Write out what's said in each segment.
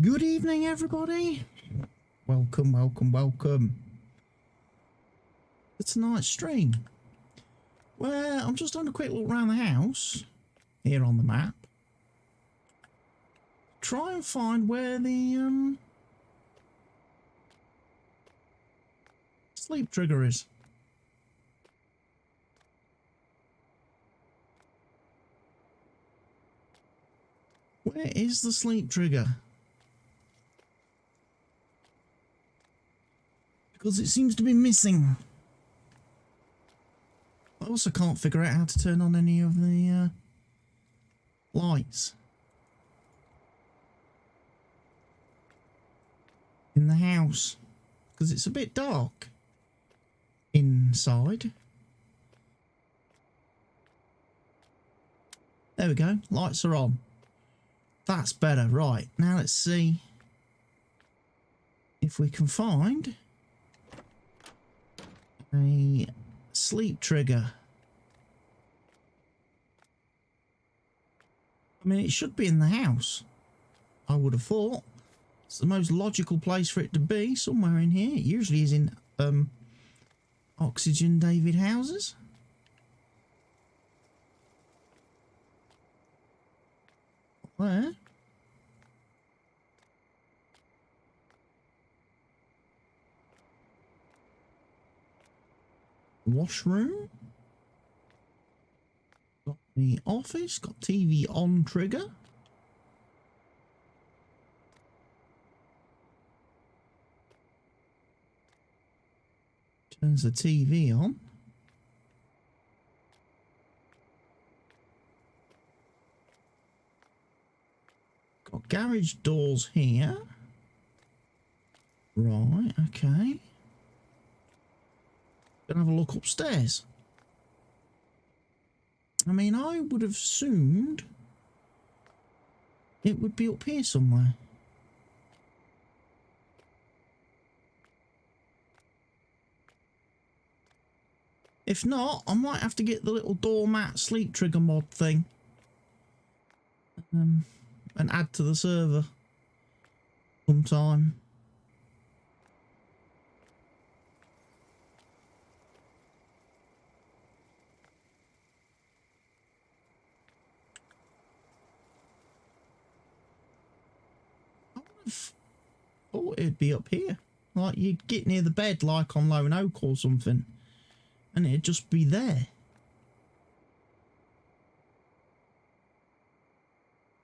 Good evening, everybody. Welcome to tonight's stream, where I'm just doing a quick look around the house here on the map. Try and find where the sleep trigger is. Where is the sleep trigger? Because it seems to be missing. I also can't figure out how to turn on any of the lights in the house, because it's a bit dark inside. There we go, lights are on. That's better. Right, now let's see if we can find a sleep trigger. I mean, it should be in the house, I would have thought. It's the most logical place for it to be, somewhere in here. It usually is in Oxygen David houses. There. Washroom. Got the office. Got TV on trigger. Turns the TV on. Got garage doors here. Right, okay. Gonna have a look upstairs. I mean, I would have assumed it would be up here somewhere. If not, I might have to get the little doormat sleep trigger mod thing and add to the server sometime. I thought it'd be up here. Like, you'd get near the bed like on Lone Oak or something, and it'd just be there.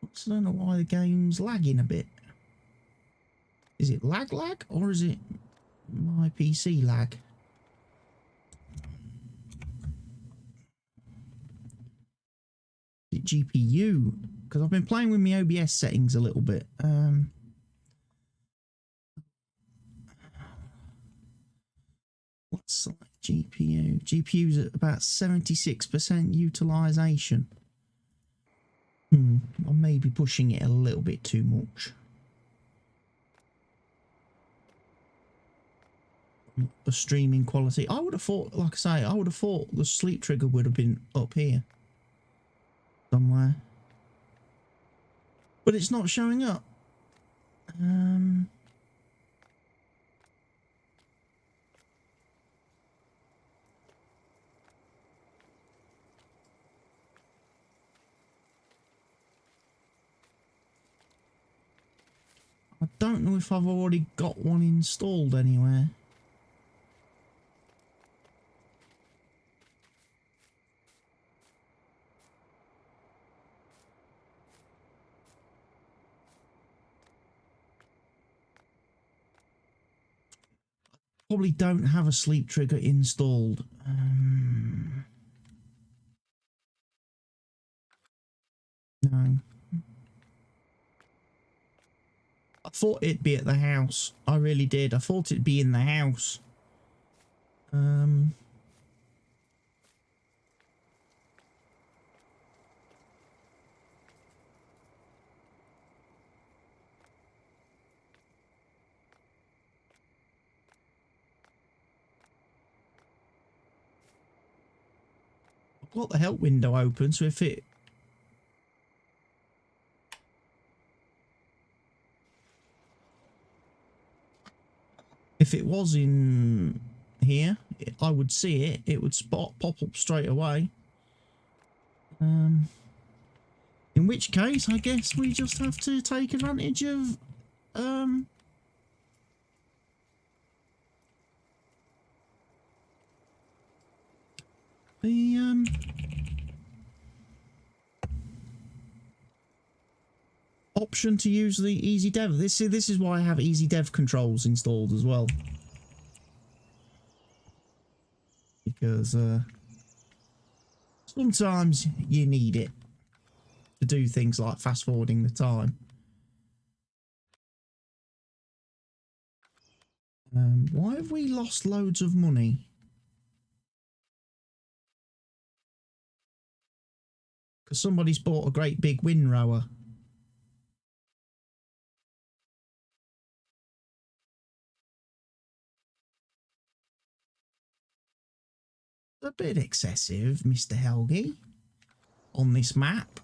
I don't know why the game's lagging a bit. Is it lag, or is it my PC lag? Is it GPU? Because I've been playing with my OBS settings a little bit. Let's select GPU. GPU's at about 76% utilization. I may be pushing it a little bit too much. The streaming quality. I would have thought, like I say, I would have thought the sleep trigger would have been up here somewhere. But it's not showing up. I don't know if I've already got one installed anywhere. Probably don't have a sleep trigger installed. No. I thought it'd be at the house. I really did. I thought it'd be in the house. I've got the help window open, so if it If it was in here, I would see it. It would pop up straight away. In which case, I guess we just have to take advantage of the option to use the easy dev. This is why I have easy dev controls installed as well, because sometimes you need it to do things like fast forwarding the time. Why have we lost loads of money? Because somebody's bought a great big windrower. A bit excessive, Mr. Helgi, on this map.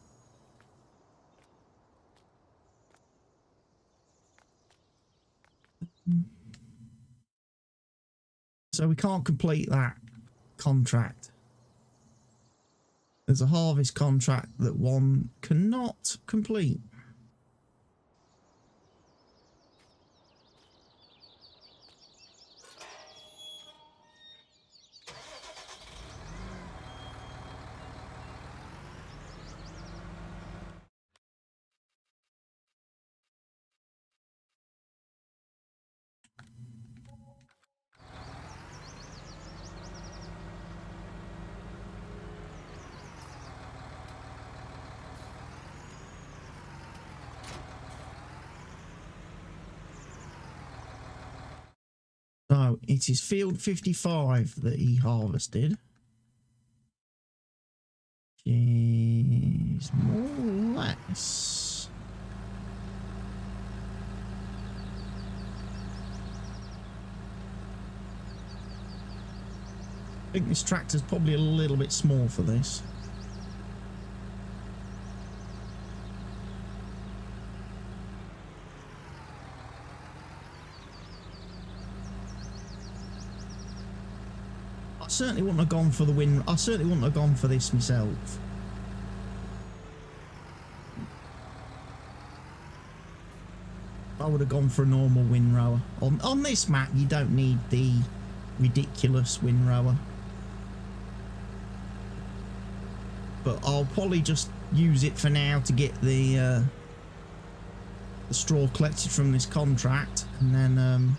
So we can't complete that contract. There's a harvest contract that one cannot complete. So it is field 55 that he harvested. Is more or less. I think this tractor's probably a little bit small for this. I certainly wouldn't have gone for the win. I certainly wouldn't have gone for this myself. I would have gone for a normal windrower. On this map, you don't need the ridiculous windrower. But I'll probably just use it for now to get the straw collected from this contract, and then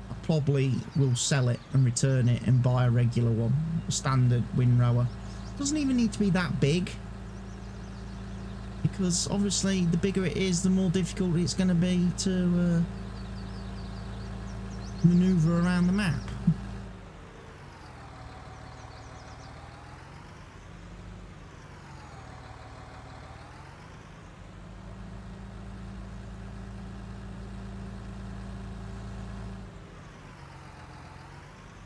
I probably will sell it and return it and buy a regular one, a standard windrower. Doesn't even need to be that big, because obviously the bigger it is, the more difficult it's going to be to maneuver around the map.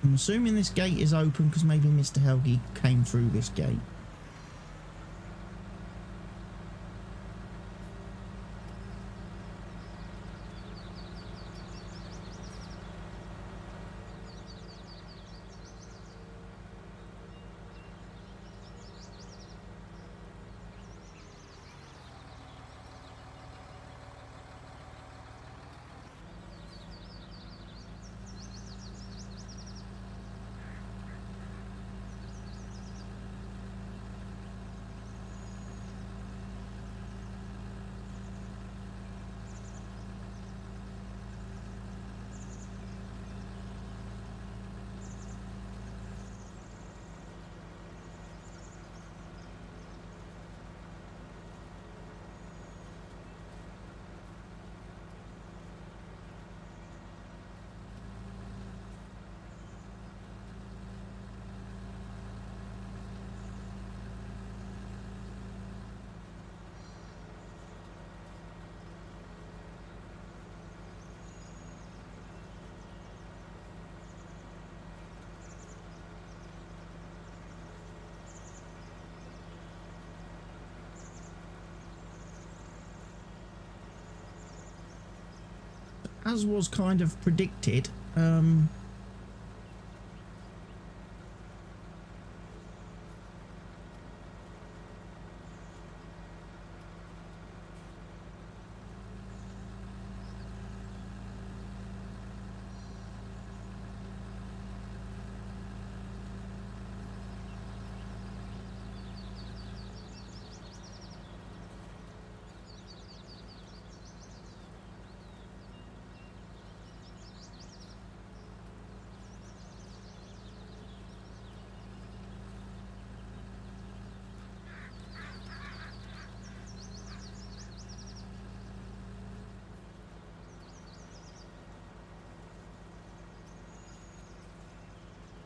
I'm assuming this gate is open because maybe Mr. Helgi came through this gate. as was kind of predicted,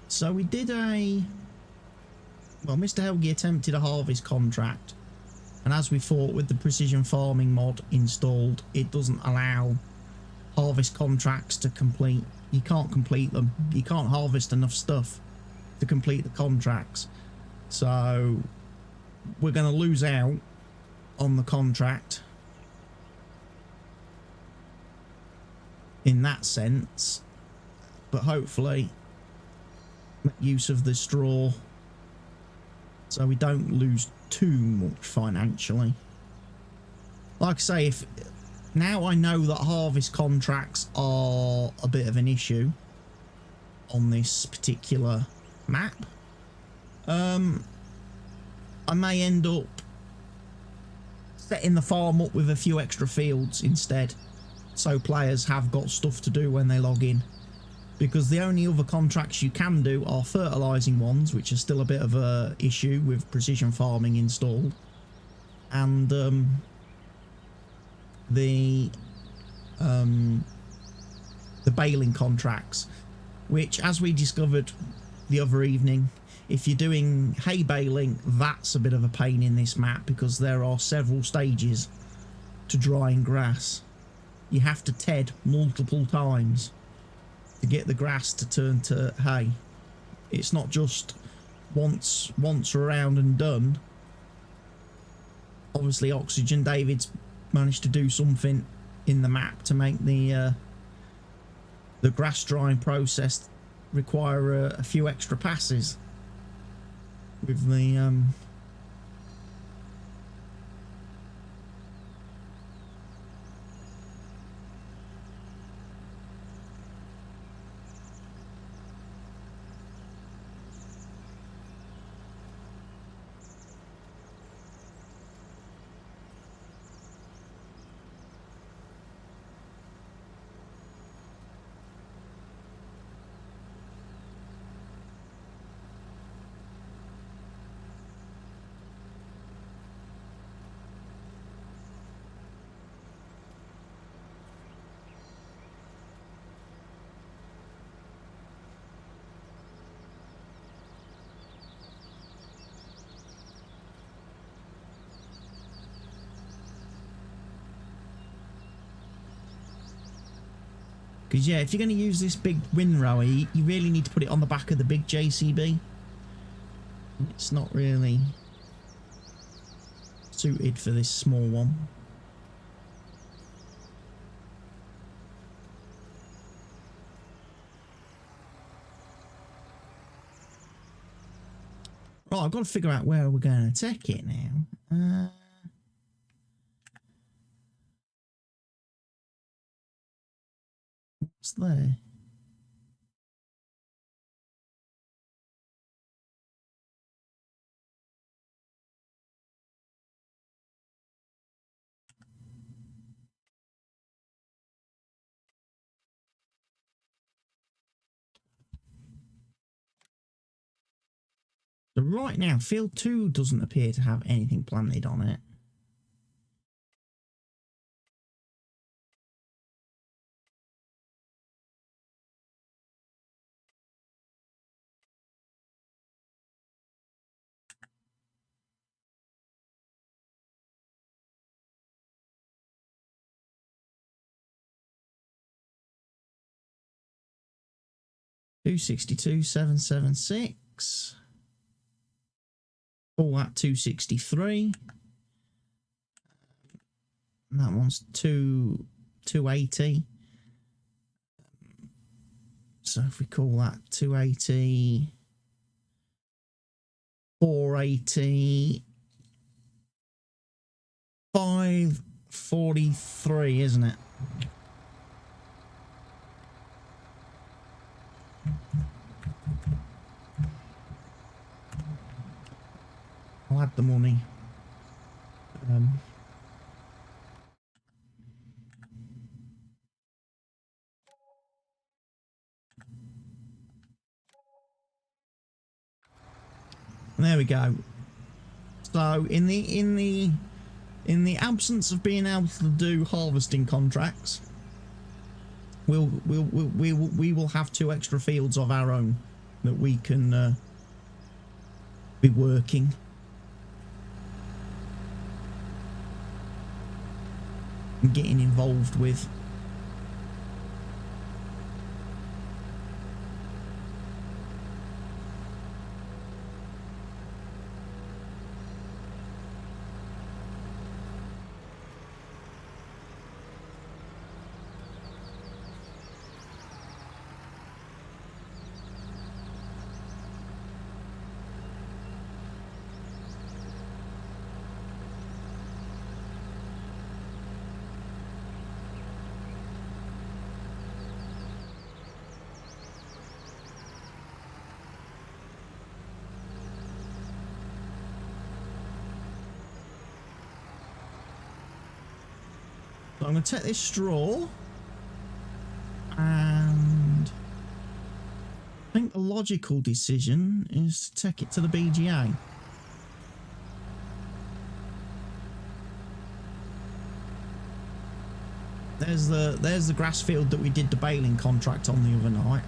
so we did well, Mr. Helgi attempted a harvest contract, and as we thought, with the precision farming mod installed, it doesn't allow harvest contracts to complete. You can't complete them. You can't harvest enough stuff to complete the contracts. So we're going to lose out on the contract in that sense, but hopefully make use of the straw so we don't lose too much financially. Like I say, if now I know that harvest contracts are a bit of an issue on this particular map, I may end up setting the farm up with a few extra fields instead, so players have got stuff to do when they log in. Because the only other contracts you can do are fertilising ones, which are still a bit of a issue with precision farming installed, and the baling contracts, which, as we discovered the other evening, if you're doing hay baling, that's a bit of a pain in this map, because there are several stages to drying grass. You have to ted multiple times to get the grass to turn to hay. It's not just once around and done. Obviously, Oxygen David's managed to do something in the map to make the grass drying process require a few extra passes with the because, yeah, if you're going to use this big windrower, you really need to put it on the back of the big JCB. It's not really suited for this small one. Right, I've got to figure out where we're going to take it now. What's there? So right now, Field 2 doesn't appear to have anything planted on it. $262,776. Call that 263. And that one's 280. So if we call that 280, 480, 543, isn't it? I'll add the money. There we go. So in the absence of being able to do harvesting contracts, we will have 2 extra fields of our own that we can be working. And getting involved with. So I'm going to take this straw, and I think the logical decision is to take it to the BGA. There's the grass field that we did the baling contract on the other night.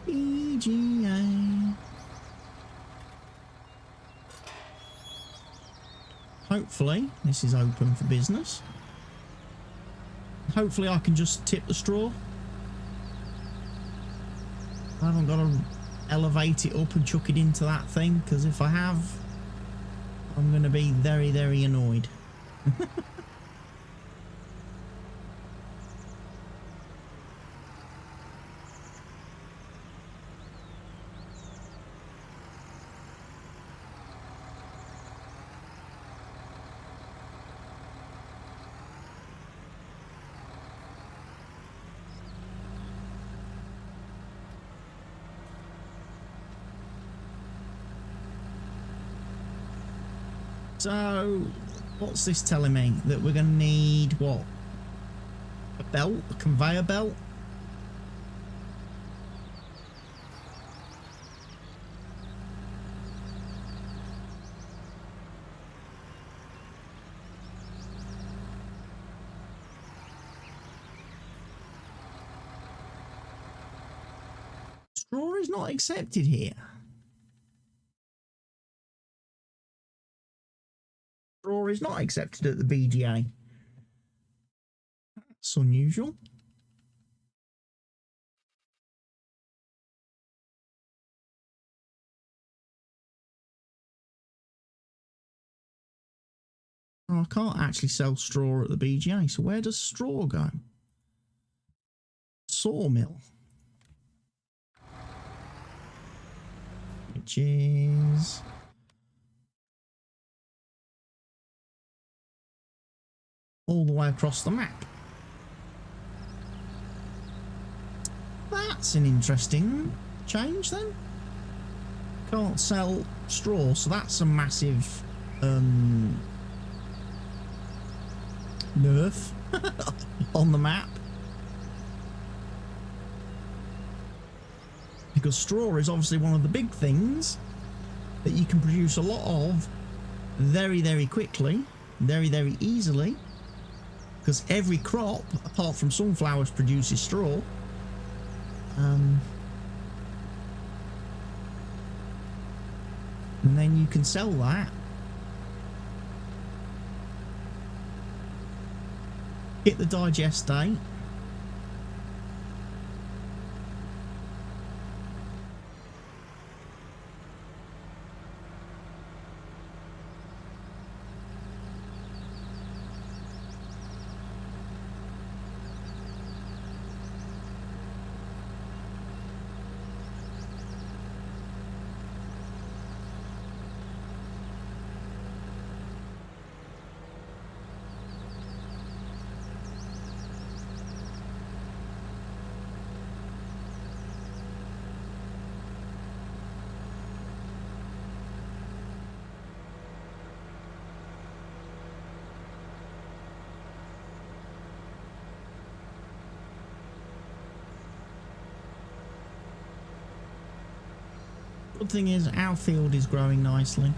BGA. Hopefully this is open for business. Hopefully I can just tip the straw. I haven't got to elevate it up and chuck it into that thing, because if I have, I'm going to be very, very annoyed. So, what's this telling me? That we're going to need, what? A belt? A conveyor belt? Straw is not accepted here. Straw is not accepted at the BGA. That's unusual. Oh, I can't actually sell straw at the BGA, so where does straw go? Sawmill. Which is... all the way across the map. That's an interesting change then. Can't sell straw, so that's a massive nerf on the map. Because straw is obviously one of the big things that you can produce a lot of very, very quickly, very, very easily. Because every crop, apart from sunflowers, produces straw. And then you can sell that. Hit the digest date. Good thing is our field is growing nicely.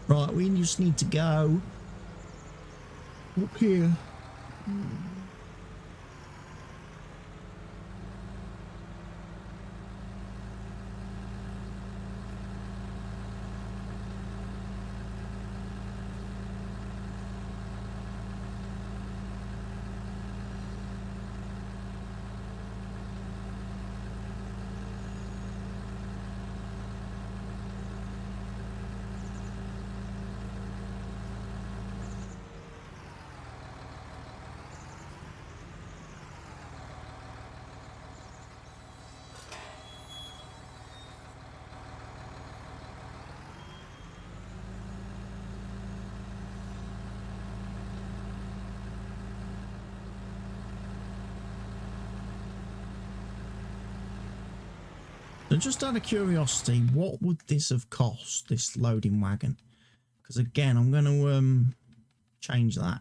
Right, we just need to go up here. So just out of curiosity, what would this have cost, this loading wagon? Because again, I'm going to change that.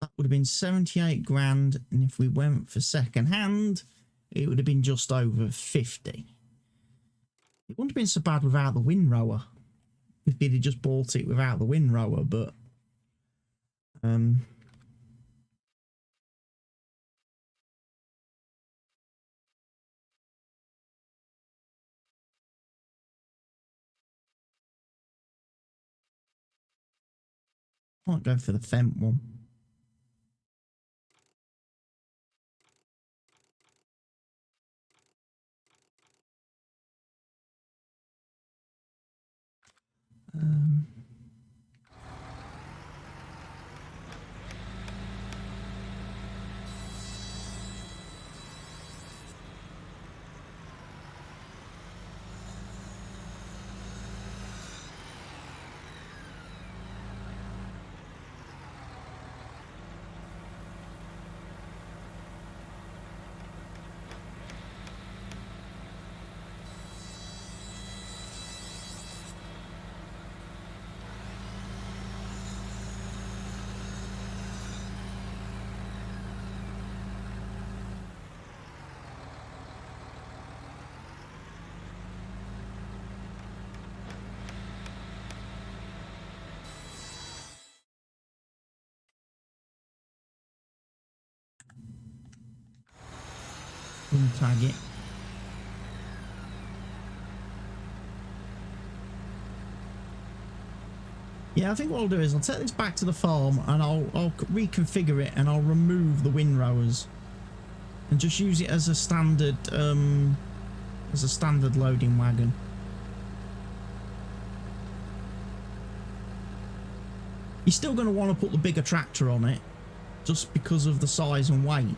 That would have been 78 grand, and if we went for second hand, it would have been just over 50. It wouldn't have been so bad without the windrower. If he'd just bought it without the windrower, but I might go for the Fent one. Untag it. Yeah, I think what I'll do is I'll take this back to the farm and I'll reconfigure it and I'll remove the windrowers and just use it as a standard loading wagon. You're still going to want to put the bigger tractor on it just because of the size and weight.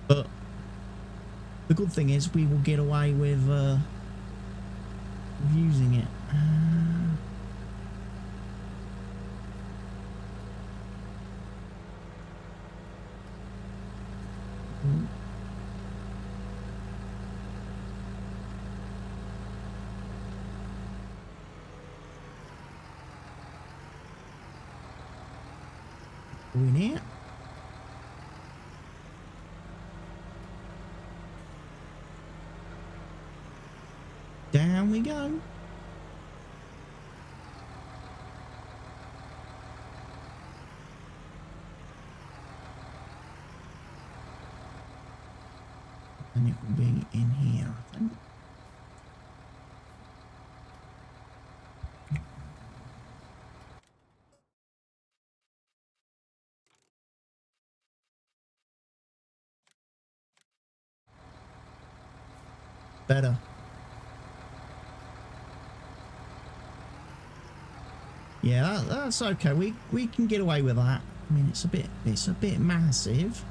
But the good thing is we will get away with using it. Go in here. Down we go. And it will be in here, I think. Better. Yeah, that's okay. We can get away with that. I mean, it's a bit massive.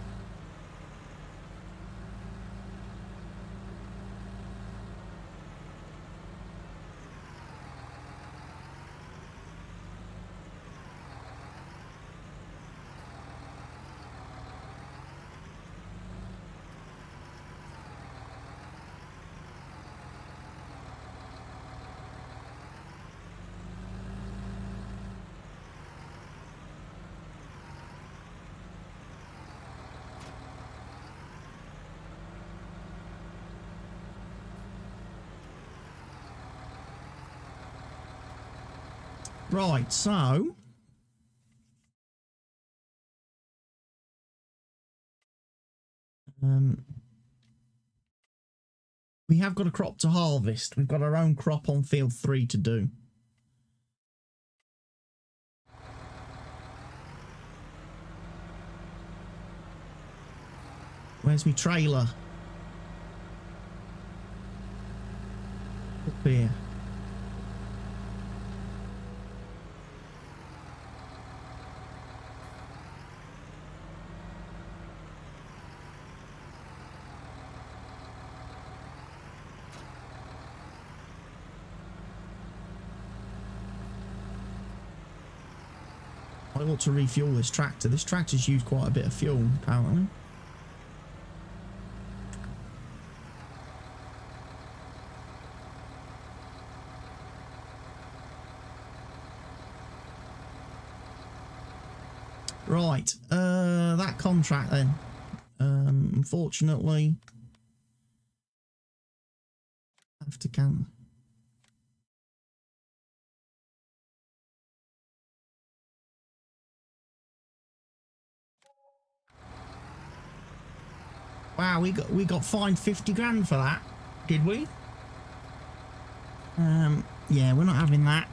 Right, so we have got a crop to harvest. We've got our own crop on field 3 to do. Where's my trailer? Up here. I ought to refuel this tractor. This tractor's used quite a bit of fuel, apparently. Right, that contract then. Unfortunately, I have to cancel. Wow, we got fined 50 grand for that, did we? Yeah, we're not having that.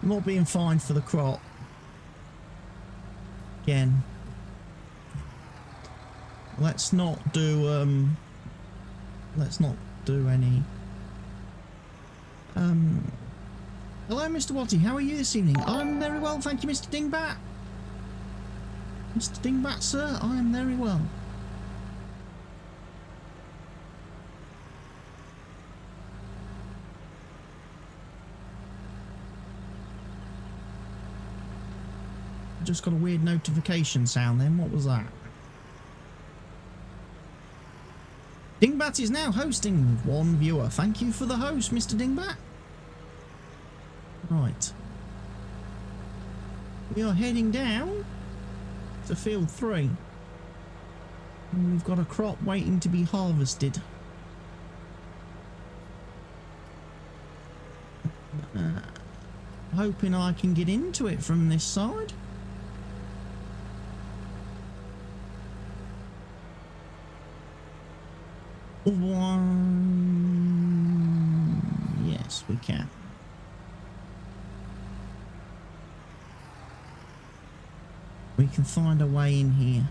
I'm not being fined for the crop. Again. Let's not do any hello, Mr. Watty, how are you this evening? I'm very well, thank you, Mr. Dingbat. Mr. Dingbat, sir, I am very well. Just got a weird notification sound then. What was that? Dingbat is now hosting with 1 viewer. Thank you for the host, Mr. Dingbat. Right. We are heading down to field 3. And we've got a crop waiting to be harvested. Hoping I can get into it from this side. Yes, we can. We can find a way in here.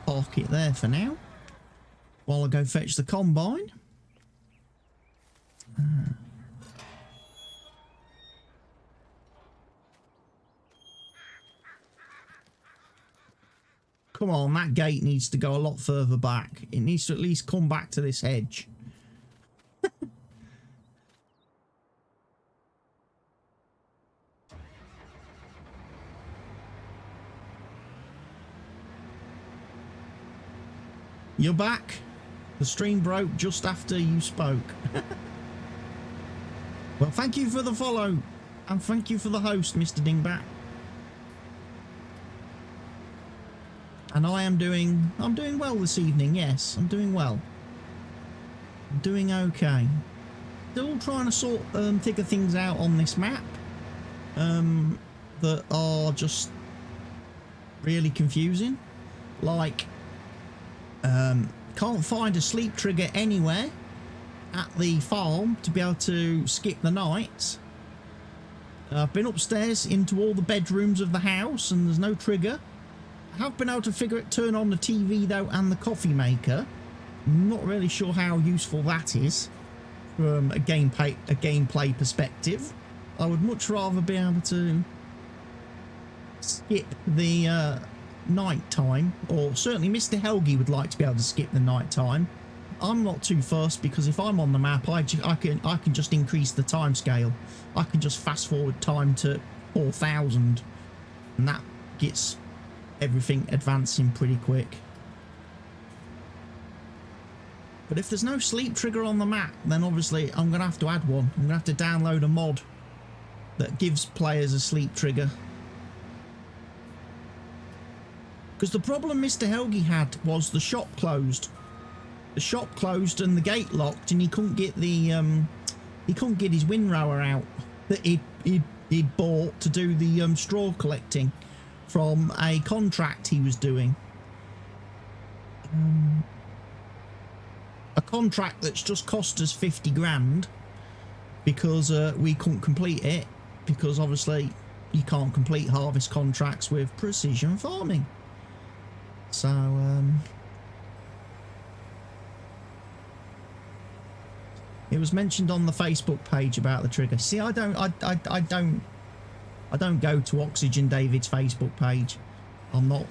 Park it there for now while I go fetch the combine. Come on, that gate needs to go a lot further back. It needs to at least come back to this hedge. You're back. The stream broke just after you spoke. Well, thank you for the follow. And thank you for the host, Mr. Dingbat. And I'm doing well this evening, yes. I'm doing well. I'm doing okay. Still trying to figure things out on this map. That are just really confusing. Like, can't find a sleep trigger anywhere at the farm to be able to skip the nights. I've been upstairs into all the bedrooms of the house and there's no trigger. I have been able to turn on the TV though and the coffee maker. I'm not really sure how useful that is from a gameplay perspective. I would much rather be able to skip the night time, or certainly Mr. Helgi would like to be able to skip the night time. I'm not too fussed, because if I'm on the map, I can just increase the time scale. I can just fast forward time to 4000, and that gets everything advancing pretty quick. But if there's no sleep trigger on the map, then obviously I'm going to have to add one. I'm going to have to download a mod that gives players a sleep trigger. Because the problem Mr. Helgi had was the shop closed. The shop closed and the gate locked, and he couldn't get the he couldn't get his windrower out that he'd bought to do the straw collecting from a contract he was doing. A contract that's just cost us 50 grand because we couldn't complete it, because obviously you can't complete harvest contracts with precision farming. So it was mentioned on the Facebook page about the trigger. See, I don't go to Oxygen David's Facebook page. I'm not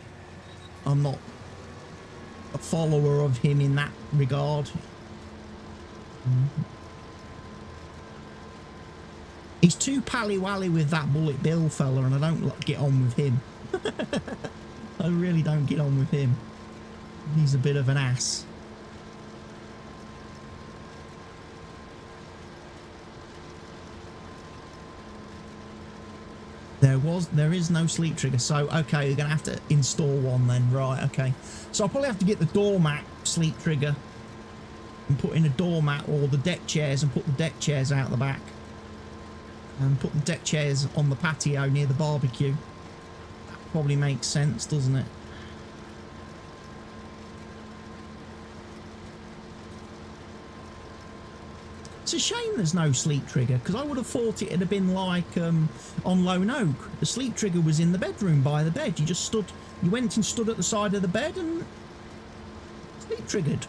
a follower of him in that regard. He's too pally-wally with that Bullet Bill fella, and I don't get on with him. I really don't get on with him. He's a bit of an ass. There is no sleep trigger, so okay, you're gonna have to install one then, right? Okay, so I'll probably have to get the doormat sleep trigger and put in a doormat, or the deck chairs, and put the deck chairs out the back, and put the deck chairs on the patio near the barbecue. That probably makes sense, doesn't it? It's a shame there's no sleep trigger, because I would have thought it'd have been like on Lone Oak. The sleep trigger was in the bedroom by the bed. You just stood, you went and stood at the side of the bed and sleep triggered.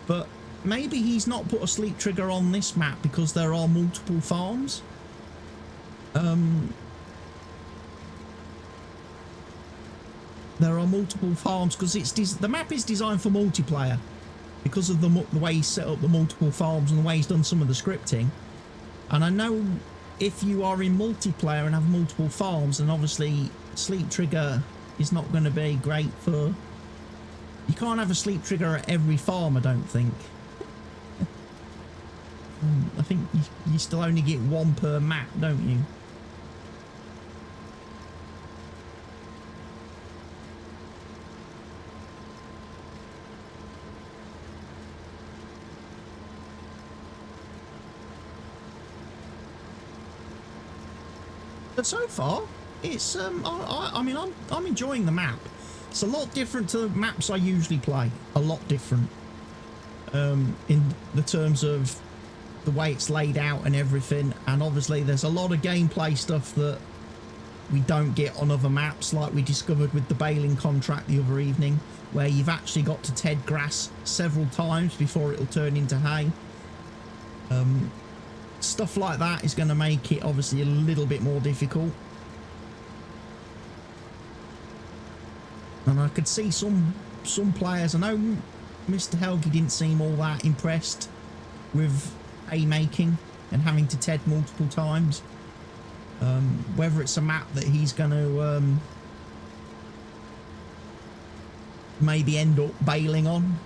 But maybe he's not put a sleep trigger on this map because there are multiple farms. There are multiple farms because the map is designed for multiplayer, because of the way he's set up the multiple farms and the way he's done some of the scripting. And I know if you are in multiplayer and have multiple farms, then obviously sleep trigger is not going to be great for... You can't have a sleep trigger at every farm, I don't think. I think you still only get one per map, don't you? But so far, it's I mean, I'm enjoying the map. It's a lot different to the maps I usually play. A lot different, in the terms of the way it's laid out and everything. And obviously, there's a lot of gameplay stuff that we don't get on other maps, like we discovered with the baling contract the other evening, where you've actually got to ted grass several times before it'll turn into hay. Stuff like that is going to make it obviously a little bit more difficult. And I could see some players, I know Mr. Helgi didn't seem all that impressed with hay making and having to ted multiple times. Whether it's a map that he's going to maybe end up bailing on,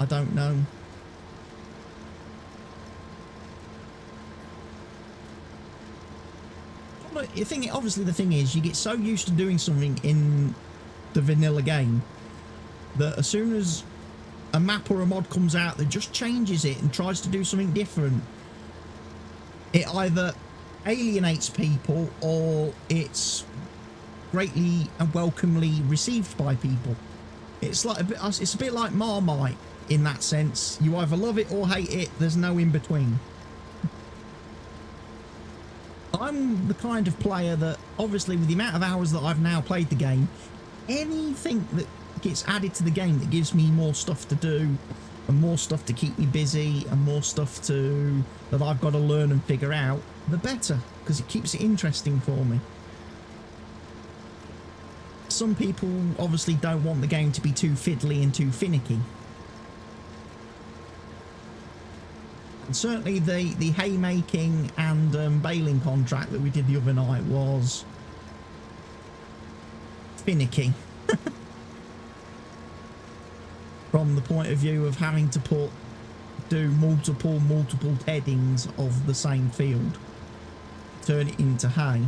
I don't know. Obviously the thing is, you get so used to doing something in the vanilla game that as soon as a map or a mod comes out that just changes it and tries to do something different, it either alienates people or it's greatly and welcomely received by people. It's a bit like Marmite in that sense. You either love it or hate it. There's no in between. I'm the kind of player that, obviously, with the amount of hours that I've now played the game, anything that gets added to the game that gives me more stuff to do and more stuff to keep me busy and more stuff that I've got to learn and figure out, the better, because it keeps it interesting for me. Some people obviously don't want the game to be too fiddly and too finicky. And certainly the haymaking and baling contract that we did the other night was finicky. From the point of view of having to do multiple headings of the same field, turn it into hay.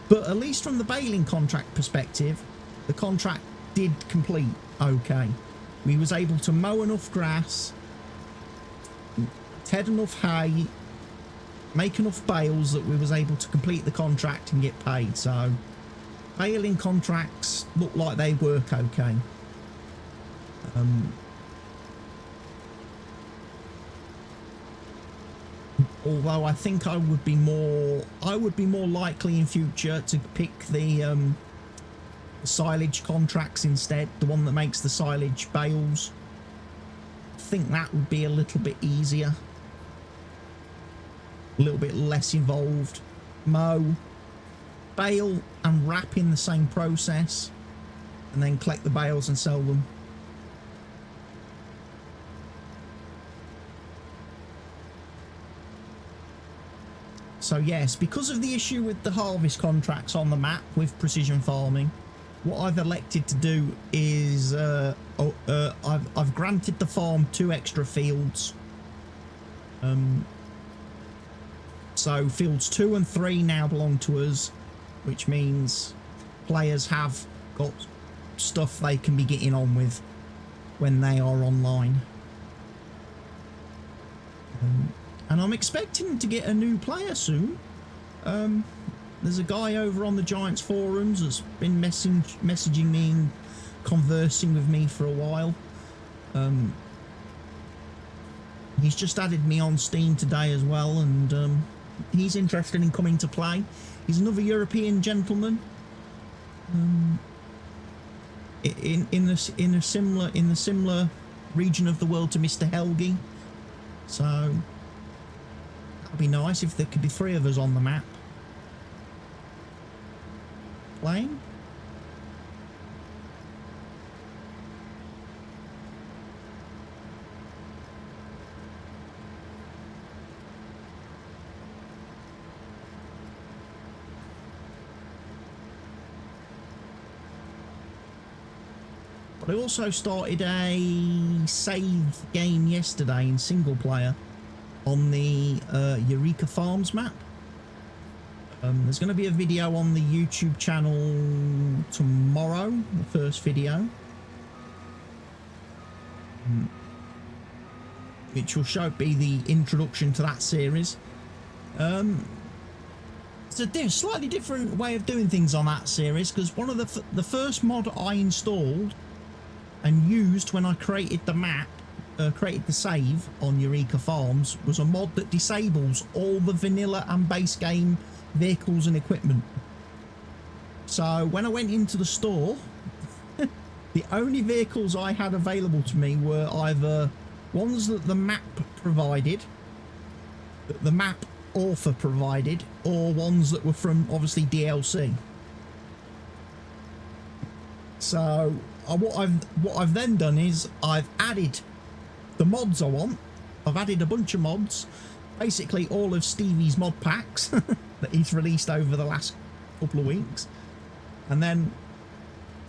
But at least from the baling contract perspective, the contract did complete okay. We was able to mow enough grass, ted enough hay, make enough bales that we was able to complete the contract and get paid. So baling contracts look like they work okay. Although I think I would be more likely in future to pick the silage contracts instead, the one that makes the silage bales. I think that would be a little bit easier, a little bit less involved. Mow, bale and wrap in the same process, and then collect the bales and sell them. So yes, because of the issue with the harvest contracts on the map with precision farming, what I've elected to do is I've granted the farm 2 extra fields. So fields 2 and 3 now belong to us, which means players have got stuff they can be getting on with when they are online. And I'm expecting to get a new player soon. There's a guy over on the Giants forums that's been messaging me and conversing with me for a while. He's just added me on Steam today as well, and he's interested in coming to play. He's another European gentleman. In the similar region of the world to Mr. Helgi. So that'd be nice if there could be 3 of us on the map playing. But I also started a save game yesterday in single player on the Eureka Farms map. There's going to be a video on the YouTube channel tomorrow, the first video, which will be the introduction to that series. It's a slightly different way of doing things on that series, because one of the first mod I installed and used when I created the map, created the save on Eureka Farms, was a mod that disables all the vanilla and base game vehicles and equipment. So when I went into the store, the only vehicles I had available to me were either ones that the map provided, that the map author provided, or ones that were from obviously DLC. So what I've then done is I've added the mods I want. I've added a bunch of mods, basically all of Stevie's mod packs that he's released over the last couple of weeks, and then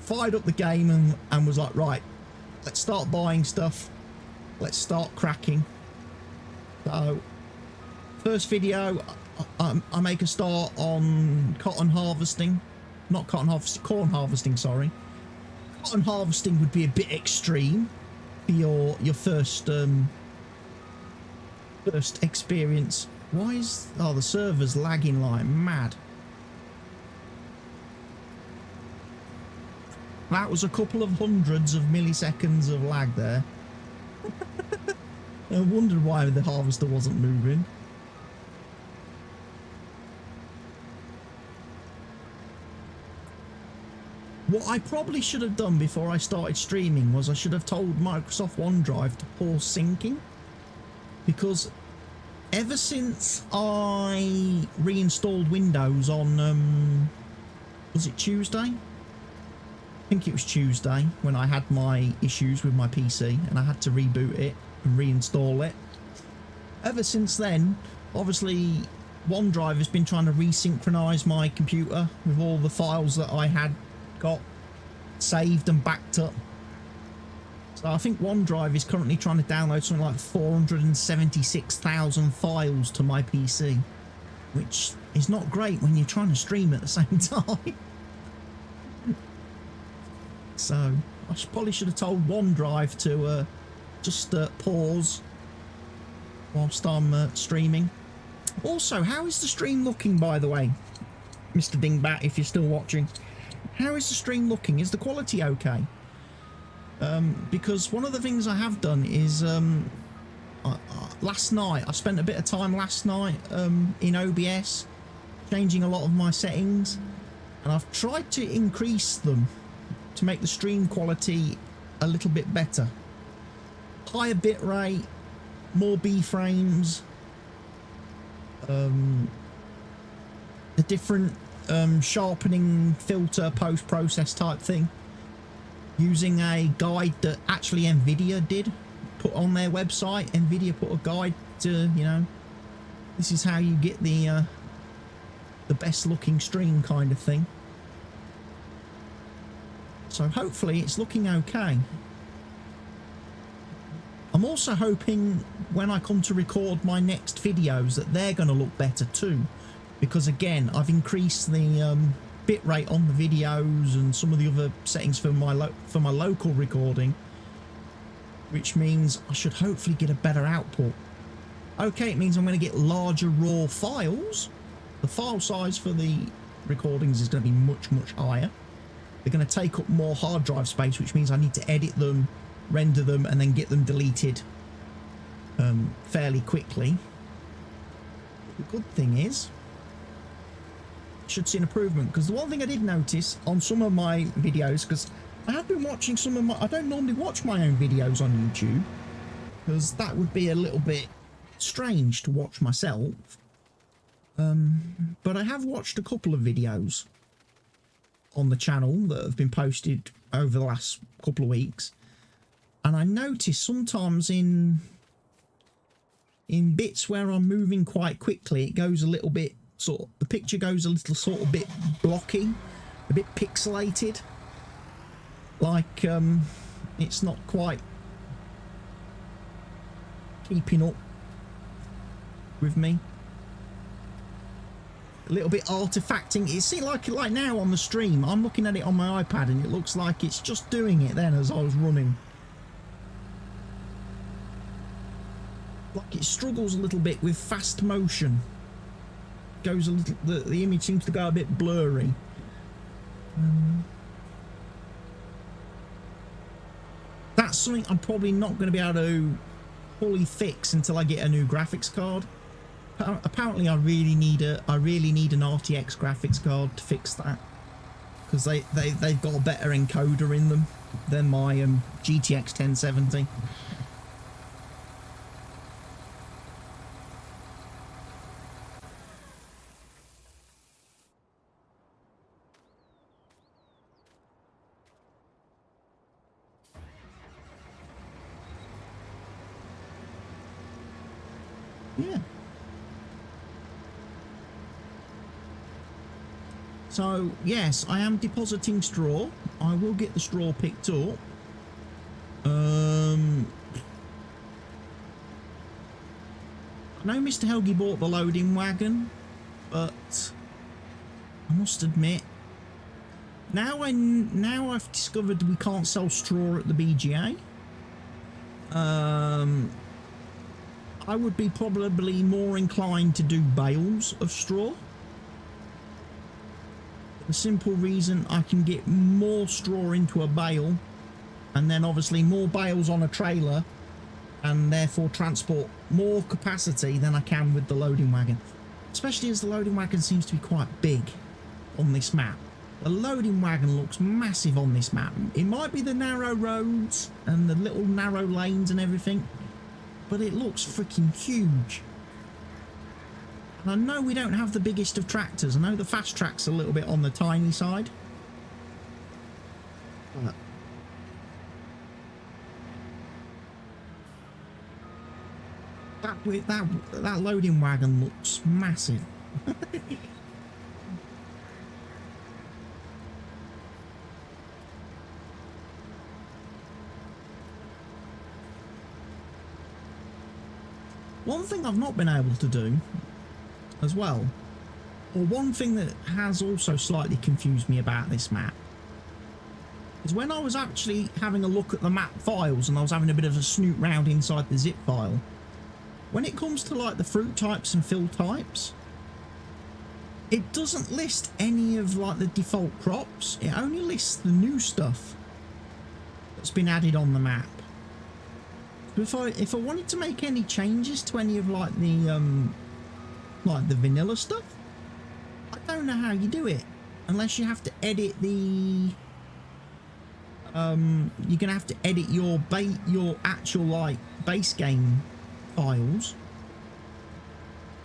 fired up the game and was like, right, let's start buying stuff, let's start cracking. So first video, I make a start on cotton harvesting, not cotton harvesting, corn harvesting, sorry. Cotton harvesting would be a bit extreme for your first experience. Why is the server's lagging like mad? That was a couple of hundreds of milliseconds of lag there. I wondered why the harvester wasn't moving. What I probably should have done before I started streaming was I should have told Microsoft OneDrive to pause syncing, because ever since I reinstalled Windows on, was it Tuesday? I think it was Tuesday when I had my issues with my PC and I had to reboot it and reinstall it. Ever since then, obviously, OneDrive has been trying to resynchronize my computer with all the files that I had got saved and backed up. So I think OneDrive is currently trying to download something like 476,000 files to my PC, which is not great when you're trying to stream at the same time. So I probably should have told OneDrive to just pause whilst I'm streaming. Also, how is the stream looking, by the way, Mr. Dingbat, if you're still watching? How is the stream looking? Is the quality okay? Because one of the things I have done is last night, I spent a bit of time last night in OBS changing a lot of my settings, and I've tried to increase them to make the stream quality a little bit better. Higher bit rate, more B-frames, a different sharpening filter post-process type thing, using a guide that actually Nvidia did put on their website. Nvidia put a guide to, you know, this is how you get the best looking stream kind of thing. So hopefully it's looking okay. I'm also hoping when I come to record my next videos that they're going to look better too, because again, I've increased the bitrate on the videos and some of the other settings for my local recording, which means I should hopefully get a better output. Okay, it means I'm going to get larger raw files. The file size for the recordings is going to be much, much higher. They're going to take up more hard drive space, which means I need to edit them, render them, and then get them deleted fairly quickly. The good thing is, should see an improvement, because the one thing I did notice on some of my videos, because I have been watching some of my, I don't normally watch my own videos on YouTube, because that would be a little bit strange to watch myself, but I have watched a couple of videos on the channel that have been posted over the last couple of weeks, and I notice sometimes in bits where I'm moving quite quickly, it goes a little bit the picture goes a little sort of bit blocky, a bit pixelated, like it's not quite keeping up with me. A little bit artifacting. It seems like now on the stream, I'm looking at it on my iPad and it looks like it's just doing it then as I was running. Like it struggles a little bit with fast motion. Goes a little, the image seems to go a bit blurry. That's something I'm probably not going to be able to fully fix until I get a new graphics card. Apparently I really need an RTX graphics card to fix that, because they've got a better encoder in them than my GTX 1070. Yeah. So, yes, I am depositing straw. I will get the straw picked up. I know Mr. Helgi bought the loading wagon, but I must admit, now I've discovered we can't sell straw at the BGA. I would be probably more inclined to do bales of straw. The simple reason I can get more straw into a bale, and then obviously more bales on a trailer and therefore transport more capacity than I can with the loading wagon. Especially as the loading wagon seems to be quite big on this map. The loading wagon looks massive on this map. It might be the narrow roads and the little narrow lanes and everything, but it looks freaking huge. And I know we don't have the biggest of tractors. I know the fast track's a little bit on the tiny side. But that loading wagon looks massive. One thing I've not been able to do as well, or one thing that has also slightly confused me about this map, is when I was actually having a look at the map files and I was having a bit of a snoot round inside the zip file, when it comes to like the fruit types and fill types, it doesn't list any of like the default crops. It only lists the new stuff that's been added on the map. If I wanted to make any changes to any of like the vanilla stuff, I don't know how you do it, unless you have to edit the you're gonna have to edit your actual like base game files.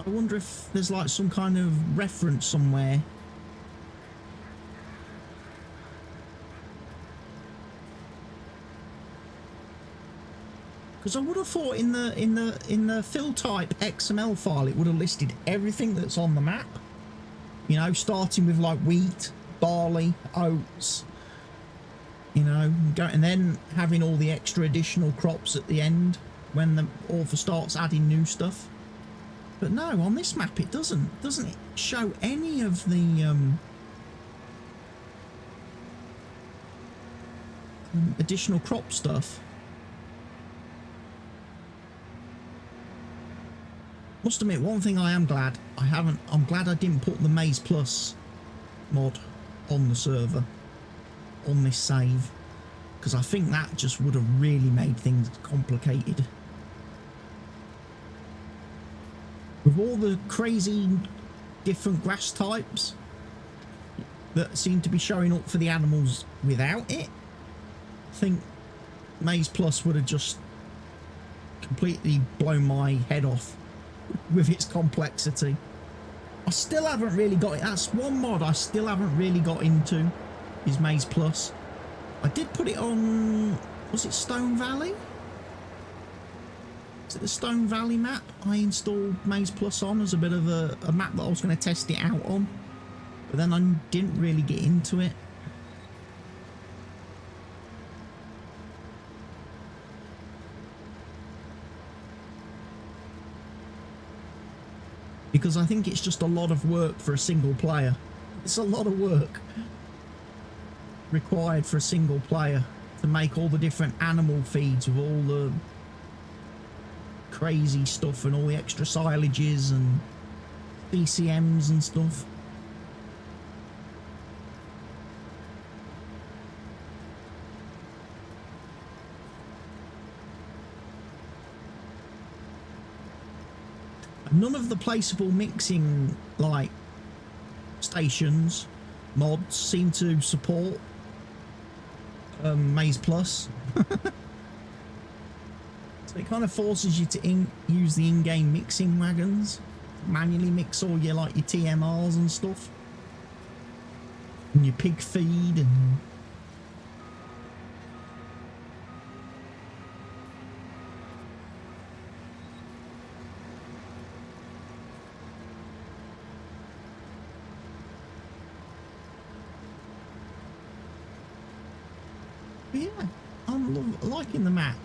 I wonder if there's like some kind of reference somewhere. Because I would have thought in the fill type XML file it would have listed everything that's on the map. You know, starting with like wheat, barley, oats. You know, and then having all the extra additional crops at the end when the author starts adding new stuff. But no, on this map it doesn't it show any of the additional crop stuff. Must admit, one thing I am glad I'm glad I didn't put the Maize Plus mod on the server on this save, because I think that just would have really made things complicated. With all the crazy different grass types that seem to be showing up for the animals without it, I think Maize Plus would have just completely blown my head off with its complexity. I still haven't really got it. That's one mod I still haven't really got into, is Maize Plus. I did put it on, was it Stone Valley? Is it the Stone Valley map I installed Maize Plus on as a bit of a map that I was going to test it out on, but then I didn't really get into it. Because I think it's just a lot of work for a single player. It's a lot of work required for a single player to make all the different animal feeds with all the crazy stuff and all the extra silages and BCMs and stuff. None of the placeable mixing like stations mods seem to support Maize Plus. So it kind of forces you to use the in-game mixing wagons, manually mix all your like your TMRs and stuff, and your pig feed and yeah, I'm liking the map.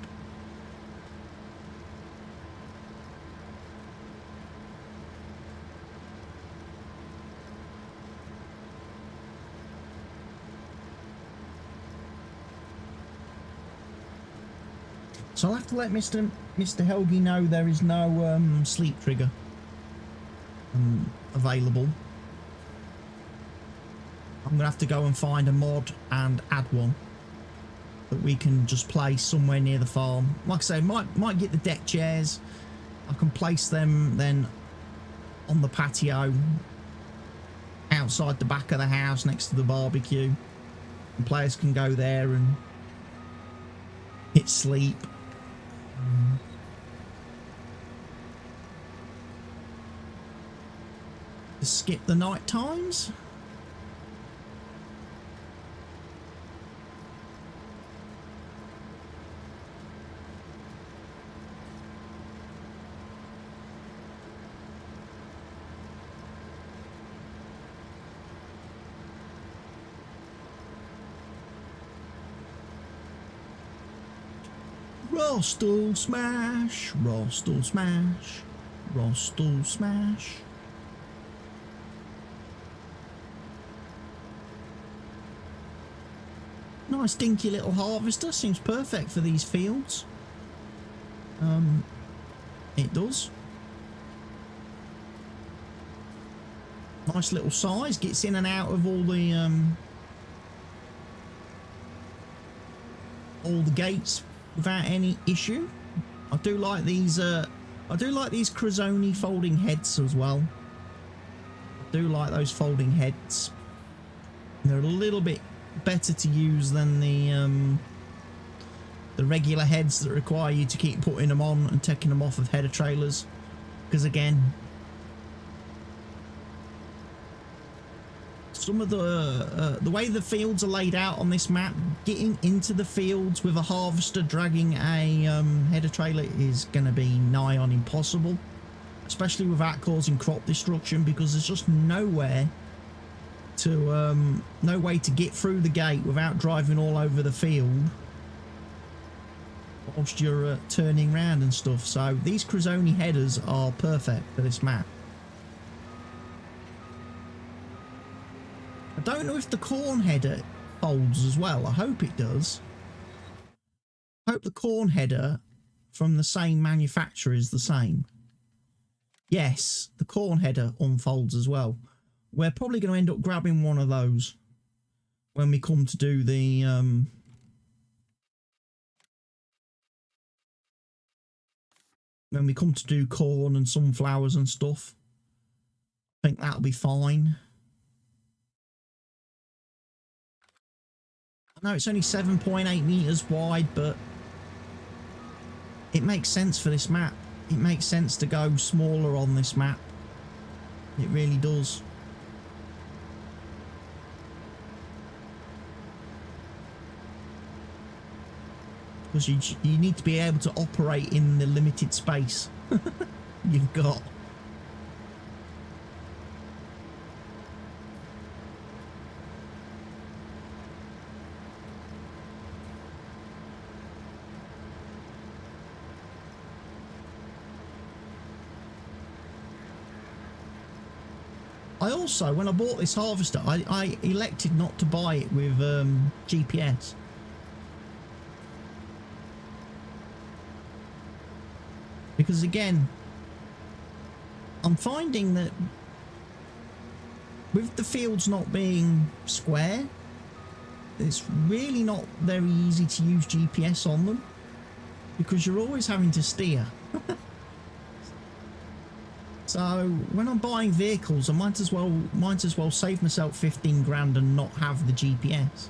So I'll have to let Mr. Helgi know there is no sleep trigger available. I'm gonna have to go and find a mod and add one. that we can just place somewhere near the farm. Like I say, might get the deck chairs. I can place them then on the patio outside the back of the house next to the barbecue. And players can go there and hit sleep. To skip the night times. Rostal smash, Rostal smash, Rostal smash. Nice dinky little harvester, seems perfect for these fields. It does. Nice little size, gets in and out of all the gates without any issue. I do like these Crozoni folding heads as well. I do like those folding heads. They're a little bit better to use than the regular heads that require you to keep putting them on and taking them off of header trailers, because again, some of the way the fields are laid out on this map, getting into the fields with a harvester dragging a header trailer is going to be nigh on impossible, especially without causing crop destruction, because there's just nowhere to no way to get through the gate without driving all over the field whilst you're turning around and stuff. So these Crozoni headers are perfect for this map. I don't know if the corn header folds as well. I hope it does. I hope the corn header from the same manufacturer is the same. Yes, the corn header unfolds as well. We're probably going to end up grabbing one of those when we come to do the when we come to do corn and sunflowers and stuff. I think that'll be fine. I know it's only 7.8 meters wide, but it makes sense for this map. It makes sense to go smaller on this map. It really does. Because you need to be able to operate in the limited space you've got. I also, when I bought this harvester, I elected not to buy it with GPS. Because again, I'm finding that with the fields not being square, it's really not very easy to use GPS on them, because you're always having to steer. So when I'm buying vehicles, I might as well save myself 15 grand and not have the GPS.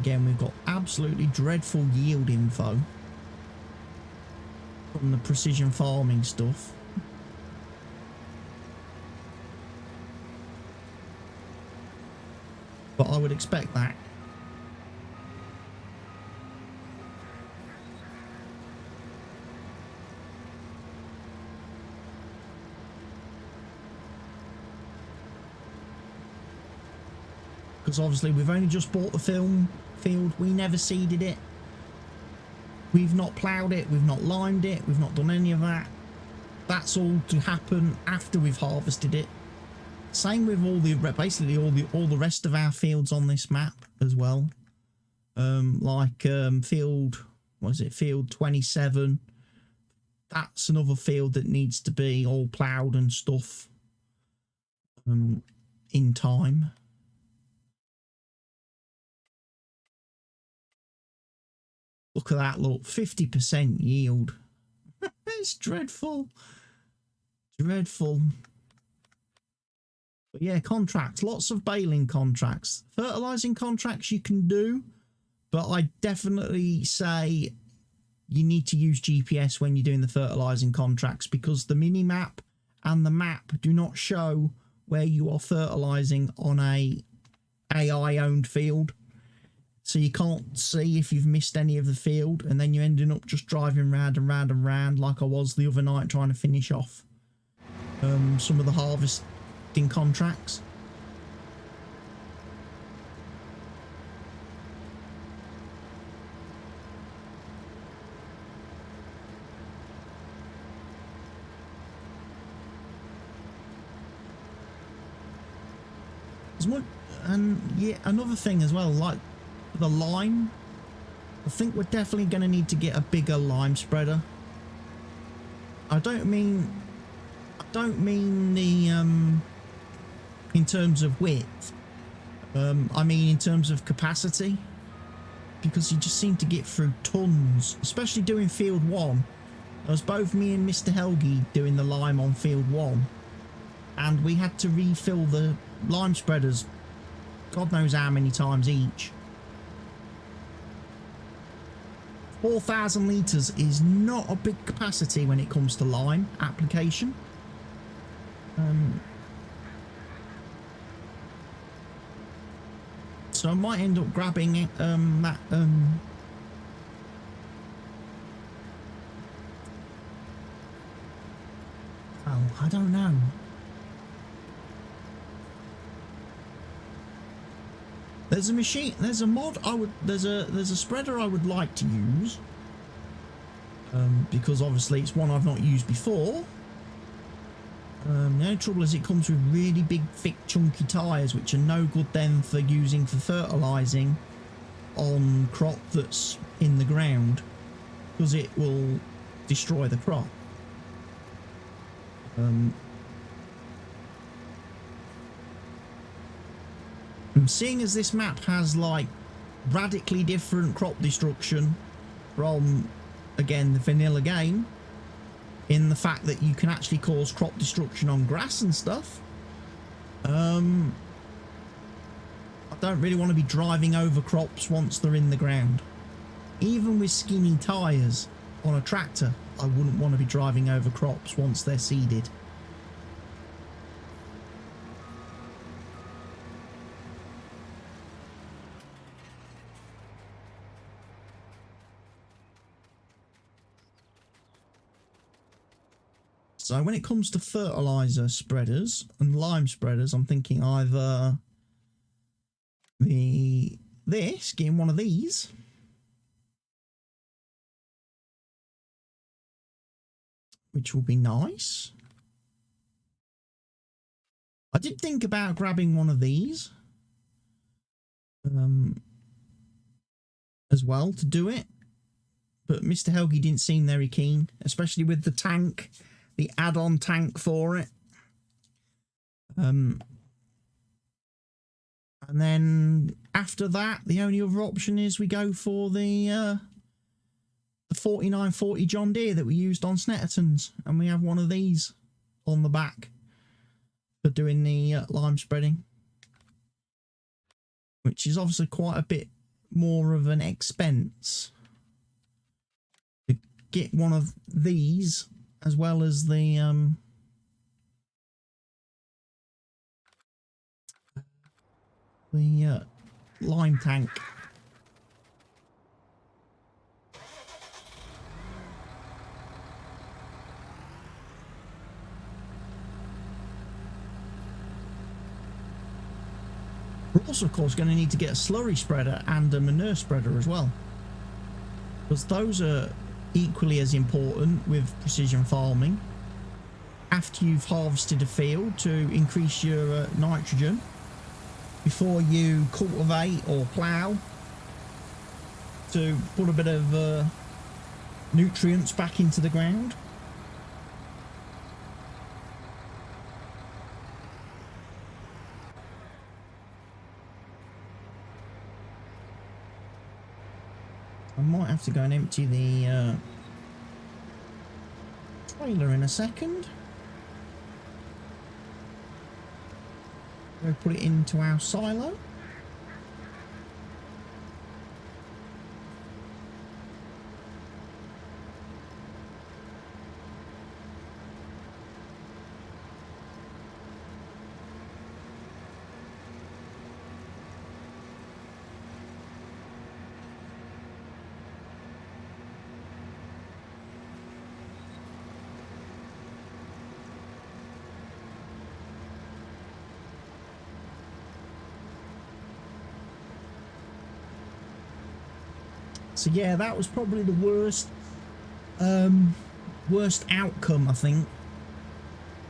Again, we've got absolutely dreadful yield info from the precision farming stuff. But I would expect that. Because obviously we've only just bought the field, we never seeded it, we've not ploughed it, we've not limed it, we've not done any of that. that's all to happen after we've harvested it. Same with all the basically all the rest of our fields on this map as well. Field, what is it, field 27. That's another field that needs to be all ploughed and stuff in time. Look at that, look, 50% yield. It's dreadful. Dreadful. But yeah, contracts, lots of baling contracts. Fertilizing contracts you can do, but I definitely say you need to use GPS when you're doing the fertilizing contracts, because the mini map and the map do not show where you are fertilizing on a AI owned field. So you can't see if you've missed any of the field, and then you're ending up just driving round and round and round like I was the other night trying to finish off some of the harvesting contracts. And yeah, another thing as well, like the lime, I think we're definitely going to need to get a bigger lime spreader. I don't mean the in terms of width, I mean in terms of capacity, because you just seem to get through tons, especially doing field 1. It was both me and Mr. Helgi doing the lime on field 1, and we had to refill the lime spreaders God knows how many times each. 4,000 litres is not a big capacity when it comes to lime application. So I might end up grabbing that oh, I don't know. There's a machine, there's a mod there's a spreader I would like to use, because obviously it's one I've not used before. The only trouble is it comes with really big, thick, chunky tyres, which are no good then for using for fertilising on crop that's in the ground, because it will destroy the crop. And seeing as this map has like radically different crop destruction from, again, the vanilla game, in the fact that you can actually cause crop destruction on grass and stuff, I don't really want to be driving over crops once they're in the ground. Even with skinny tyres on a tractor, I wouldn't want to be driving over crops once they're seeded. So when it comes to fertilizer spreaders and lime spreaders, I'm thinking either getting one of these, which will be nice. I did think about grabbing one of these as well to do it, but Mr. Helgi didn't seem very keen, especially with the tank. The add-on tank for it. And then after that, the only other option is we go for the 4940 John Deere that we used on Snetterton's, and we have one of these on the back for doing the lime spreading, which is obviously quite a bit more of an expense to get one of these, as well as the lime tank. We're also, of course, going to need to get a slurry spreader and a manure spreader as well, because those are equally as important with precision farming. after you've harvested a field to increase your nitrogen before you cultivate or plough to put a bit of nutrients back into the ground. I might have to go and empty the trailer in a second. We'll put it into our silo. So yeah, that was probably the worst outcome, I think.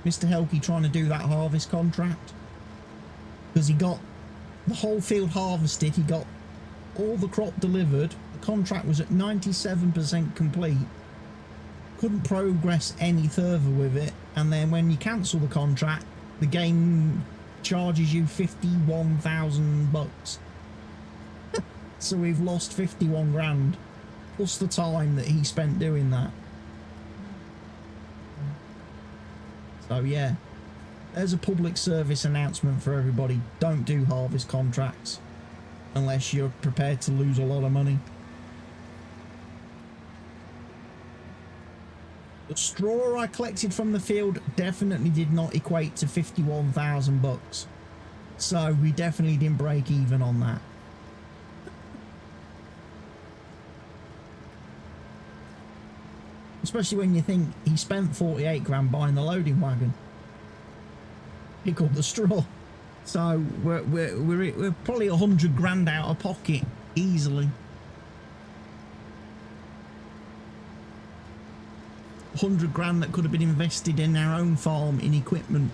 Mr. Helke trying to do that harvest contract, because he got the whole field harvested, he got all the crop delivered, the contract was at 97% complete, couldn't progress any further with it, and then when you cancel the contract, the game charges you 51,000 bucks. So we've lost 51 grand, plus the time that he spent doing that. So yeah, there's a public service announcement for everybody. Don't do harvest contracts unless you're prepared to lose a lot of money. The straw I collected from the field definitely did not equate to 51,000 bucks. So we definitely didn't break even on that. Especially when you think he spent 48 grand buying the loading wagon. Pick up the straw. So we're probably 100 grand out of pocket easily. 100 grand that could have been invested in our own farm in equipment.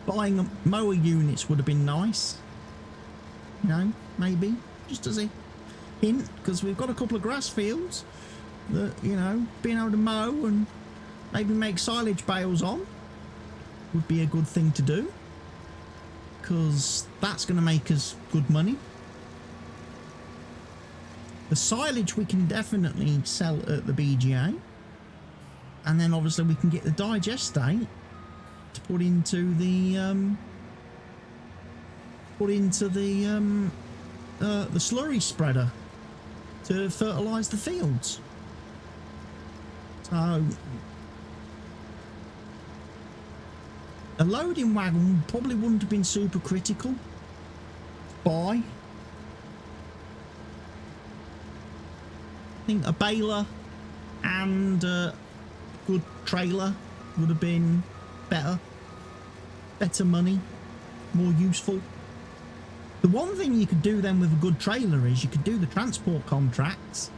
Buying mower units would have been nice. You know, maybe just as a hint, because we've got a couple of grass fields that, you know, being able to mow and maybe make silage bales on would be a good thing to do, because that's going to make us good money. The silage we can definitely sell at the BGA, and then obviously we can get the digestate to put into the slurry spreader to fertilise the fields. So a loading wagon probably wouldn't have been super critical to buy. I think a baler and a good trailer would have been better money, more useful. The one thing you could do then with a good trailer is you could do the transport contracts.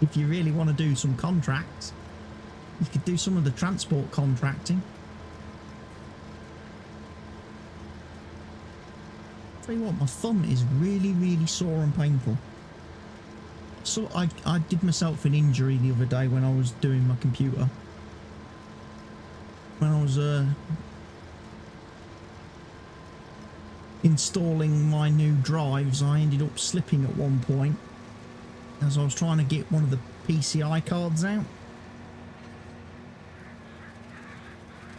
If you really want to do some contracts, you could do some of the transport contracting. Tell you what, my thumb is really sore and painful. So I did myself an injury the other day when I was doing my computer. When I was installing my new drives, I ended up slipping at one point as I was trying to get one of the PCI cards out.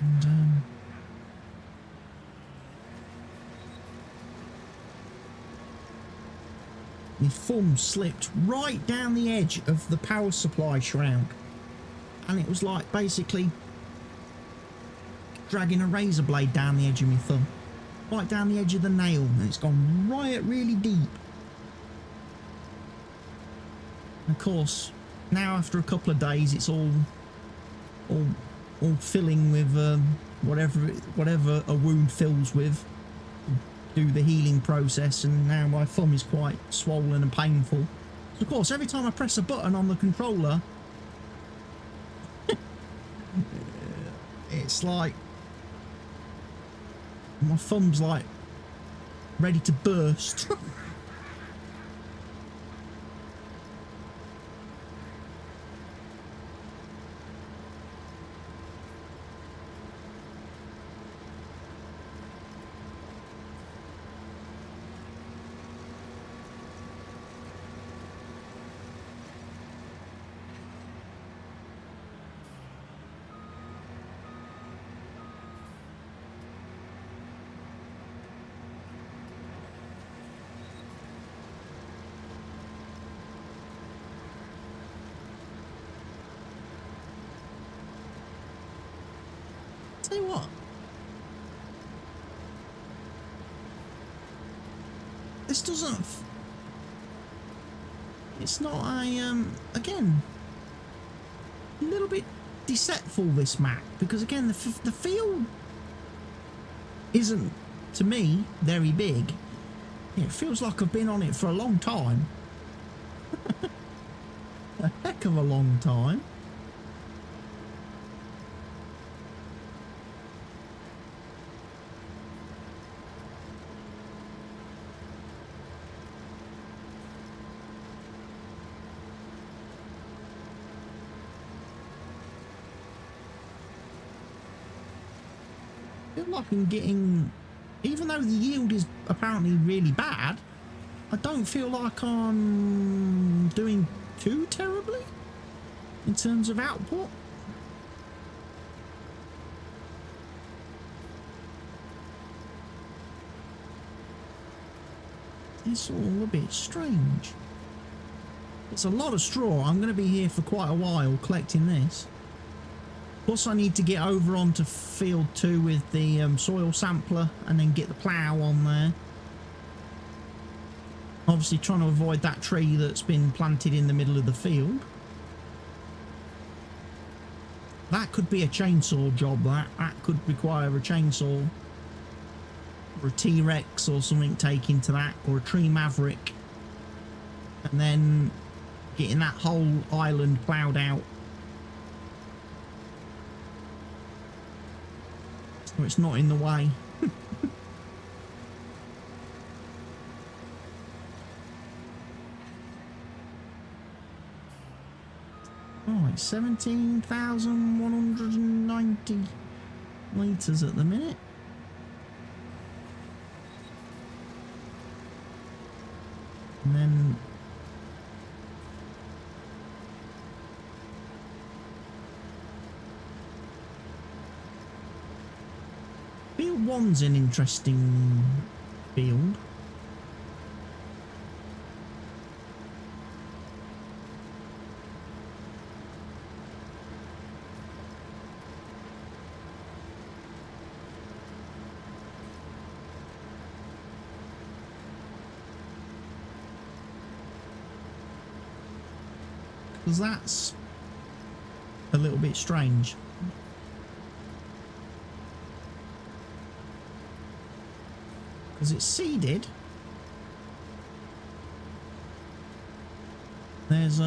And my thumb slipped right down the edge of the power supply shroud, and it was like basically dragging a razor blade down the edge of my thumb, right down the edge of the nail, and it's gone right really deep. And of course, now after a couple of days, it's all filling with whatever a wound fills with, do the healing process, and now my thumb is quite swollen and painful. So of course, every time I press a button on the controller, It's like my thumb's like ready to burst. Tell you what, this doesn't. It's not a again a little bit deceitful, this map, because again the field isn't to me very big. It feels like I've been on it for a long time. A heck of a long time. I feel like I'm getting, even though the yield is apparently really bad, I don't feel like I'm doing too terribly in terms of output. It's all a bit strange. It's a lot of straw. I'm going to be here for quite a while collecting this. Plus I need to get over onto field 2 with the soil sampler and then get the plough on there. Obviously trying to avoid that tree that's been planted in the middle of the field. That could be a chainsaw job, that could require a chainsaw. Or a T-Rex or something taken to that, or a tree maverick. And then getting that whole island ploughed out. So it's not in the way. Right, 17,190 litres at the minute. And then field 1's an interesting field. Because that's a little bit strange. Because it's seeded. There's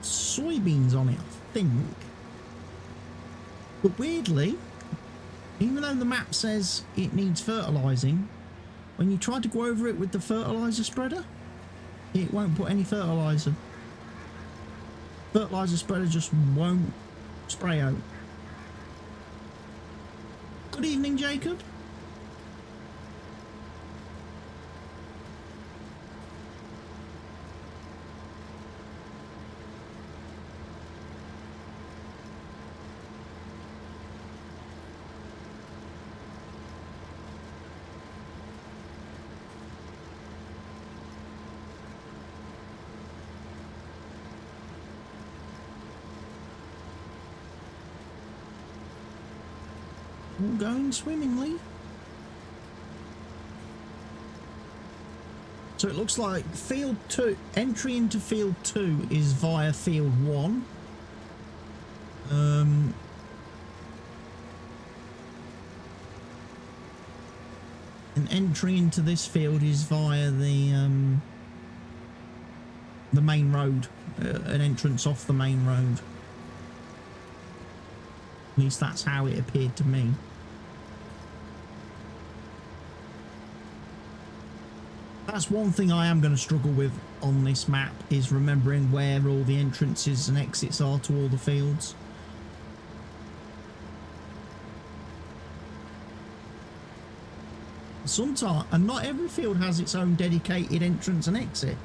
soybeans on it, I think. But weirdly, even though the map says it needs fertilising, when you try to go over it with the fertiliser spreader, it won't put any fertiliser. Fertiliser spreader just won't spray out. Good evening, Jacob. All going swimmingly. So it looks like field 2, entry into field 2 is via field 1. And entry into this field is via the main road, an entrance off the main road. At least that's how it appeared to me. That's one thing I am going to struggle with on this map, is remembering where all the entrances and exits are to all the fields. Sometimes, and not every field has its own dedicated entrance and exit.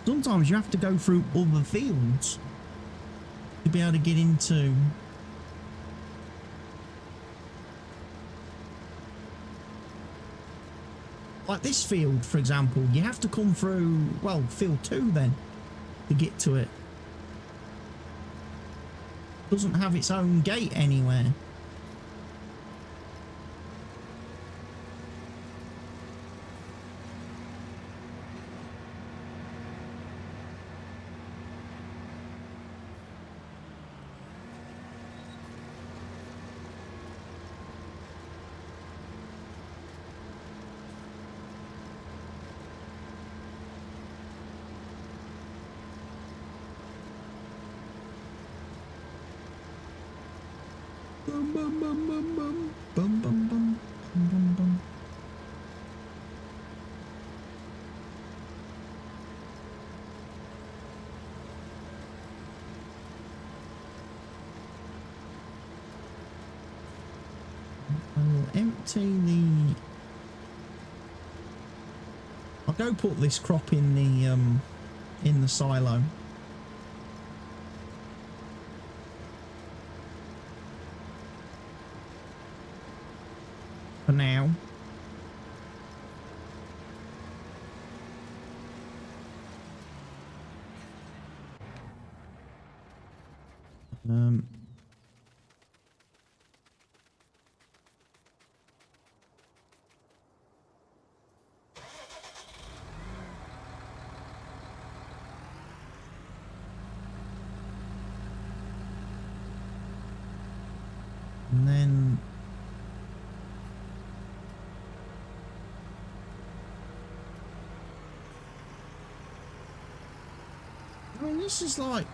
Sometimes you have to go through other fields to be able to get into. Like this field, for example, you have to come through, well, field 2 then, to get to it. It doesn't have its own gate anywhere. Bum, bum, bum, bum, bum, bum, bum, bum, bum, bum. I will empty the... I'll go put this crop in the silo. For now. And then I mean, this is like,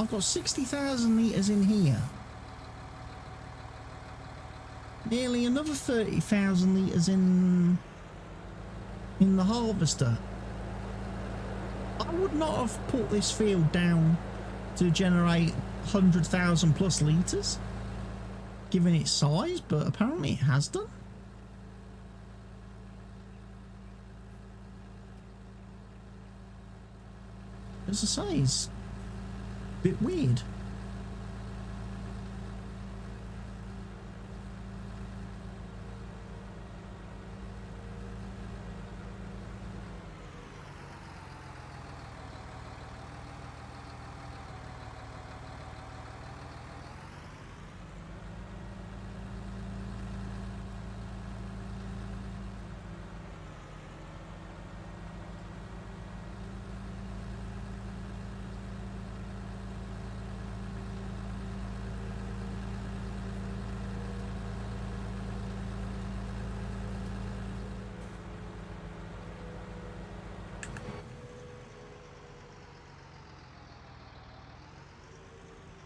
I've got 60,000 litres in here. Nearly another 30,000 litres in the harvester. I would not have put this field down to generate 100,000 plus litres, given its size, but apparently it has done. As I say, it's a bit weird.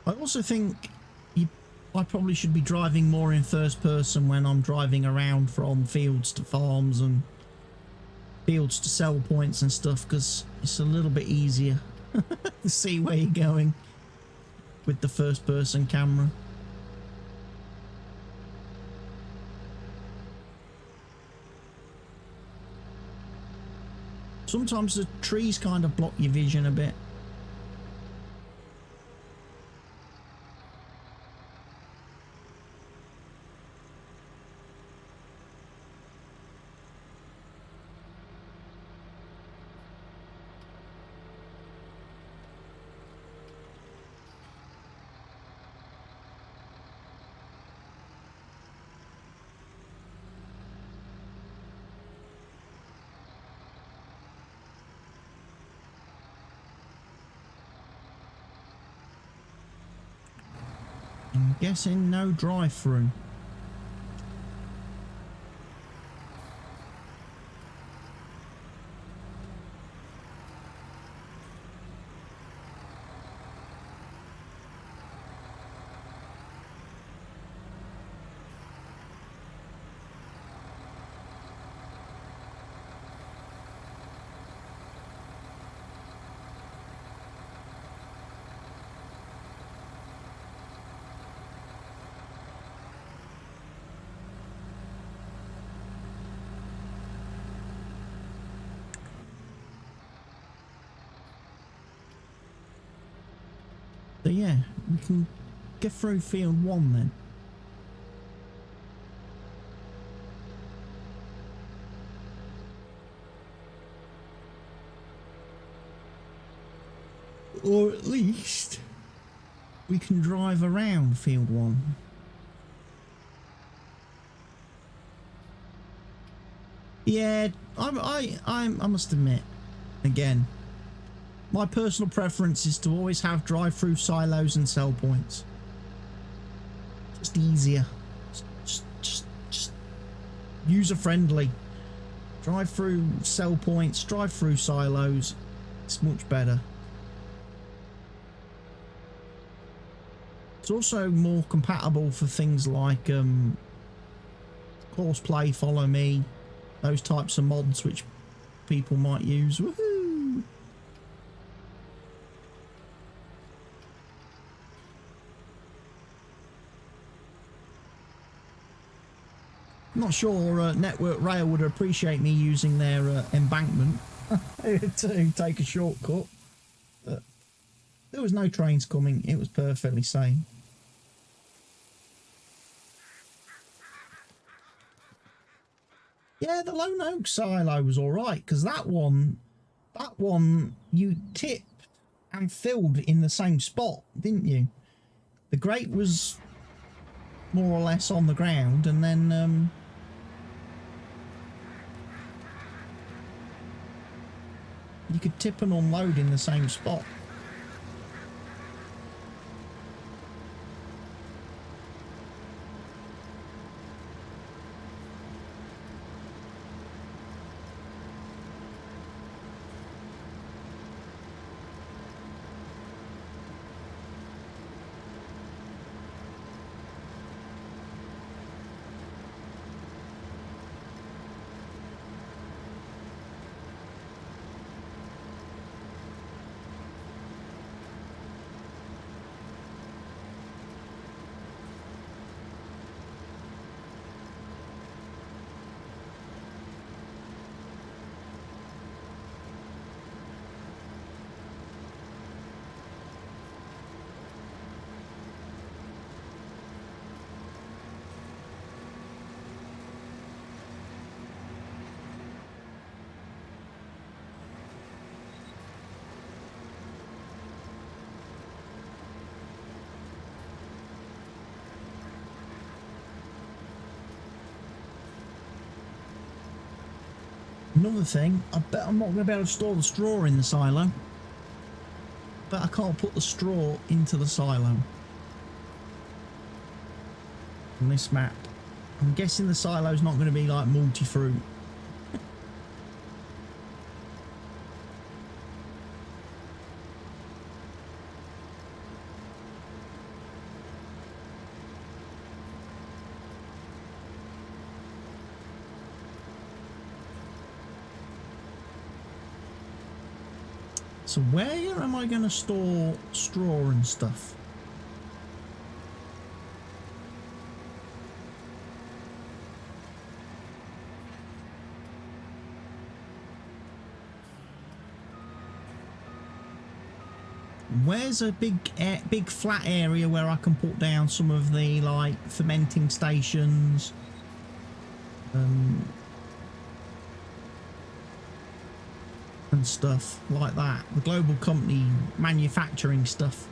I also think I probably should be driving more in first person when I'm driving around from fields to farms and fields to sell points and stuff, because it's a little bit easier to see where you're going with the first person camera. Sometimes the trees kind of block your vision a bit. I'm guessing no drive-through. So yeah, we can get through field 1 then. Or at least we can drive around field 1. Yeah, I must admit, again, my personal preference is to always have drive-through silos and sell points. Just easier. Just user-friendly. Drive-through sell points, drive-through silos. It's much better. It's also more compatible for things like Horseplay, Follow Me, those types of mods which people might use. Woohoo! Not sure Network Rail would appreciate me using their embankment to take a shortcut. But there was no trains coming. It was perfectly safe. Yeah, the Lone Oak silo was all right because that one you tipped and filled in the same spot, didn't you? The grate was more or less on the ground, and then you could tip and unload in the same spot. Another thing, I bet I'm not going to be able to store the straw in the silo. But I can't put the straw into the silo on this map. I'm guessing the silo's not going to be like multi-fruit. So where am I going to store straw and stuff? Where's a big flat area where I can put down some of the like fermenting stations? And stuff like that, the global company manufacturing stuff.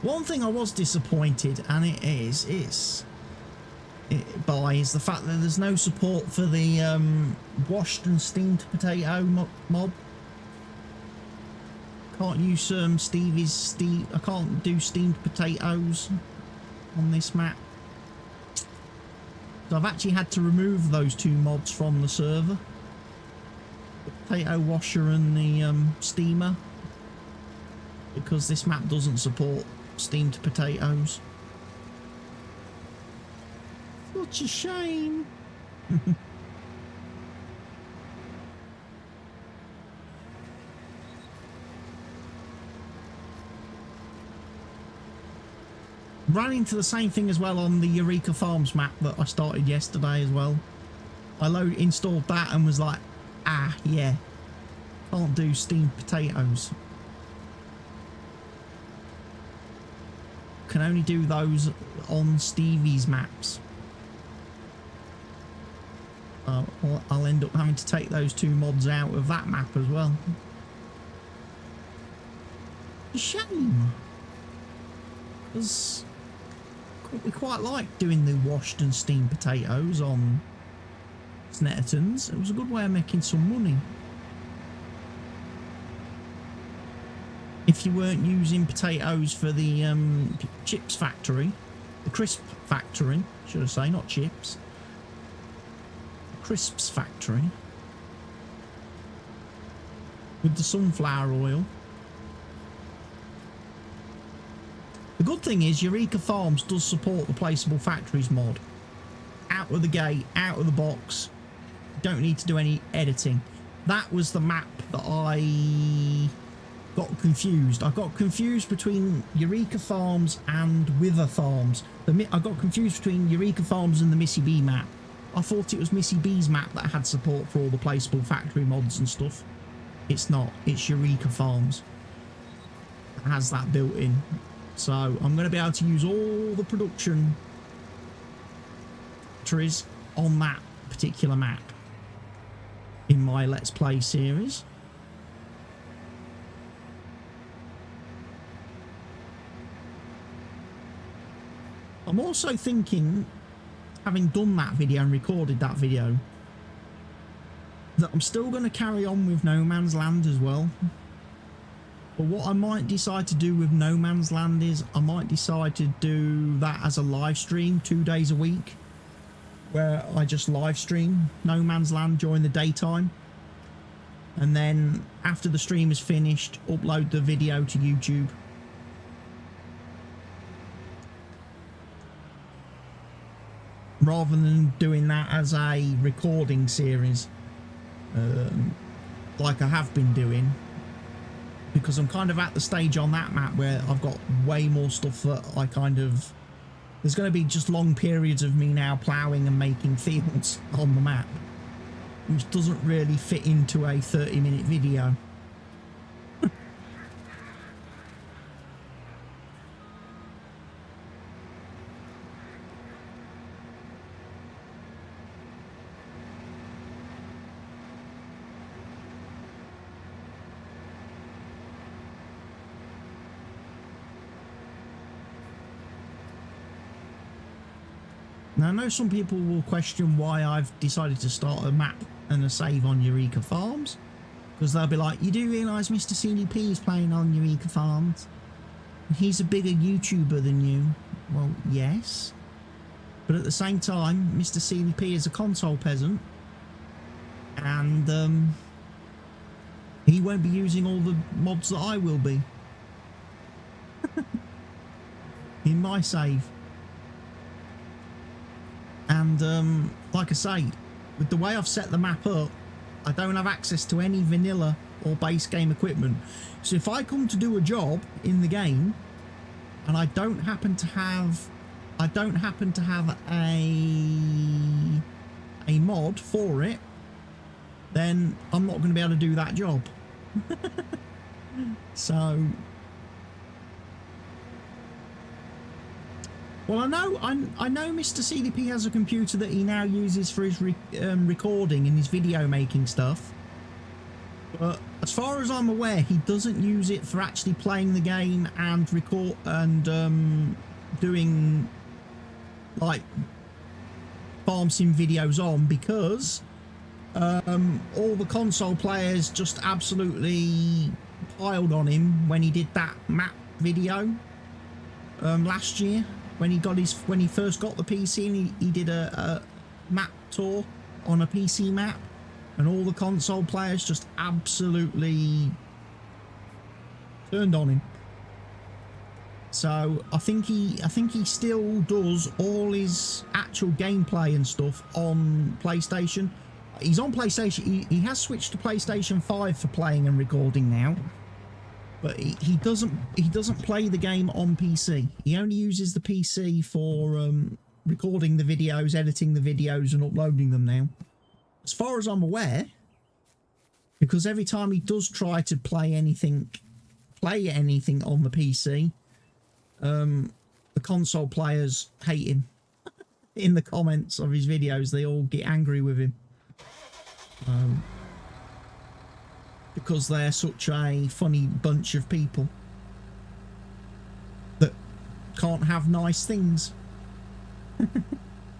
One thing I was disappointed, and it is the fact that there's no support for the washed and steamed potato mod. Can't use I can't do steamed potatoes on this map. So I've actually had to remove those two mods from the server. The potato washer and the steamer. Because this map doesn't support steamed potatoes. Such a shame. Ran into the same thing as well on the Eureka Farms map that I started yesterday as well. I installed that and was like, ah, yeah, can't do steamed potatoes. Can only do those on Stevie's maps. I'll end up having to take those 2 mods out of that map as well. Shame, because we quite like doing the washed and steamed potatoes on Snetterton's. It was a good way of making some money. If you weren't using potatoes for the chips factory, the crisp factory, should I say, not chips. Crisps factory with the sunflower oil. The good thing is Eureka Farms does support the Placeable Factories mod. Out of the gate, out of the box, don't need to do any editing. That was the map that I got confused. I got confused between Eureka Farms and Wither Farms. I got confused between Eureka Farms and the Missy B map. I thought it was Missy B's map that had support for all the Placeable Factory mods and stuff. It's not. It's Eureka Farms. It has that built in. So I'm going to be able to use all the production trees on that particular map in my Let's Play series. I'm also thinking, having done that video and recorded that video, that I'm still going to carry on with No Man's Land as well. But what I might decide to do with No Man's Land is I might decide to do that as a live stream 2 days a week, where I just live stream No Man's Land during the daytime, and then after the stream is finished, upload the video to YouTube. Rather than doing that as a recording series, like I have been doing, because I'm kind of at the stage on that map where I've got way more stuff that I kind of... There's going to be just long periods of me now ploughing and making fields on the map, which doesn't really fit into a 30-minute video. Now, I know some people will question why I've decided to start a map and a save on Eureka Farms, because they'll be like, you do realise Mr. CDP is playing on Eureka Farms? He's a bigger YouTuber than you. Well, yes. But at the same time, Mr. CDP is a console peasant, and he won't be using all the mods that I will be in my save. And like I say, with the way I've set the map up, I don't have access to any vanilla or base game equipment. So if I come to do a job in the game and I don't happen to have a mod for it, then I'm not going to be able to do that job. So, well, I know Mr. CDP has a computer that he now uses for his recording and his video making stuff, but as far as I'm aware, he doesn't use it for actually playing the game and record and doing like farm sim videos on, because all the console players just absolutely piled on him when he did that map video last year. When he first got the PC and he did a map tour on a PC map, and all the console players just absolutely turned on him. So I think he still does all his actual gameplay and stuff on PlayStation. He's on PlayStation. He has switched to PlayStation 5 for playing and recording now. But he doesn't play the game on PC. He only uses the PC for recording the videos, editing the videos, and uploading them now. as far as I'm aware, because every time he does try to play anything on the PC, the console players hate him. In the comments of his videos, they all get angry with him. Because they're such a funny bunch of people that can't have nice things.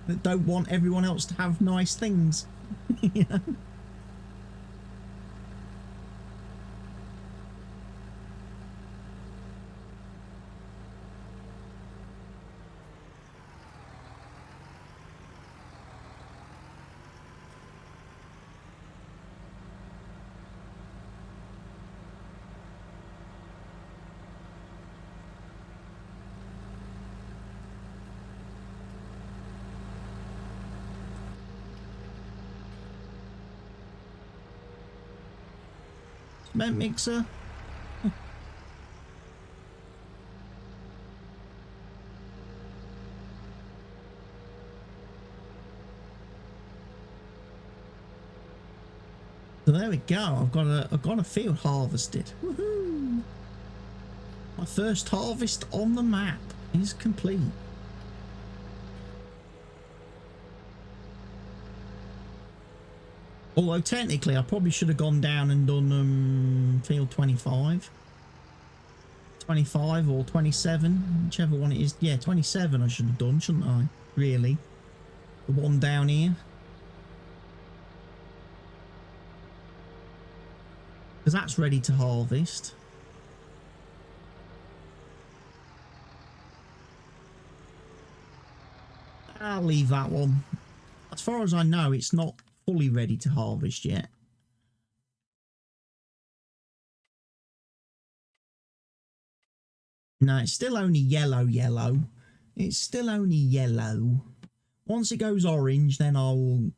That don't want everyone else to have nice things. You know? Cement mixer. So there we go. I've got a field harvested. Woohoo! My first harvest on the map is complete. Although technically I probably should have gone down and done field 25 or 27, whichever one it is. Yeah, 27 I should have done, shouldn't I? Really? The one down here. Because that's ready to harvest. I'll leave that one. As far as I know, it's not fully ready to harvest yet. No, it's still only yellow. It's still only yellow. Once it goes orange, then I'll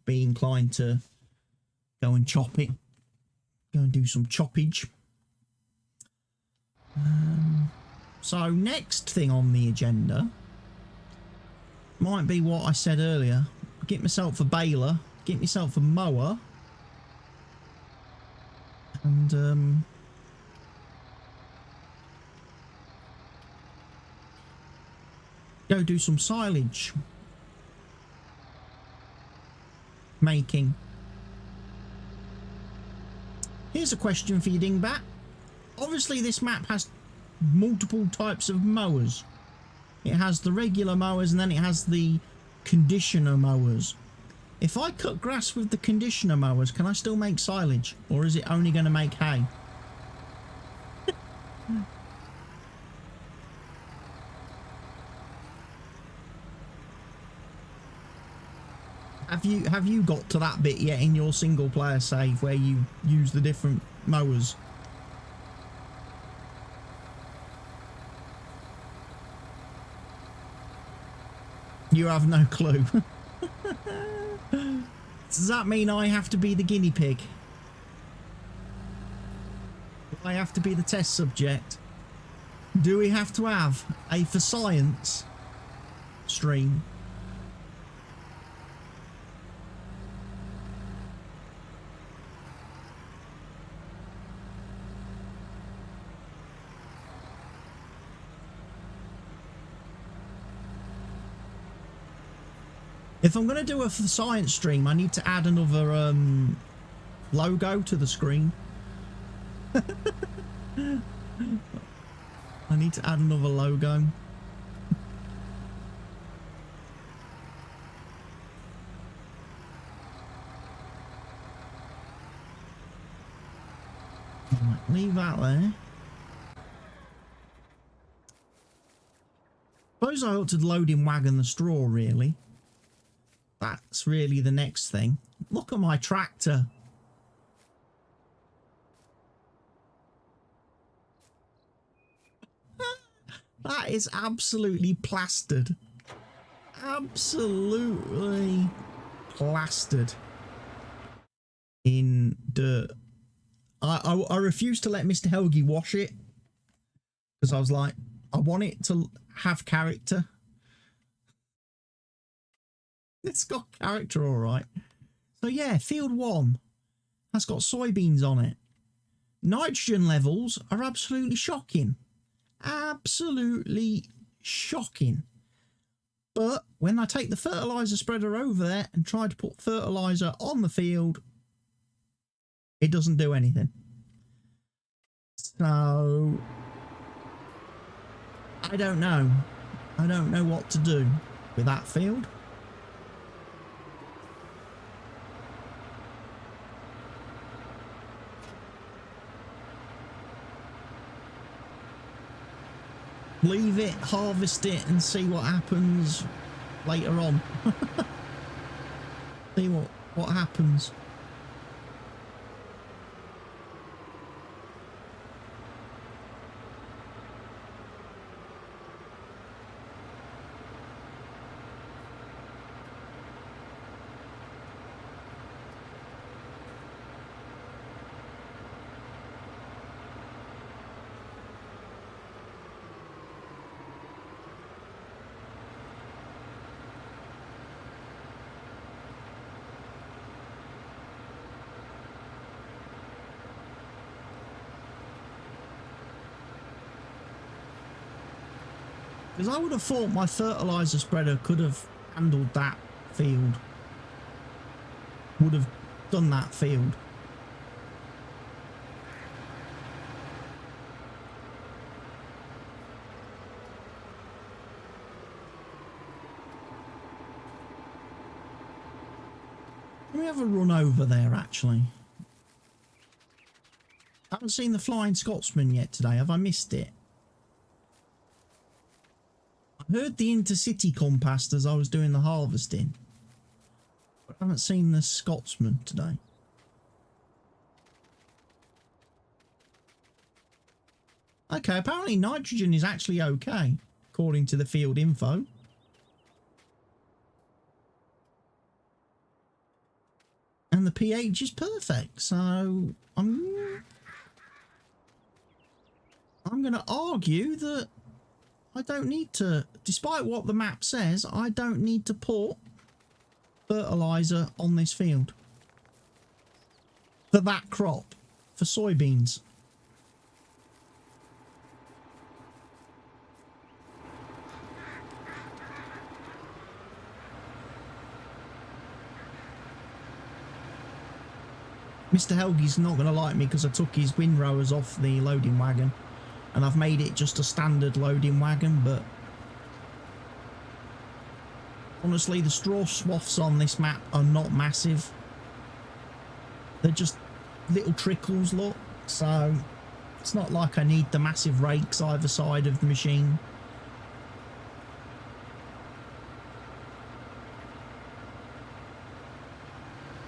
be inclined to go and chop it. Go and do some choppage. So next thing on the agenda might be what I said earlier. Get myself a baler. Get myself a mower. And go do some silage making. Here's a question for you, Dingbat. Obviously this map has multiple types of mowers. It has the regular mowers and then it has the conditioner mowers. If I cut grass with the conditioner mowers, can I still make silage? Or is it only going to make hay? Have you got to that bit yet in your single player save where you use the different mowers? You have no clue. Does that mean I have to be the guinea pig? Do I have to be the test subject? Do we have to have a for science stream? If I'm going to do a for science stream, I need to add another logo to the screen. I need to add another logo. Right, leave that there. Suppose I ought to loading wagon the straw, really. That's really the next thing. Look at my tractor. That is absolutely plastered. Absolutely plastered in dirt. I refuse to let Mr. Helgi wash it because I was like, I want it to have character. It's got character, all right. So yeah, field 1 has got soybeans on it. Nitrogen levels are absolutely shocking. Absolutely shocking. But when I take the fertiliser spreader over there and try to put fertiliser on the field, it doesn't do anything. So I don't know. I don't know what to do with that field. Leave it, harvest it, and see what happens later on. See what happens. Because I would have thought my fertiliser spreader could have handled that field. Would have done that field. Let me have a run over there, actually. I haven't seen the Flying Scotsman yet today. Have I missed it? I heard the intercity compassed as I was doing the harvesting. But I haven't seen the Scotsman today. Okay, apparently nitrogen is actually okay, according to the field info. And the pH is perfect, so I'm going to argue that I don't need to, despite what the map says, I don't need to put fertiliser on this field. For that crop, for soybeans. Mr. Helgi's not going to like me because I took his windrowers off the loading wagon. And I've made it just a standard loading wagon, but honestly, the straw swaths on this map are not massive. They're just little trickles, look. So it's not like I need the massive rakes either side of the machine.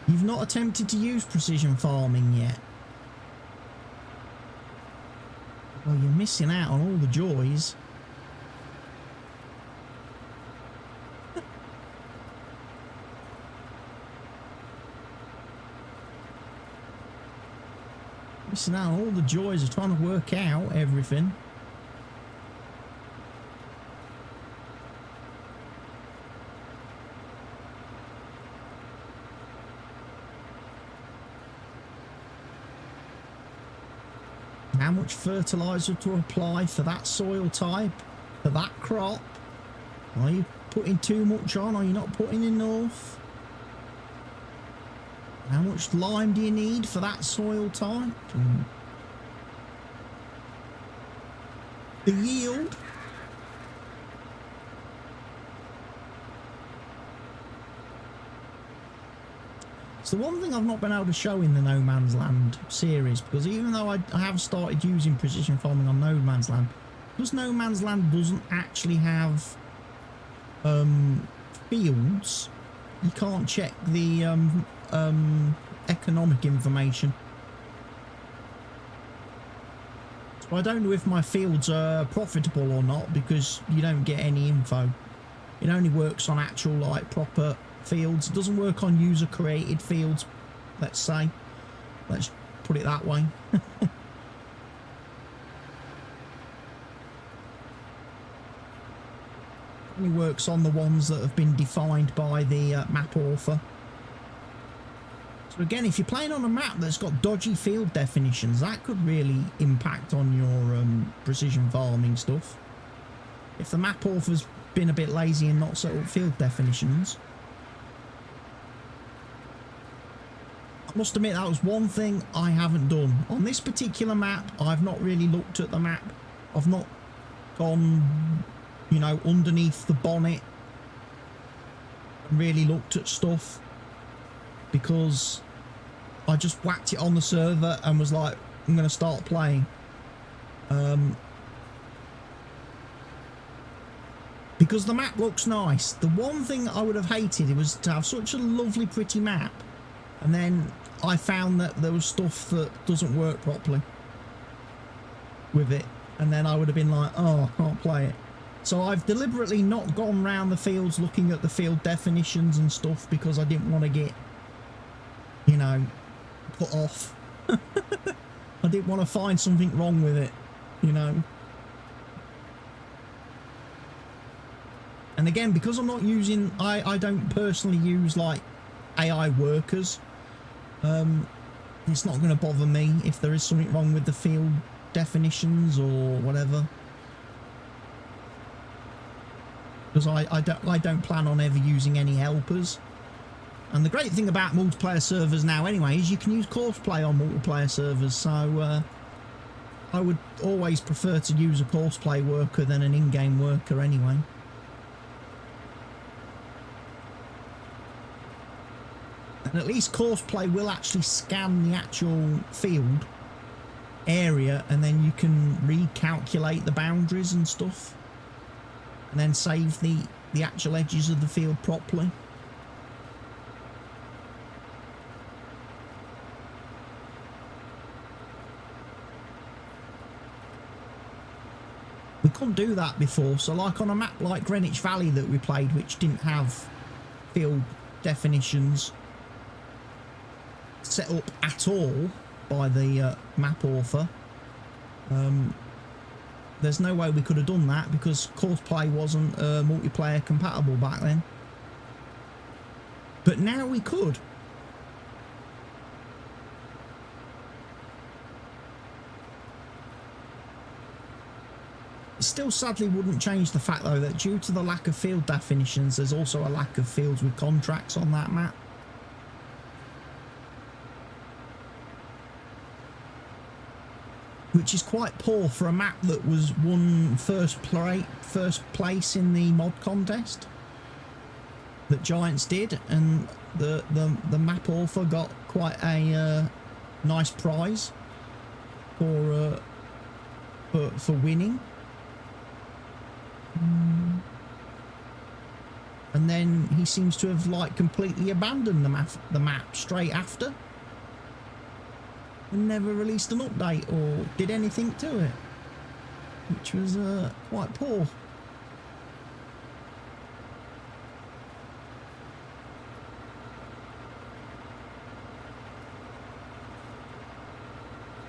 You've not attempted to use precision farming yet. Well, you're missing out on all the joys. Missing out on all the joys of trying to work out everything. How much fertiliser to apply for that soil type, for that crop? Are you putting too much on? Are you not putting enough? How much lime do you need for that soil type? The yield? It's the one thing I've not been able to show in the No Man's Land series, because even though I have started using precision farming on No Man's Land, because No Man's Land doesn't actually have fields, you can't check the economic information. So I don't know if my fields are profitable or not, because you don't get any info. It only works on actual, like, proper fields. It doesn't work on user created fields, let's say. Let's put it that way. Only works on the ones that have been defined by the map author. So again, if you're playing on a map that's got dodgy field definitions, that could really impact on your precision farming stuff. If the map author's been a bit lazy and not set up field definitions. I must admit that was one thing I haven't done. On this particular map, I've not really looked at the map. I've not gone, you know, underneath the bonnet and really looked at stuff, because I just whacked it on the server and was like, I'm going to start playing. Because the map looks nice. The one thing I would have hated was to have such a lovely, pretty map, and then I found that there was stuff that doesn't work properly with it, and then I would have been like, oh, I can't play it. So I've deliberately not gone round the fields looking at the field definitions and stuff, because I didn't want to get, you know, put off. I didn't want to find something wrong with it, you know. And again, because I'm not using, I don't personally use like AI workers, it's not going to bother me if there is something wrong with the field definitions or whatever, because I don't plan on ever using any helpers. And the great thing about multiplayer servers now anyway is you can use course play on multiplayer servers, so I would always prefer to use a course play worker than an in-game worker anyway. And at least course play will actually scan the actual field area, and then you can recalculate the boundaries and stuff, and then save the actual edges of the field properly. We couldn't do that before, so like on a map like Greenwich Valley that we played, which didn't have field definitions set up at all by the map author, there's no way we could have done that, because course play wasn't multiplayer compatible back then. But now we could. It still sadly wouldn't change the fact though that due to the lack of field definitions, there's also a lack of fields with contracts on that map. Which is quite poor for a map that was won first place in the mod contest that Giants did, and the map author got quite a nice prize for winning. And then he seems to have like completely abandoned the map straight after, and never released an update or did anything to it, which was quite poor.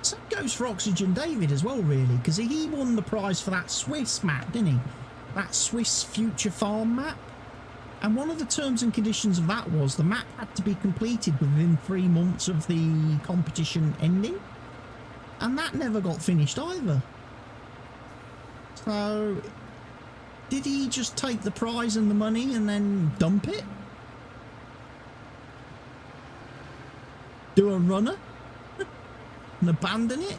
So it goes for Oxygen David as well, really, because he won the prize for that Swiss map, didn't he? That Swiss Future Farm map. And one of the terms and conditions of that was the map had to be completed within 3 months of the competition ending. And that never got finished either. So, did he just take the prize and the money and then dump it? Do a runner? And abandon it?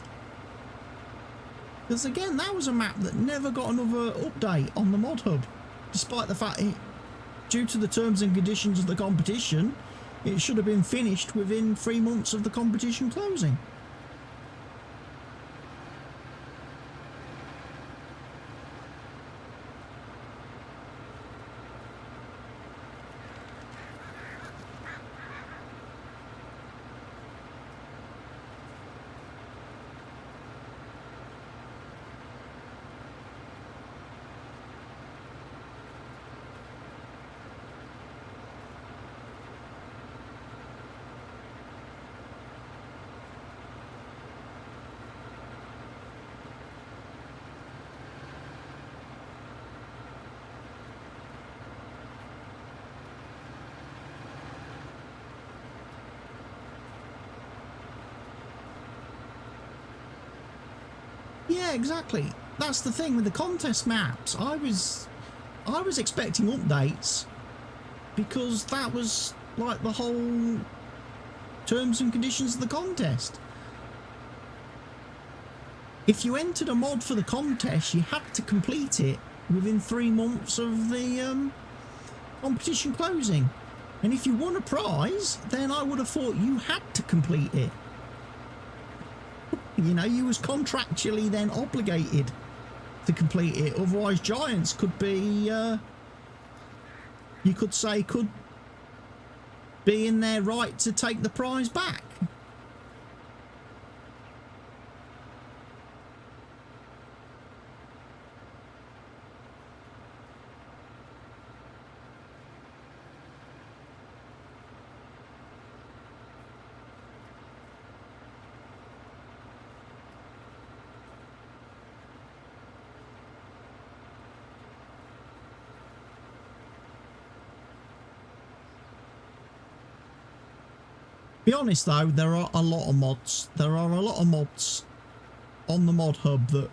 Because again, that was a map that never got another update on the ModHub. Despite the fact due to the terms and conditions of the competition, it should have been finished within 3 months of the competition closing. Yeah, exactly. That's the thing with the contest maps. I was expecting updates because that was like the whole terms and conditions of the contest. If you entered a mod for the contest, you had to complete it within 3 months of the competition closing. And if you won a prize, then I would have thought you had to complete it. You know, you was contractually then obligated to complete it. Otherwise, Giants could be, you could say, could be in their right to take the prize back. Be honest though, there are a lot of mods. There are a lot of mods on the ModHub that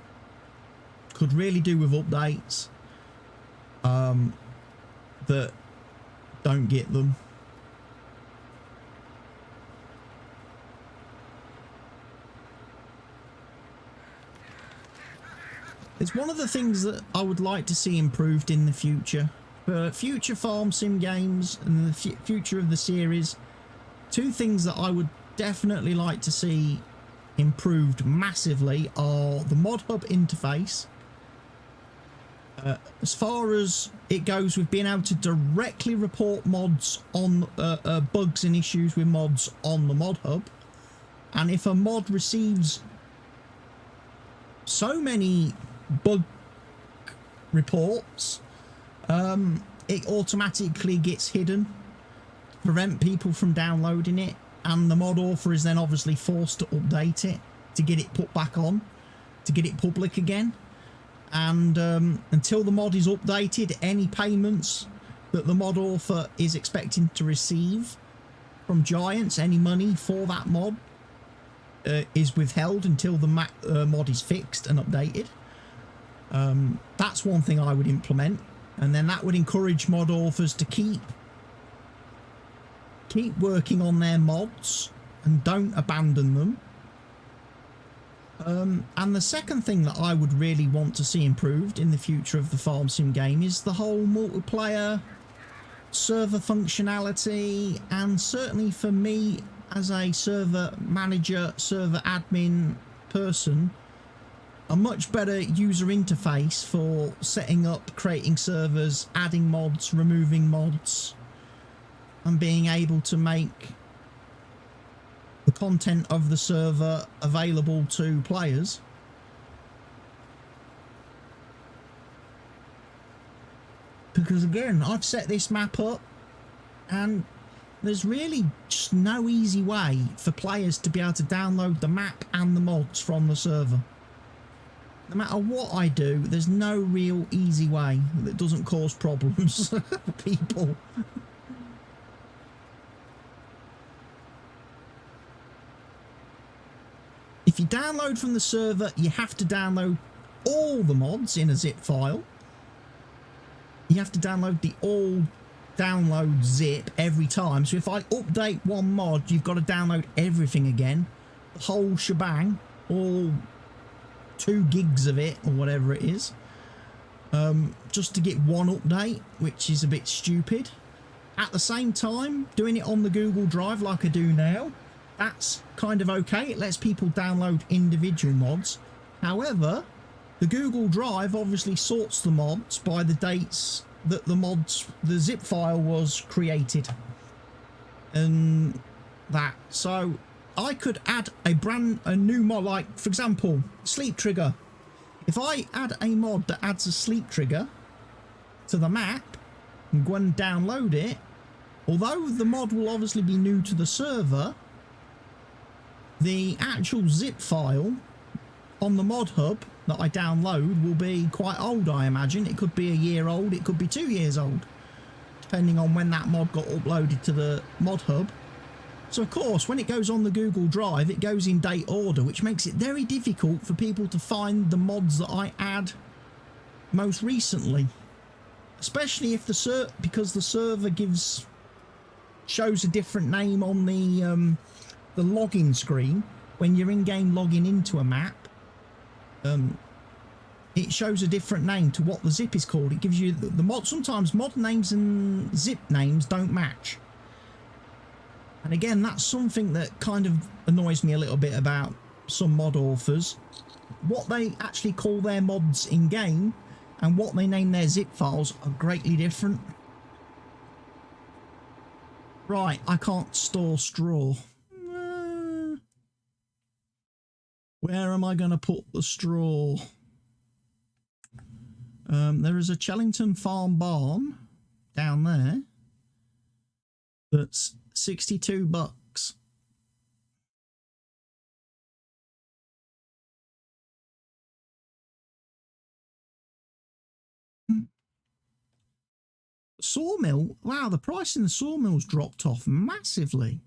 could really do with updates. That don't get them. It's one of the things that I would like to see improved in the future. For future farm sim games and the future of the series, two things that I would definitely like to see improved massively are the ModHub interface. As far as it goes with being able to directly report mods on bugs and issues with mods on the ModHub. And if a mod receives so many bug reports, it automatically gets hidden, prevent people from downloading it, and the mod author is then obviously forced to update it to get it put back on, to get it public again. And until the mod is updated, any payments that the mod author is expecting to receive from Giants, any money for that mod, is withheld until the mod is fixed and updated. That's one thing I would implement, and then that would encourage mod authors to keep working on their mods and don't abandon them. And the second thing that I would really want to see improved in the future of the farm sim game is the whole multiplayer server functionality, and certainly for me as a server manager, server admin person, a much better user interface for setting up, creating servers, adding mods, removing mods, and being able to make the content of the server available to players. Because again, I've set this map up and there's really just no easy way for players to be able to download the map and the mods from the server. No matter what I do, there's no real easy way that doesn't cause problems for people. If you download from the server, you have to download all the mods in a zip file. You have to download the all download zip every time. So if I update one mod, you've got to download everything again. The whole shebang. All 2 gigs of it or whatever it is. Just to get one update, which is a bit stupid. At the same time, doing it on the Google Drive like I do now, that's kind of okay. It lets people download individual mods. However, the Google Drive obviously sorts the mods by the dates that the zip file was created. And that. So I could add a new mod, like for example, sleep trigger. If I add a mod that adds a sleep trigger to the map and go and download it, although the mod will obviously be new to the server, the actual zip file on the ModHub that I download will be quite old, I imagine. It could be a year old, it could be 2 years old, depending on when that mod got uploaded to the ModHub. So of course, when it goes on the Google Drive, it goes in date order, which makes it very difficult for people to find the mods that I add most recently. Especially if because the server shows a different name on the login screen when you're in-game logging into a map. It shows a different name to what the zip is called. It gives you the mod. Sometimes mod names and zip names don't match. And again, that's something that kind of annoys me a little bit about some mod authors. What they actually call their mods in-game and what they name their zip files are greatly different. Right, I can't store straw. Where am I going to put the straw? There is a Chellington farm barn down there that's $62. Sawmill, wow, the price in the sawmill's dropped off massively.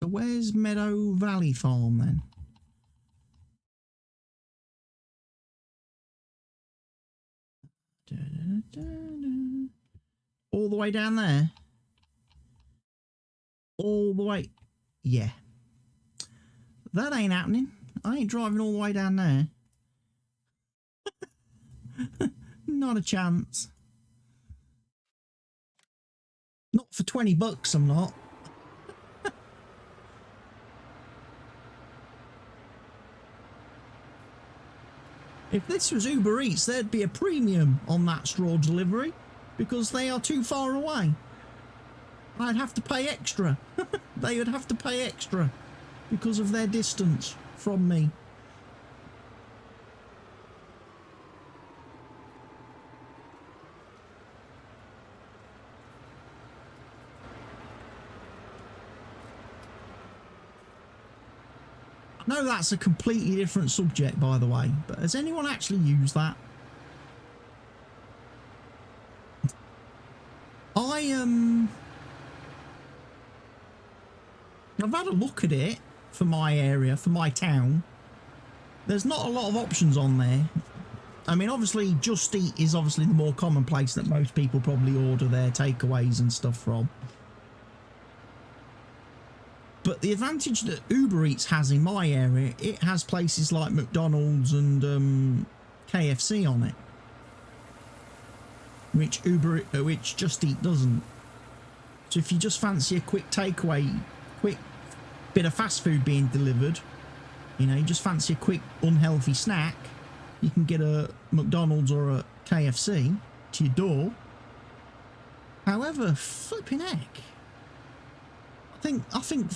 So where's Meadow Valley Farm then? All the way down there? All the way? Yeah. That ain't happening. I ain't driving all the way down there. Not a chance. Not for $20, I'm not. If this was Uber Eats, there'd be a premium on that straw delivery because they are too far away. I'd have to pay extra. They would have to pay extra because of their distance from me. I know that's a completely different subject, by the way, but has anyone actually used that? I've had a look at it for my area, for my town. There's not a lot of options on there. I mean, obviously, Just Eat is obviously the more common place that most people probably order their takeaways and stuff from. But the advantage that Uber Eats has in my area, it has places like McDonald's and KFC on it, which Just Eat doesn't. So if you just fancy a quick takeaway, quick bit of fast food being delivered, you know, you just fancy a quick unhealthy snack, you can get a McDonald's or a KFC to your door. However, flipping heck, I think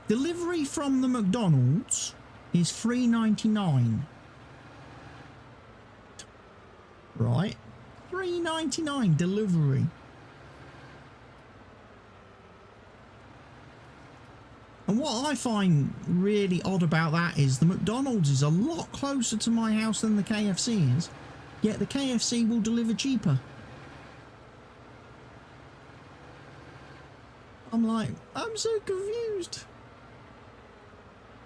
delivery from the McDonald's is $3.99. Right, $3.99 delivery. And what I find really odd about that is the McDonald's is a lot closer to my house than the KFC is, yet the KFC will deliver cheaper. I'm like, I'm so confused.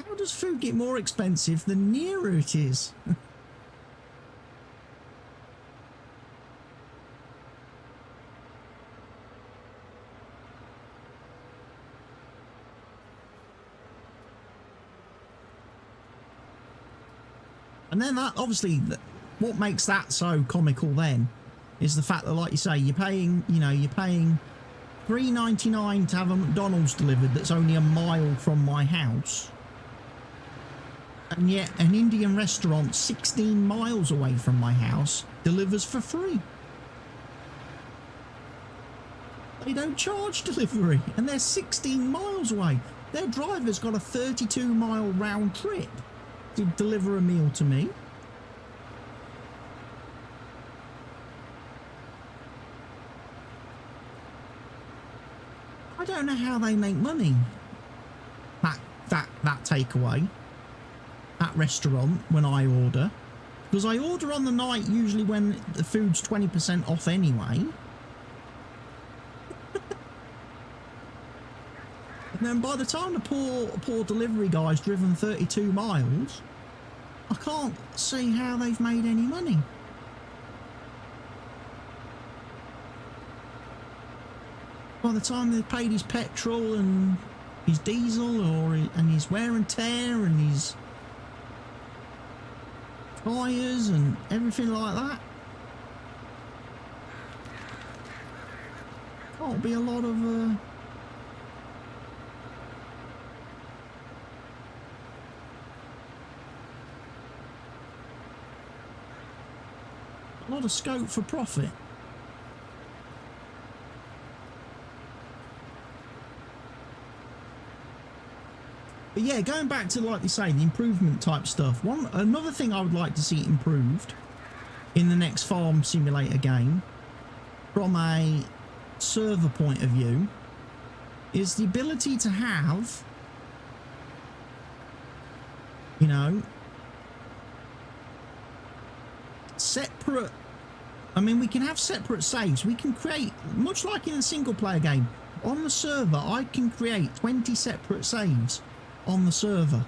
How does food get more expensive the nearer it is? And then that, obviously, what makes that so comical then is the fact that, like you say, you're paying $3.99 to have a McDonald's delivered that's only a mile from my house. And yet an Indian restaurant 16 miles away from my house delivers for free. They don't charge delivery and they're 16 miles away. Their driver's got a 32-mile round trip to deliver a meal to me. I don't know how they make money. That takeaway, that restaurant, when I order, Because I order on the night usually when the food's 20% off anyway. And then by the time the poor delivery guy's driven 32 miles, I can't see how they've made any money. By the time they've paid his petrol and his diesel and his wear and tear and his tyres and everything like that, can't be a lot of scope for profit. But yeah, going back to, like you say, the improvement type stuff. Another thing I would like to see improved in the next farm simulator game, from a server point of view, is the ability to have, you know, separate. I mean, we can have separate saves. We can create, much like in a single player game, on the server, I can create 20 separate saves on the server.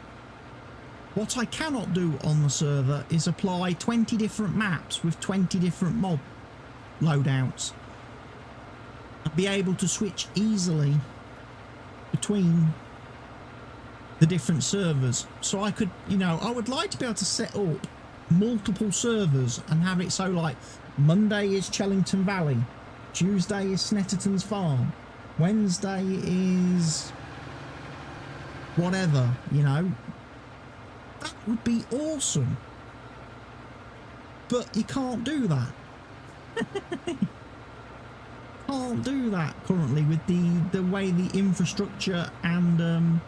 What I cannot do on the server is apply 20 different maps with 20 different mob loadouts and be able to switch easily between the different servers. So I could, you know, I would like to be able to set up multiple servers and have it so, like, Monday is Chellington Valley, Tuesday is Snetterton's Farm, Wednesday is whatever, you know. That would be awesome. But you can't do that. Can't do that currently with the way the infrastructure and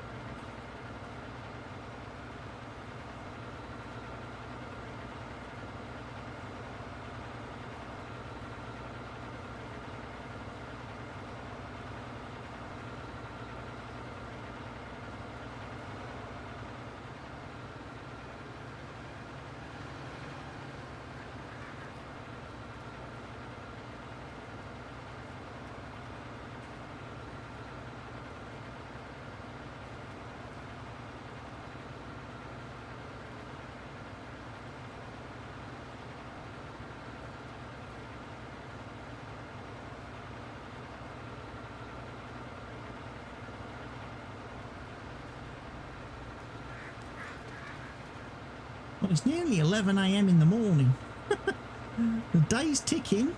well, it's nearly 11 AM in the morning. The day's ticking,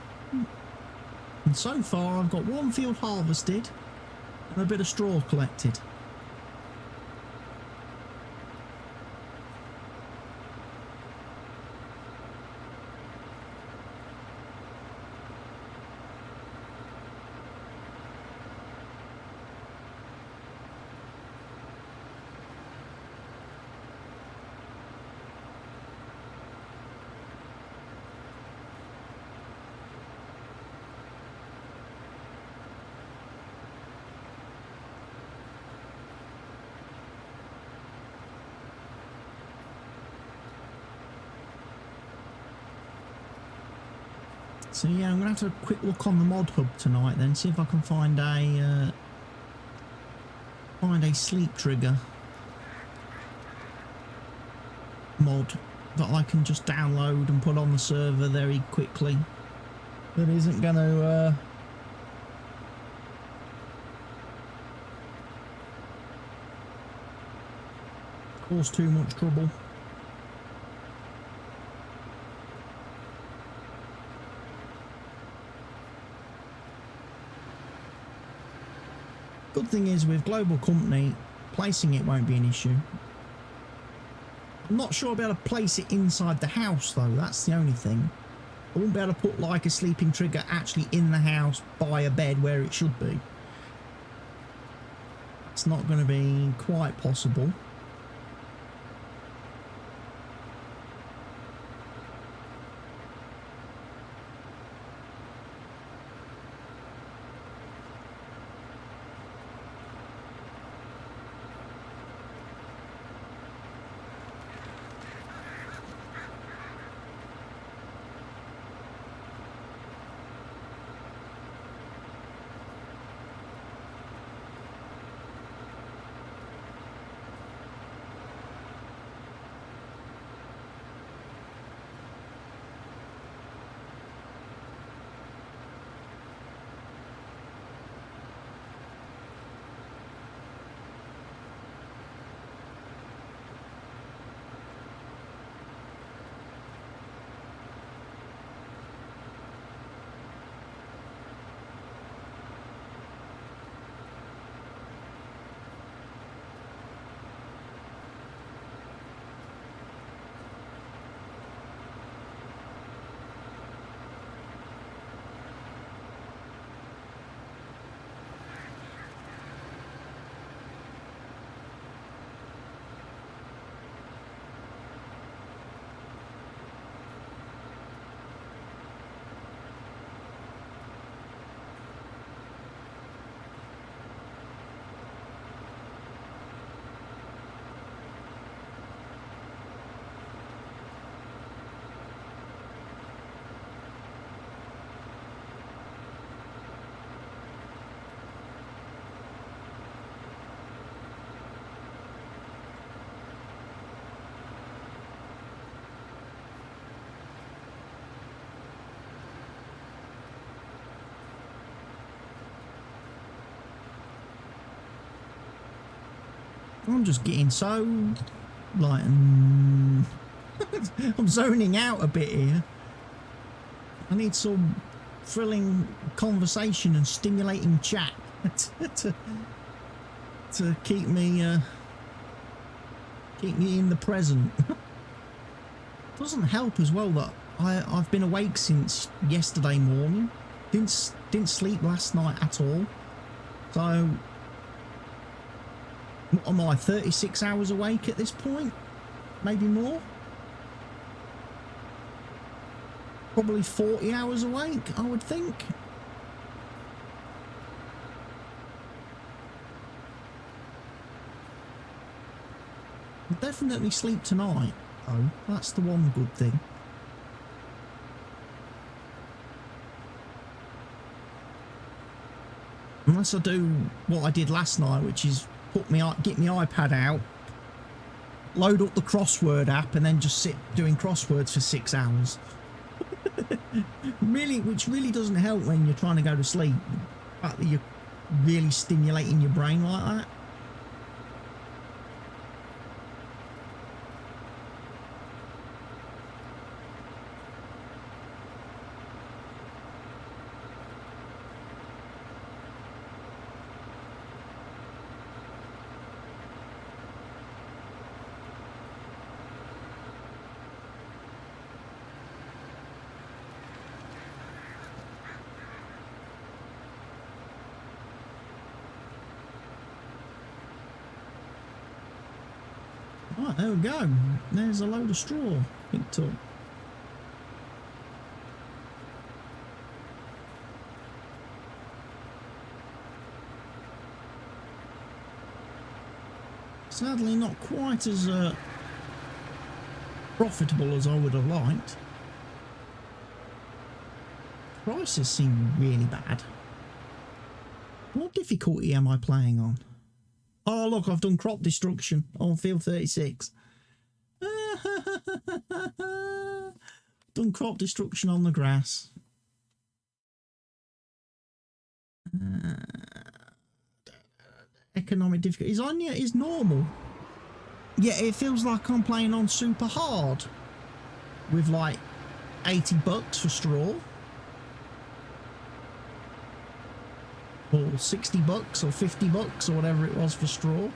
and so far I've got one field harvested and a bit of straw collected. So yeah, I'm gonna have to have a quick look on the ModHub tonight, then see if I can find a sleep trigger mod that I can just download and put on the server very quickly. That isn't gonna cause too much trouble. Good thing is, with global company, placing it won't be an issue. I'm not sure I'll be able to place it inside the house though, that's the only thing. I won't be able to put like a sleeping trigger actually in the house by a bed where it should be. It's not going to be quite possible. I'm just getting so, like, I'm zoning out a bit here. I need some thrilling conversation and stimulating chat to keep me in the present. Doesn't help as well that I've been awake since yesterday morning. Didn't sleep last night at all. So what am I, 36 hours awake at this point? Maybe more? Probably 40 hours awake, I would think. I'll definitely sleep tonight, though. That's the one good thing. Unless I do what I did last night, which is get my iPad out, load up the crossword app, and then just sit doing crosswords for 6 hours. Which really doesn't help when you're trying to go to sleep. The fact that you're really stimulating your brain like that. Right, there we go. There's a load of straw picked up. Sadly, not quite as profitable as I would have liked. Prices seem really bad. What difficulty am I playing on? Oh, look, I've done crop destruction on field 36. Done crop destruction on the grass. Economic difficulty. Is normal. Yeah, it feels like I'm playing on super hard. With like 80 bucks for straw. Or 60 bucks or 50 bucks or whatever it was for straw.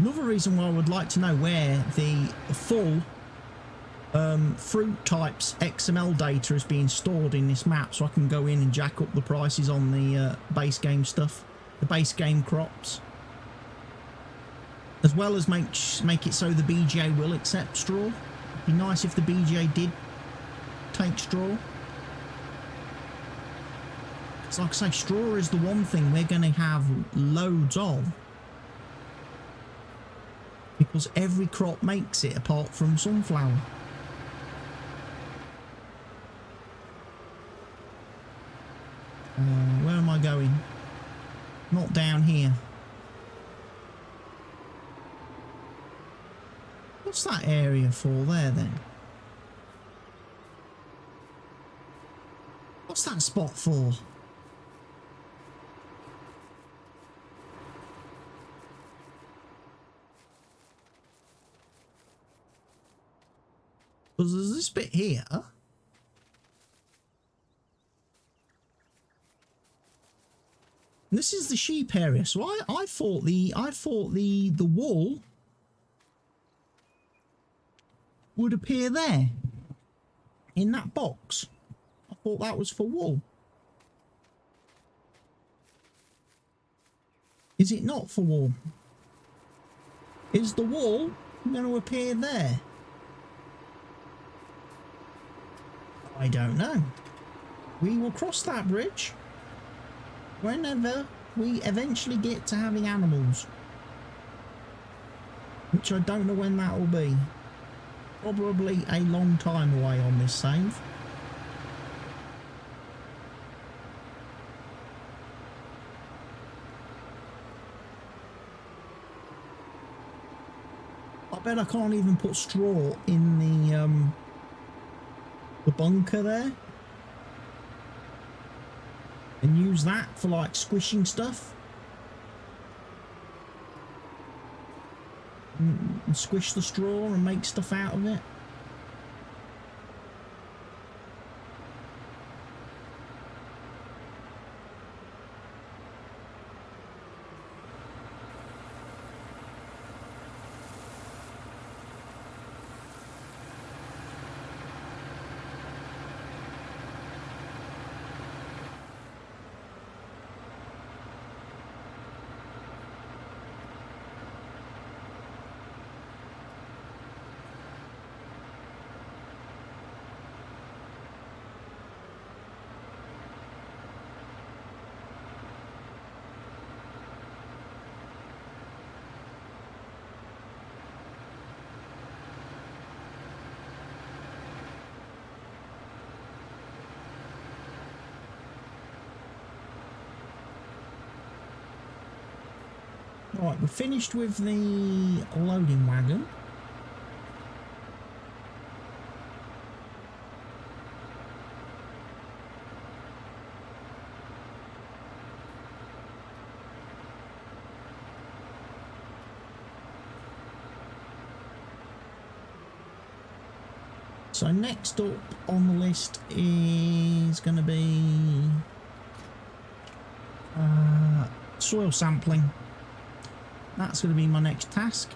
Another reason why I would like to know where the full fruit types XML data is being stored in this map, so I can go in and jack up the prices on the base game stuff, the base game crops. As well as make it so the BGA will accept straw. It'd be nice if the BGA did take straw. Because like I say, straw is the one thing we're going to have loads of. Because every crop makes it apart from sunflower. Where am I going? Not down here. What's that area for there then? What's that spot for? Because there's this bit here. This is the sheep area. So I thought the wool would appear there in that box. I thought that was for wool. Is it not for wool? Is the wool going to appear there? I don't know. We will cross that bridge whenever we eventually get to having animals, which I don't know when that will be. Probably a long time away on this save. I bet I can't even put straw in the bunker there and use that for like squishing stuff and squish the straw and make stuff out of it. Right, we're finished with the loading wagon. So next up on the list is going to be soil sampling. That's going to be my next task.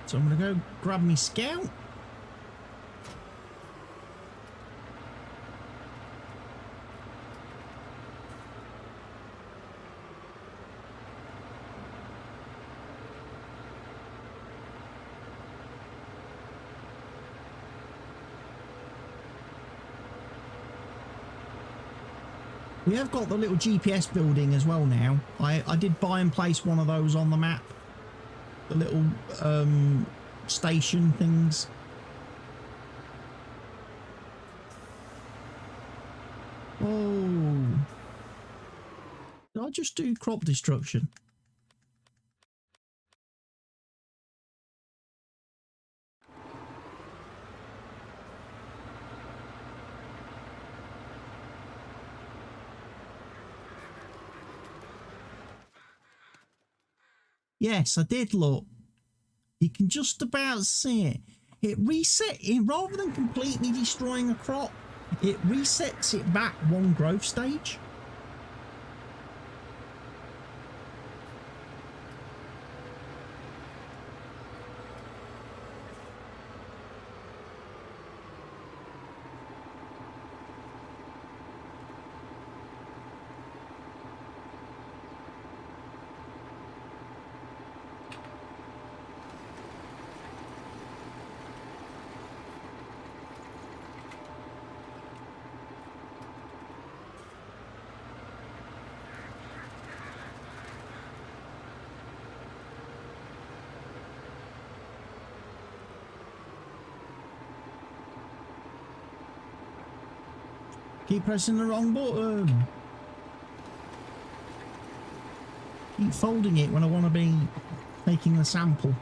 So I'm going to go grab me scout. We have got the little GPS building as well now. I did buy and place one of those on the map. The little station things. Oh. Did I just do crop destruction? Yes, I did look. You can just about see it. It reset it rather than completely destroying a crop. It resets it back one growth stage. Keep pressing the wrong button. Keep folding it when I want to be taking the sample.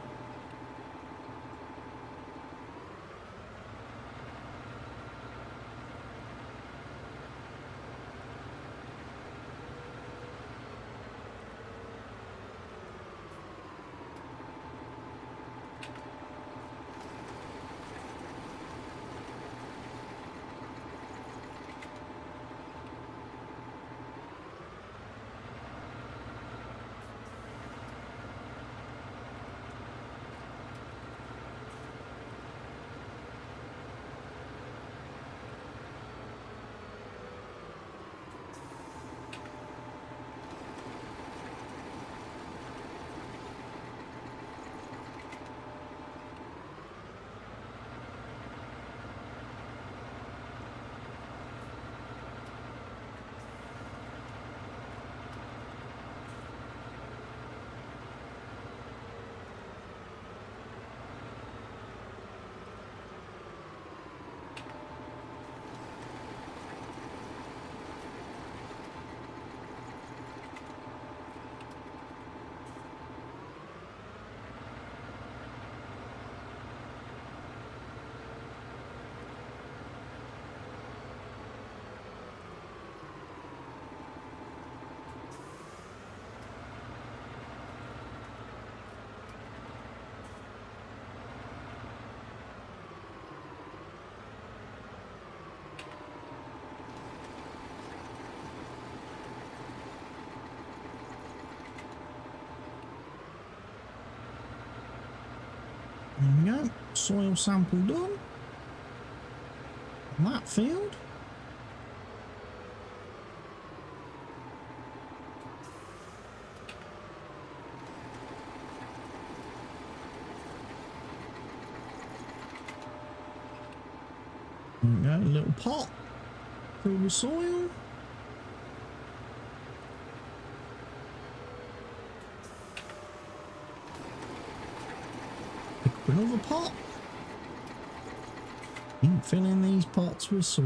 There we go. Soil sample done. On that field. There we go. A little pot filled with soil. Another pot. Keep filling these pots with soil.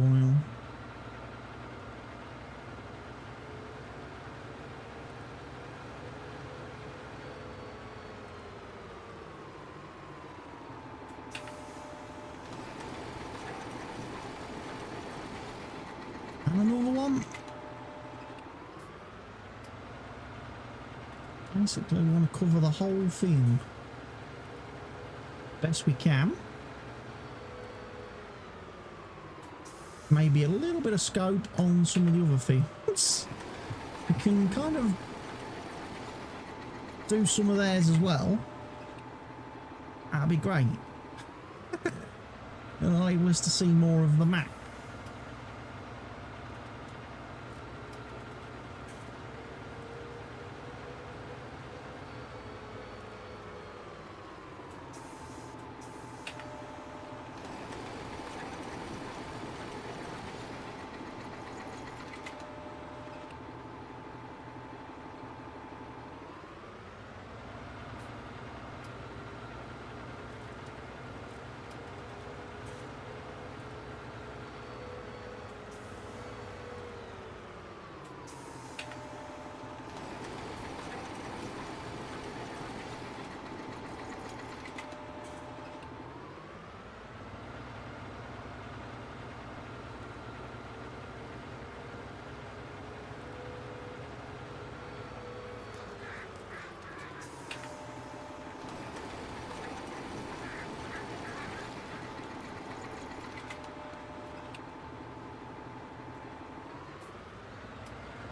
And another one. Basically, we want to cover the whole field best we can. Maybe a little bit of scope on some of the other fields. We can kind of do some of theirs as well. That'd be great. It'll enable us to see more of the map.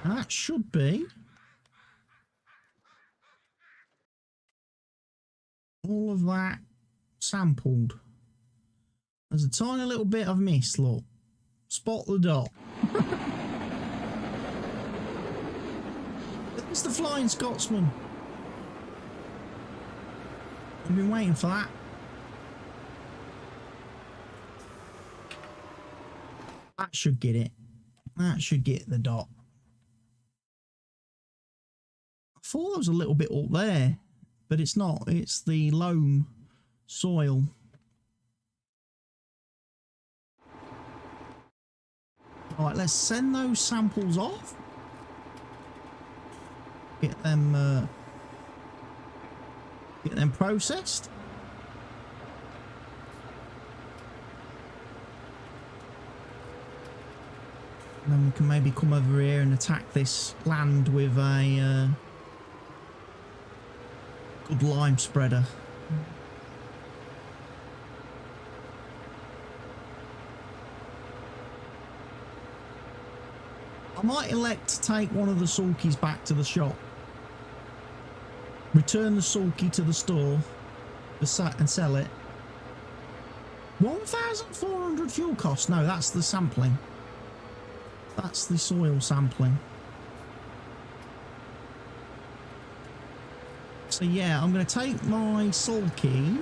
That should be all of that sampled. There's a tiny little bit I've missed, look. Spot the dot. It's the Flying Scotsman. I've been waiting for that. That should get it. That should get the dot. I thought there was a little bit up there, but it's not. It's the loam soil. Right, let's send those samples off. Get them processed. And then we can maybe come over here and attack this land with a good lime spreader. I might elect to take one of the sulkies back to the shop. Return the sulky to the store and sell it. 1,400 fuel costs. No, that's the sampling. That's the soil sampling. So yeah, I'm going to take my sulky,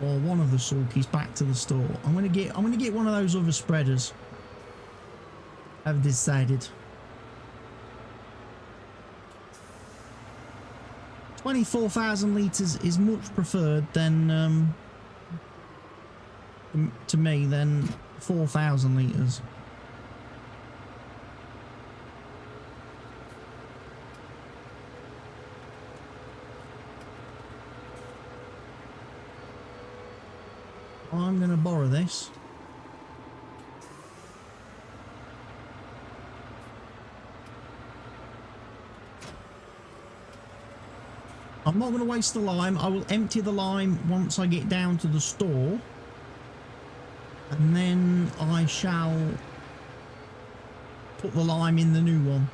or one of the sulkies, back to the store. I'm going to get one of those other spreaders. I've decided. 24,000 litres is much preferred than to me than 4,000 litres. I'm going to borrow this. I'm not going to waste the lime. I will empty the lime once I get down to the store. And then I shall put the lime in the new one.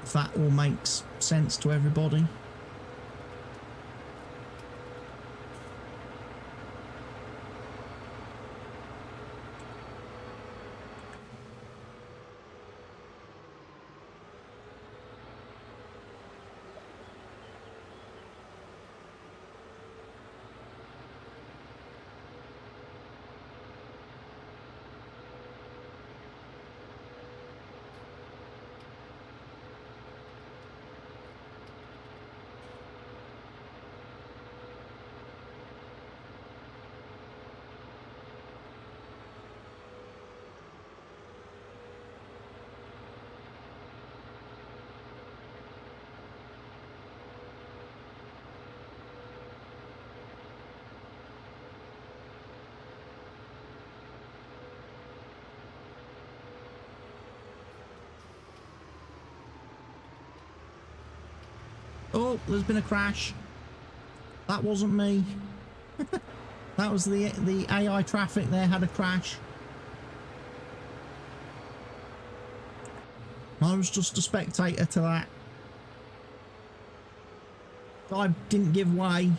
If that all makes sense to everybody. Oh, there's been a crash. That wasn't me. That was the AI traffic there had a crash. I was just a spectator to that. Guy didn't give way.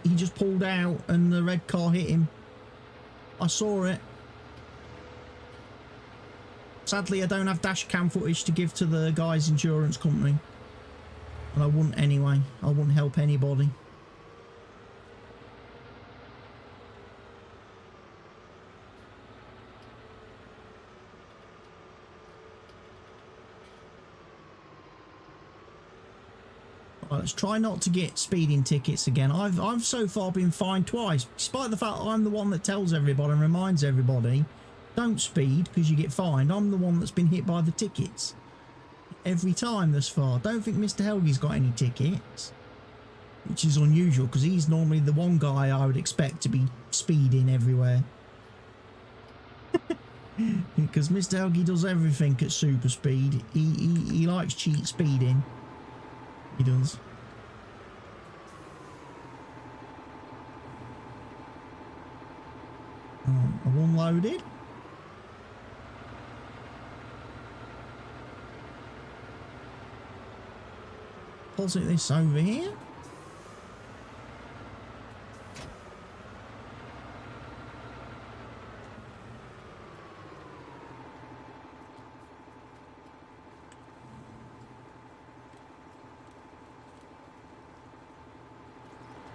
He just pulled out and the red car hit him. I saw it. Sadly, I don't have dash cam footage to give to the guy's insurance company. And I wouldn't anyway. I wouldn't help anybody. Right, let's try not to get speeding tickets again. I've so far been fined twice, despite the fact I'm the one that tells everybody and reminds everybody, don't speed because you get fined. I'm the one that's been hit by the tickets every time thus far. Don't think Mr. Helgi's got any tickets, which is unusual because he's normally the one guy I would expect to be speeding everywhere. Because Mr. Helgi does everything at super speed. He likes cheat speeding. He does. I've unloaded. Deposit this over here.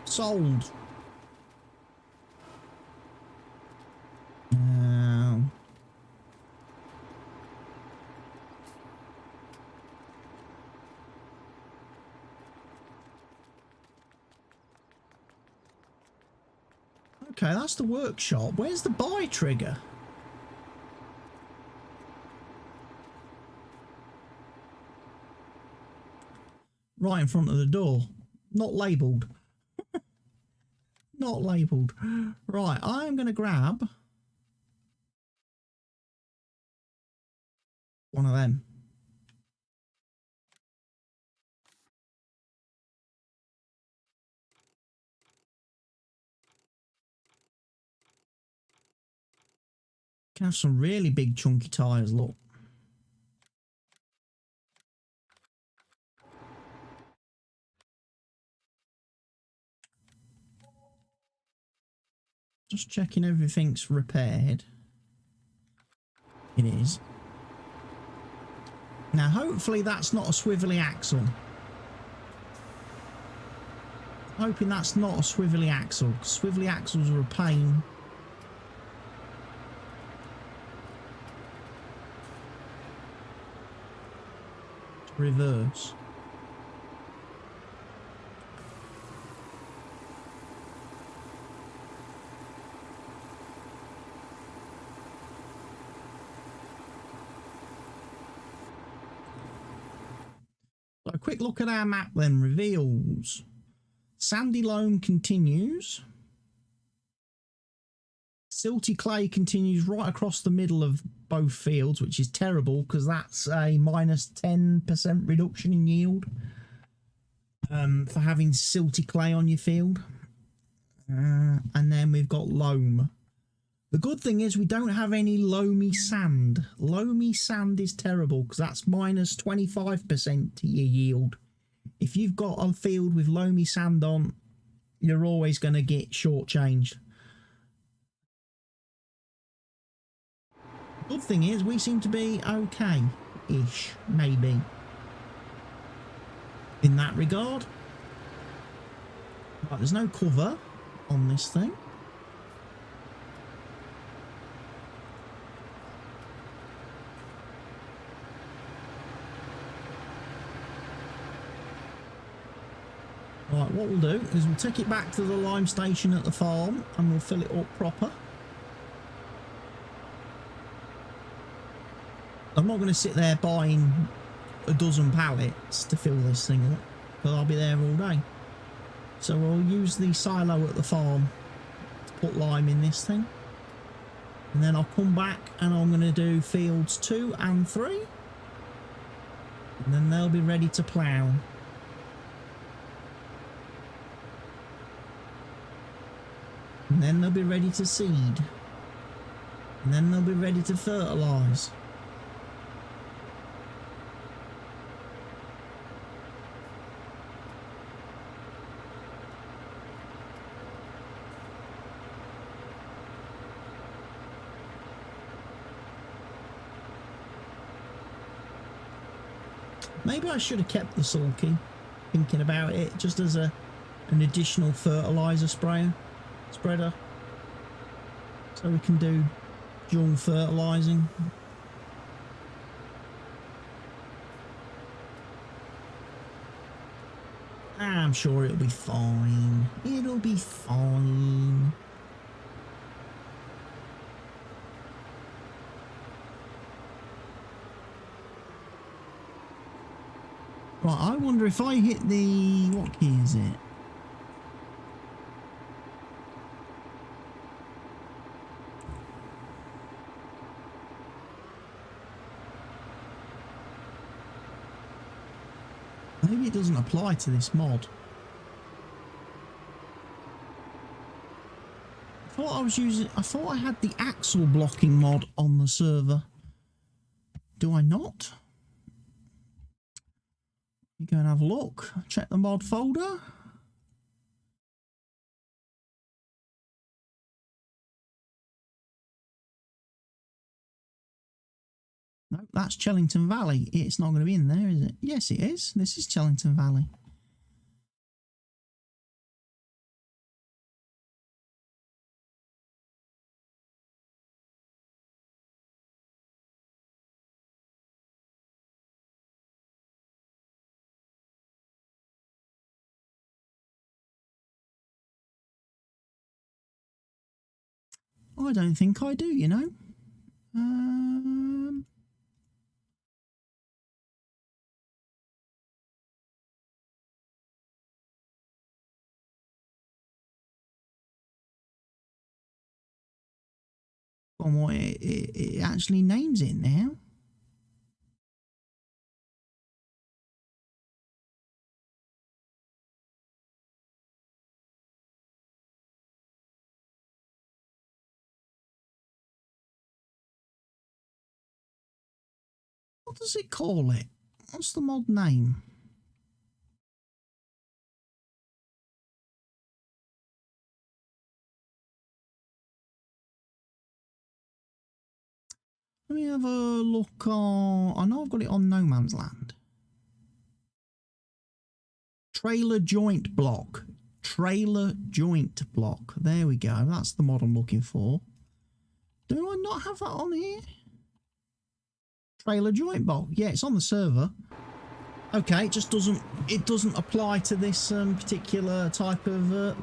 Sold. Okay, that's the workshop. Where's the buy trigger? Right in front of the door. Not labelled. Not labelled. Right, I'm going to grab one of them. Can have some really big chunky tyres, look. Just checking everything's repaired. It is. Now, hopefully that's not a swivelly axle. Hoping that's not a swivelly axle. Swivelly axles are a pain. To reverse. So a quick look at our map then reveals sandy loam continues. Silty clay continues right across the middle of both fields, which is terrible because that's a minus 10% reduction in yield for having silty clay on your field. And then we've got loam The good thing is we don't have any loamy sand. Loamy sand is terrible because that's minus 25% to your yield. If you've got a field with loamy sand on, you're always going to get shortchanged. Good thing is we seem to be okay-ish, maybe, in that regard. Right, there's no cover on this thing. Right, what we'll do is we'll take it back to the lime station at the farm and we'll fill it up proper. I'm not going to sit there buying a dozen pallets to fill this thing up, because I'll be there all day. So we'll use the silo at the farm to put lime in this thing. And then I'll come back and I'm going to do fields 2 and 3. And then they'll be ready to plough. And then they'll be ready to seed. And then they'll be ready to fertilise. Maybe I should have kept the sulky, thinking about it, just as an additional fertiliser spreader, so we can do dual fertilising. I'm sure it'll be fine. It'll be fine. Right, I wonder if I hit the... what key is it? Maybe it doesn't apply to this mod. I thought I had the axle blocking mod on the server. Do I not? You go and have a look. Check the mod folder. No, that's Chellington Valley. It's not going to be in there, is it? Yes, it is. This is Chellington Valley. I don't think I do, you know. From what it actually names it now. What does it call it? What's the mod name? Let me have a look on... I know I've got it on No Man's Land. Trailer joint block. Trailer joint block. There we go. That's the mod I'm looking for. Do I not have that on here? Trailer joint block. Yeah, it's on the server. Okay, it just doesn't apply to this particular type of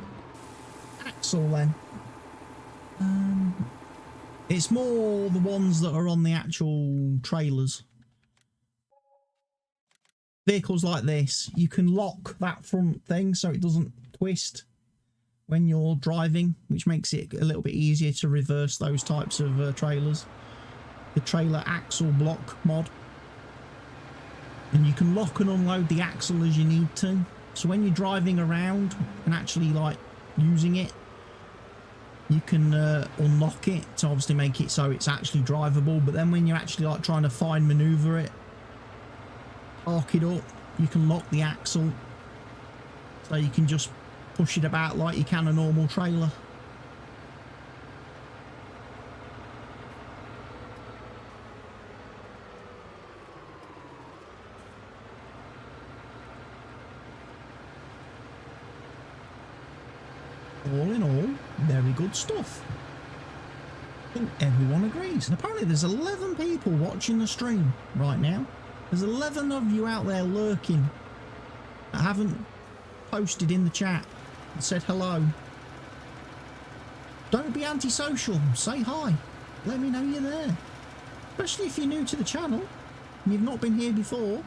axle then. It's more the ones that are on the actual trailers. Vehicles like this, you can lock that front thing so it doesn't twist when you're driving, which makes it a little bit easier to reverse those types of trailers. The trailer axle block mod. And you can lock and unload the axle as you need to. So when you're driving around and actually like using it, you can unlock it to obviously make it so it's actually drivable. But then when you're actually like trying to fine maneuver it, arc it up, you can lock the axle so you can just push it about like you can a normal trailer. All in all, very good stuff. I think everyone agrees. And apparently there's 11 people watching the stream right now. There's 11 of you out there lurking that haven't posted in the chat and said hello. Don't be antisocial. Say hi. Let me know you're there. Especially if you're new to the channel and you've not been here before.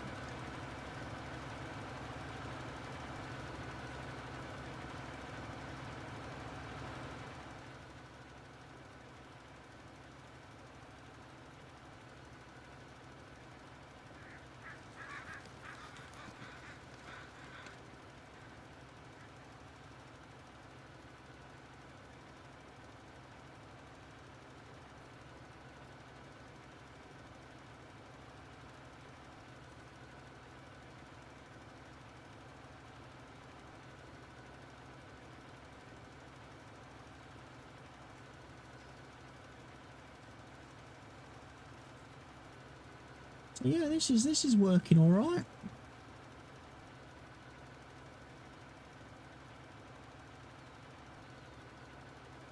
Yeah, this is working all right.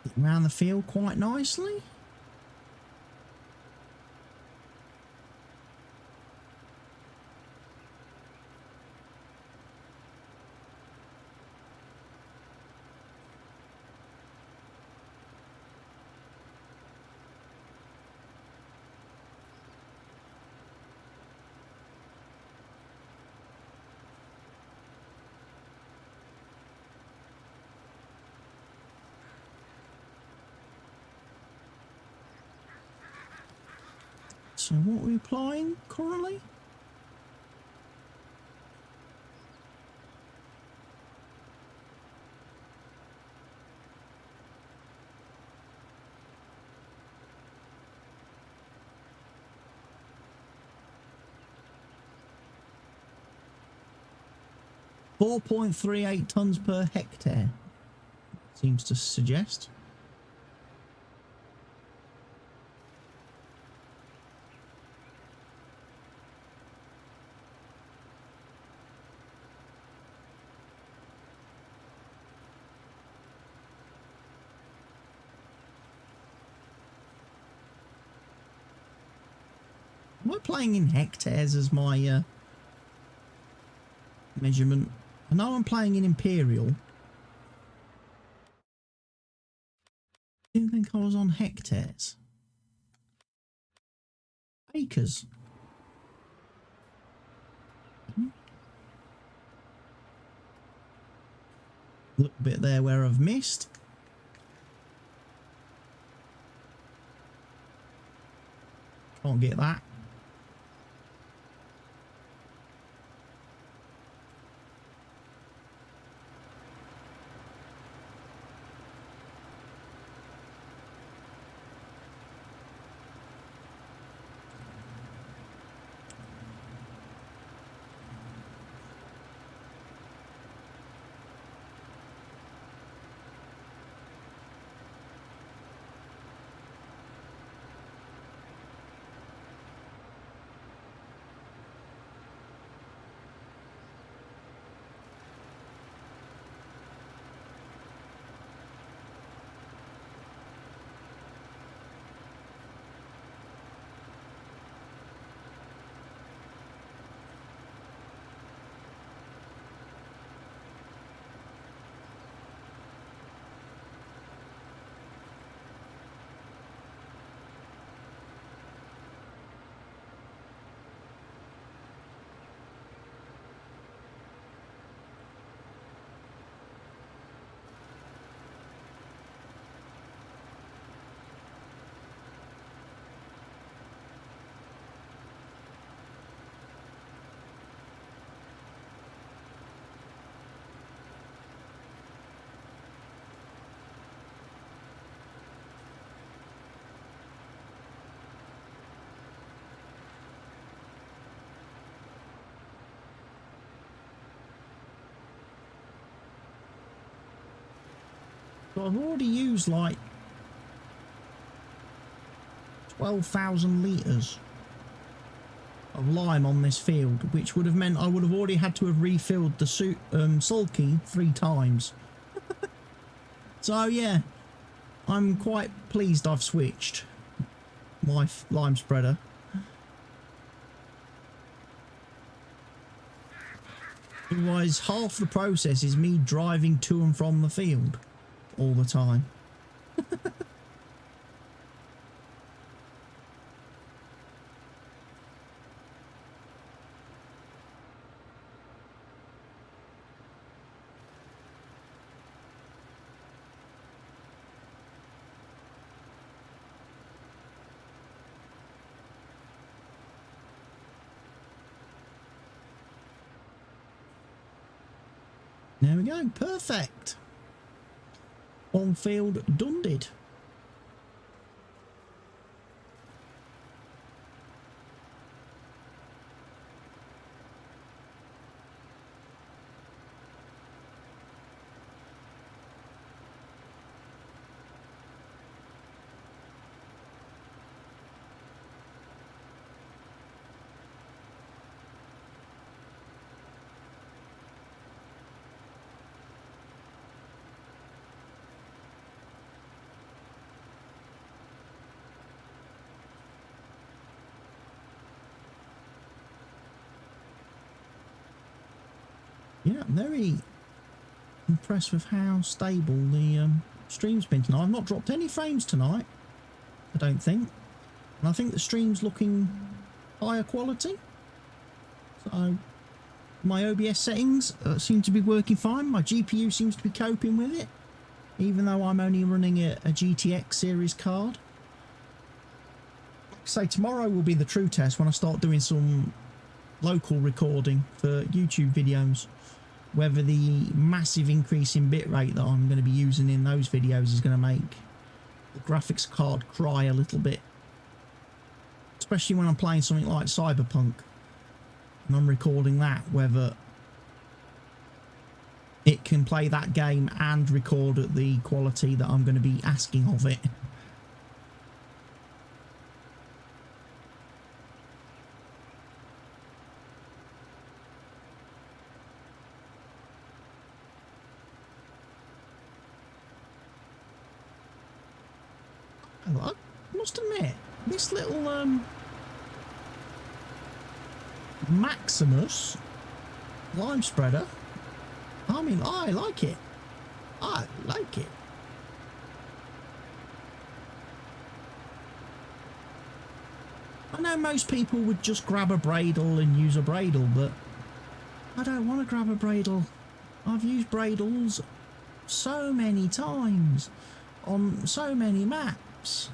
Getting around the field quite nicely. So what are we applying currently? .38 tons per hectare seems to suggest. Am I playing in hectares as my measurement? I know I'm playing in imperial. I didn't think I was on hectares. Acres. A little bit there where I've missed. Can't get that. So I've already used like 12,000 litres of lime on this field, which would have meant I would have already had to have refilled the sulky 3 times. So yeah, I'm quite pleased I've switched my lime spreader. Otherwise, half the process is me driving to and from the field all the time. There we go, perfect. On field dunded. Yeah, I'm very impressed with how stable the stream's been tonight. I've not dropped any frames tonight, I don't think. And I think the stream's looking higher quality. So my OBS settings seem to be working fine. My GPU seems to be coping with it, even though I'm only running a GTX series card. Like I say, tomorrow will be the true test when I start doing some local recording for YouTube videos, whether the massive increase in bitrate that I'm going to be using in those videos is going to make the graphics card cry a little bit, especially when I'm playing something like Cyberpunk and I'm recording that, whether it can play that game and record at the quality that I'm going to be asking of it. I must admit, this little Maximus lime spreader, I mean, I like it. I like it. I know most people would just grab a Bradle and use a Bradle, but I don't want to grab a Bradle. I've used Bradles so many times on so many maps.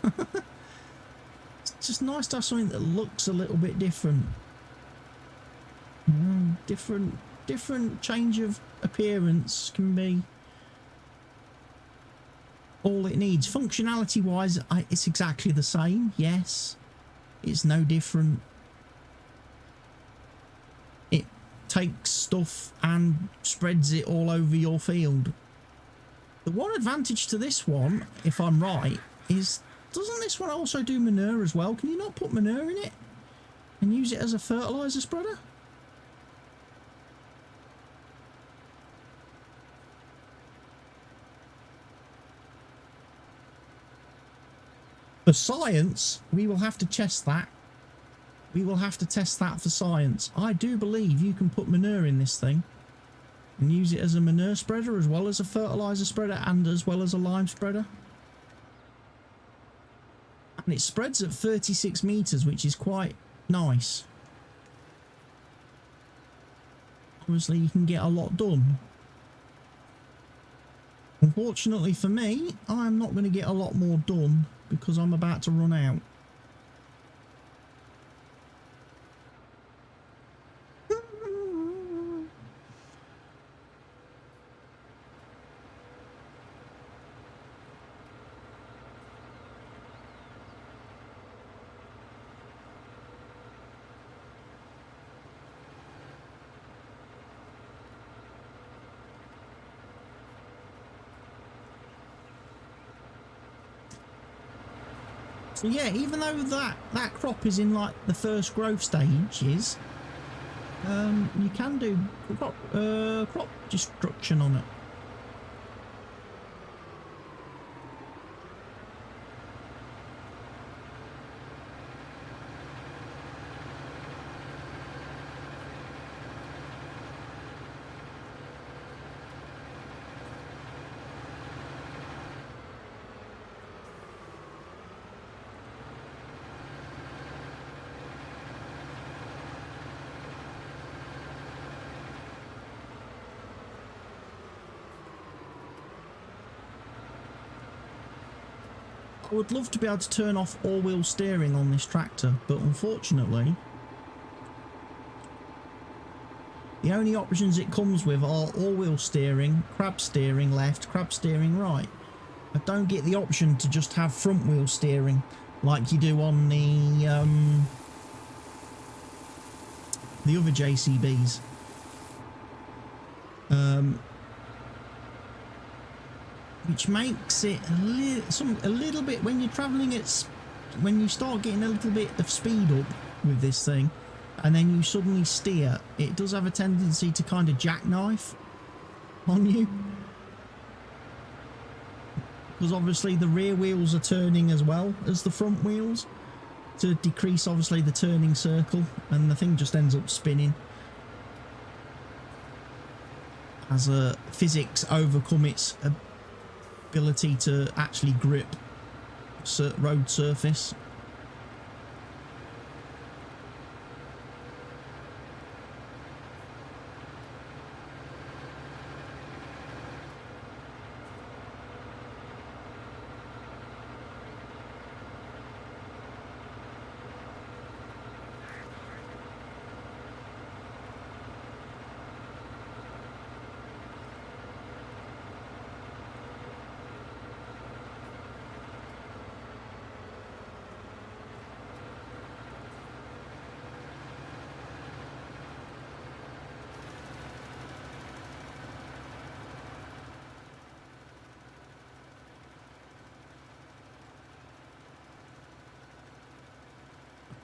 It's just nice to have something that looks a little bit different. Different change of appearance can be all it needs. Functionality wise, it's exactly the same. Yes, it's no different. It takes stuff and spreads it all over your field. The one advantage to this one, if I'm right, is doesn't this one also do manure as well? Can you not put manure in it and use it as a fertilizer spreader? For science, we will have to test that. We will have to test that for science. I do believe you can put manure in this thing and use it as a manure spreader as well as a fertilizer spreader and as well as a lime spreader. And it spreads at 36 meters, which is quite nice. Obviously, you can get a lot done. Unfortunately for me, I'm not going to get a lot more done because I'm about to run out. So yeah, even though that crop is in like the first growth stages, you can do crop destruction on it. I would love to be able to turn off all-wheel steering on this tractor, but unfortunately, the only options it comes with are all-wheel steering, crab steering left, crab steering right. I don't get the option to just have front-wheel steering like you do on the other JCBs. Which makes it a little bit, when you're travelling when you start getting a little bit of speed up with this thing and then you suddenly steer, it does have a tendency to kind of jackknife on you, because obviously the rear wheels are turning as well as the front wheels to decrease obviously the turning circle, and the thing just ends up spinning as physics overcome its ability to actually grip road surface.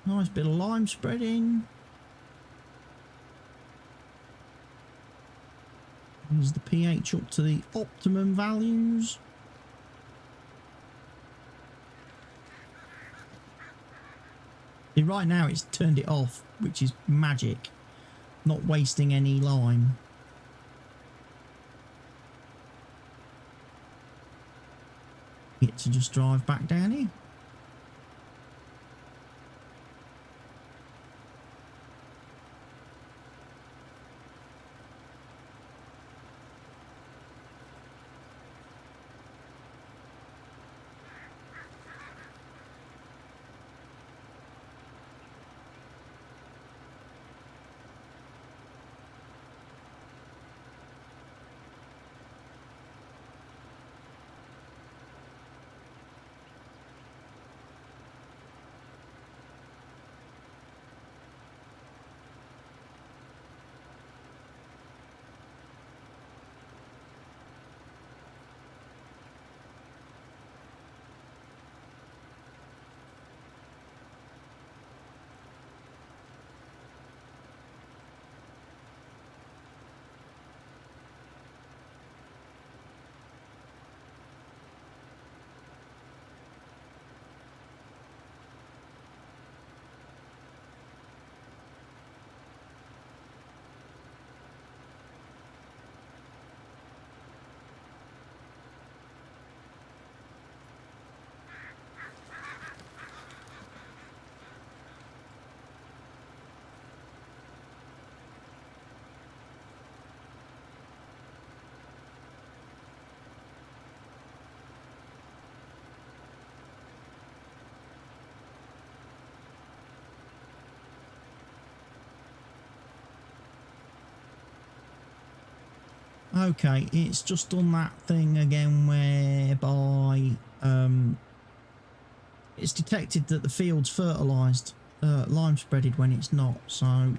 Nice bit of lime spreading. Use the pH up to the optimum values. See, right now it's turned it off, which is magic. Not wasting any lime. Get to just drive back down here. Okay, it's just done that thing again whereby it's detected that the field's fertilised, lime spreaded when it's not, so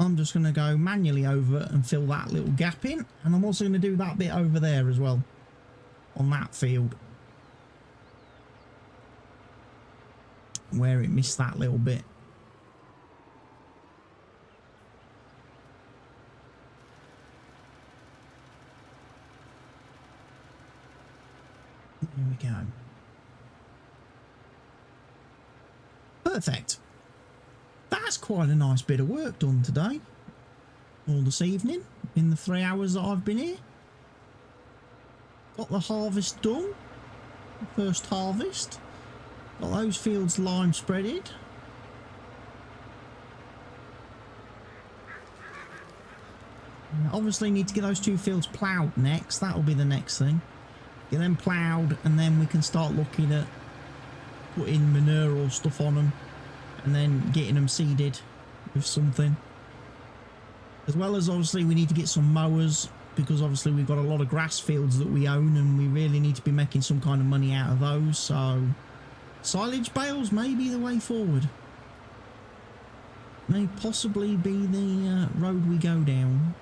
I'm just going to go manually over and fill that little gap in. And I'm also going to do that bit over there as well. On that field. Where it missed that little bit. There we go. Perfect. That's quite a nice bit of work done today. Or this evening, in the 3 hours that I've been here. Got the harvest done. First harvest. Got those fields lime spreaded. Obviously need to get those 2 fields ploughed next. That'll be the next thing. Get them ploughed and then we can start looking at putting manure or stuff on them. And then getting them seeded with something. As well as obviously we need to get some mowers. Because obviously we've got a lot of grass fields that we own. And we really need to be making some kind of money out of those. So silage bales may be the way forward. May possibly be the road we go down.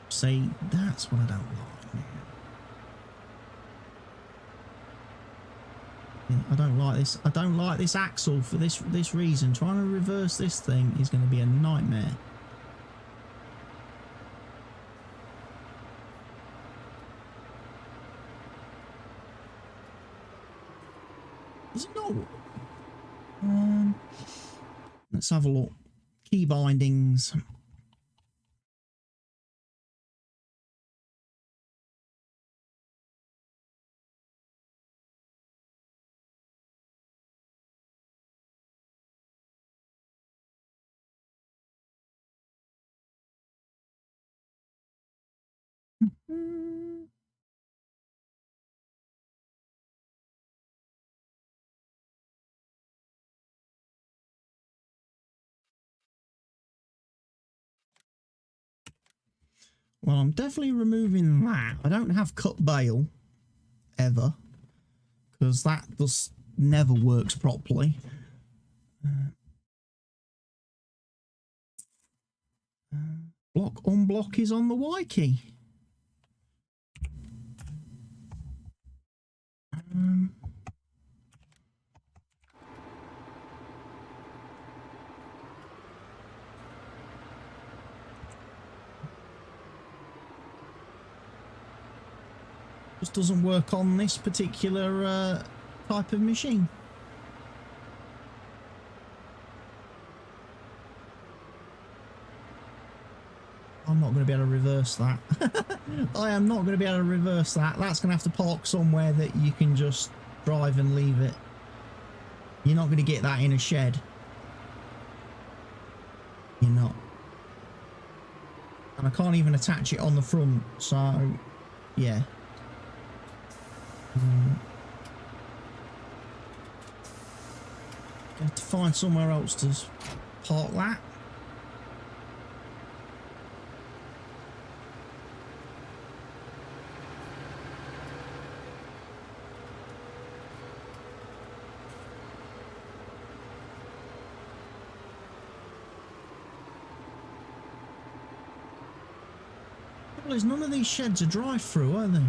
See, that's what I don't like now. Yeah, I don't like this. I don't like this axle for this reason. Trying to reverse this thing is going to be a nightmare. Is it not? Let's have a look. Key bindings. Well, I'm definitely removing that. I don't have cut bale ever because that just never works properly. Block unblock is on the Y key. Just doesn't work on this particular type of machine. I'm not going to be able to reverse that. I am not going to be able to reverse that. That's going to have to park somewhere that you can just drive and leave it. You're not going to get that in a shed. You're not. And I can't even attach it on the front, so yeah. Have to find somewhere else to park that. Well, none of these sheds are drive-through, are they?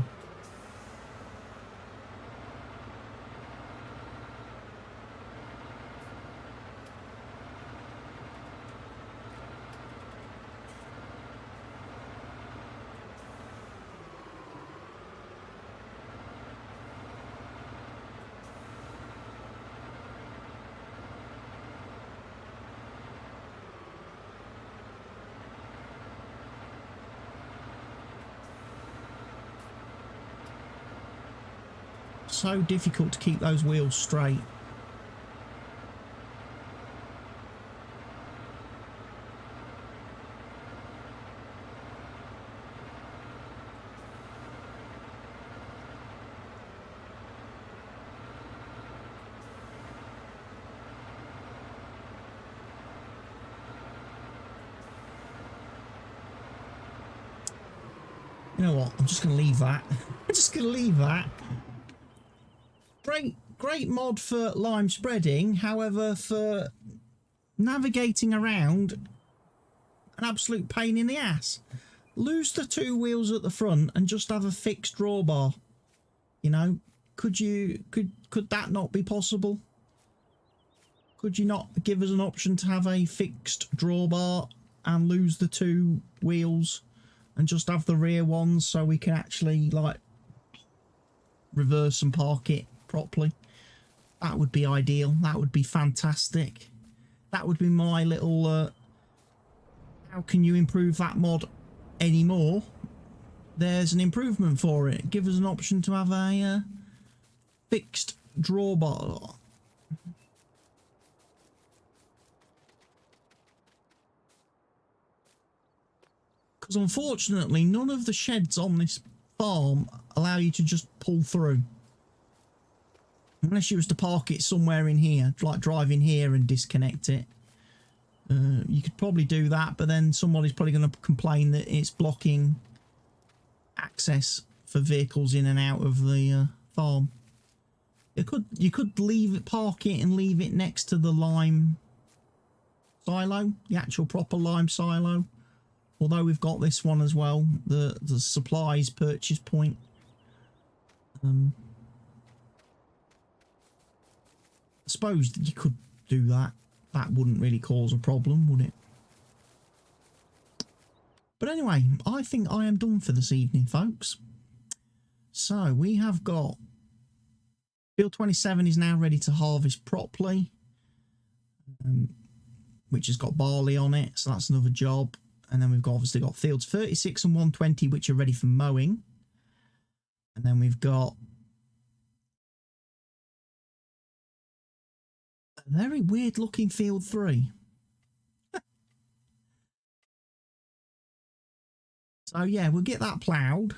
So difficult to keep those wheels straight. You know what? I'm just going to leave that. I'm just going to leave that. Great mod for lime spreading. However, for navigating around, an absolute pain in the ass. Lose the two wheels at the front and just have a fixed drawbar. You know, could that not be possible? Could you not give us an option to have a fixed drawbar and lose the two wheels and just have the rear ones so we can actually like reverse and park it properly? That would be ideal. That would be fantastic. That would be my little how can you improve that mod anymore? There's an improvement for it. Give us an option to have a fixed drawbar. Because unfortunately, none of the sheds on this farm allow you to just pull through. Unless you was to park it somewhere in here, like drive in here and disconnect it. You could probably do that, but then somebody's probably going to complain that it's blocking access for vehicles in and out of the farm. You could leave it, park it and leave it next to the lime silo, the actual proper lime silo. Although we've got this one as well, the supplies purchase point. I suppose you could do that. That wouldn't really cause a problem, would it? But anyway, I think I am done for this evening, folks. So we have got field 27 is now ready to harvest properly, which has got barley on it, so that's another job. And then we've obviously got fields 36 and 120, which are ready for mowing. And then we've got a very weird looking field 3. So yeah, we'll get that ploughed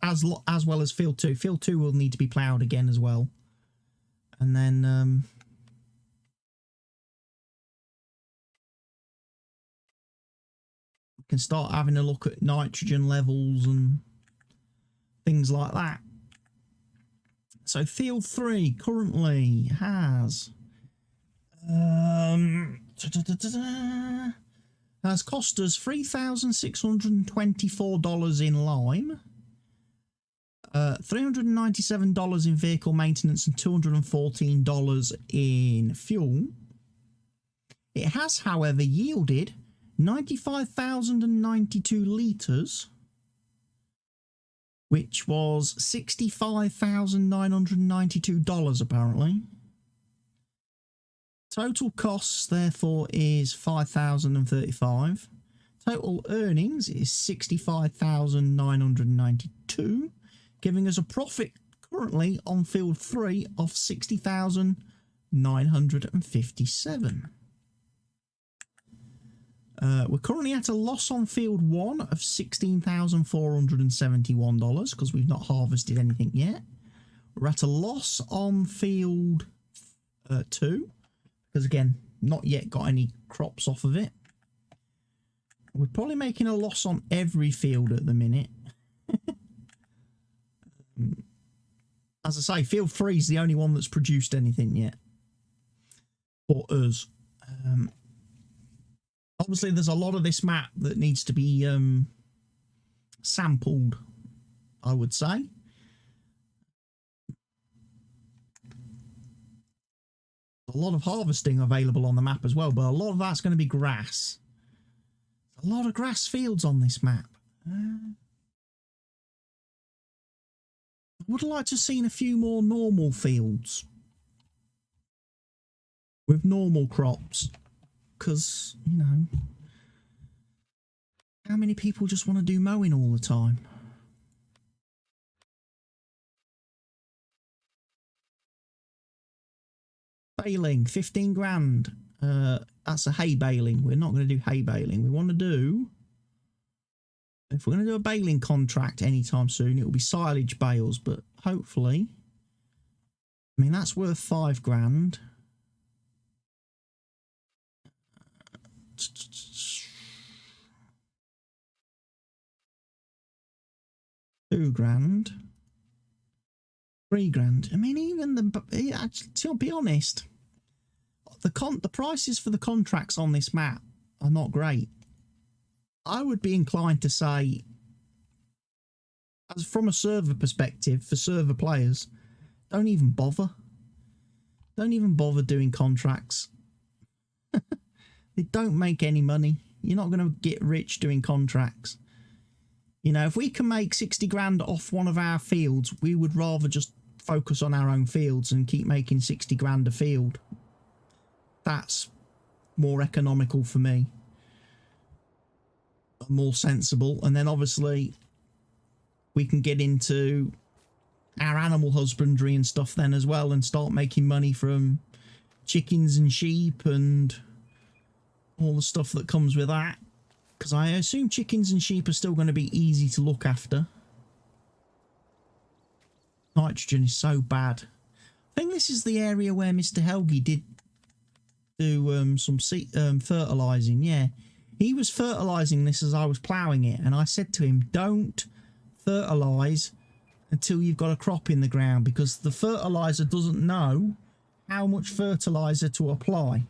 as well as field 2. Field 2 will need to be ploughed again as well. And then we can start having a look at nitrogen levels and things like that. So field 3 currently has has cost us $3,624 in lime, $397 in vehicle maintenance and $214 in fuel. It has, however, yielded 95,092 litres, which was $65,992 apparently. Total costs, therefore, is $5,035. Total earnings is $65,992, giving us a profit currently on field 3 of $60,957. We're currently at a loss on field 1 of $16,471 because we've not harvested anything yet. We're at a loss on field 2 because, again, not yet got any crops off of it. We're probably making a loss on every field at the minute. As I say, field 3 is the only one that's produced anything yet for us. Obviously, there's a lot of this map that needs to be sampled, I would say. A lot of harvesting available on the map as well, but a lot of that's going to be grass. A lot of grass fields on this map. I would have liked to have seen a few more normal fields with normal crops, because, you know, how many people just want to do mowing all the time? Baling, 15 grand. That's a hay baling. We're not going to do hay baling. We want to do, if we're going to do a baling contract anytime soon, it will be silage bales, but hopefully, I mean, that's worth 5 grand. 2 grand, 3 grand. I mean, even actually, to be honest, the prices for the contracts on this map are not great. I would be inclined to say, as from a server perspective, for server players, don't even bother. Don't even bother doing contracts. They don't make any money. You're not going to get rich doing contracts. You know, if we can make 60 grand off one of our fields, we would rather just focus on our own fields and keep making 60 grand a field. That's more economical for me. More sensible. And then obviously we can get into our animal husbandry and stuff then as well and start making money from chickens and sheep and all the stuff that comes with that. Because I assume chickens and sheep are still going to be easy to look after. Nitrogen is so bad. I think this is the area where Mr. Helgi did do some fertilising. Yeah, he was fertilising this as I was ploughing it. And I said to him, don't fertilise until you've got a crop in the ground. Because the fertiliser doesn't know how much fertiliser to apply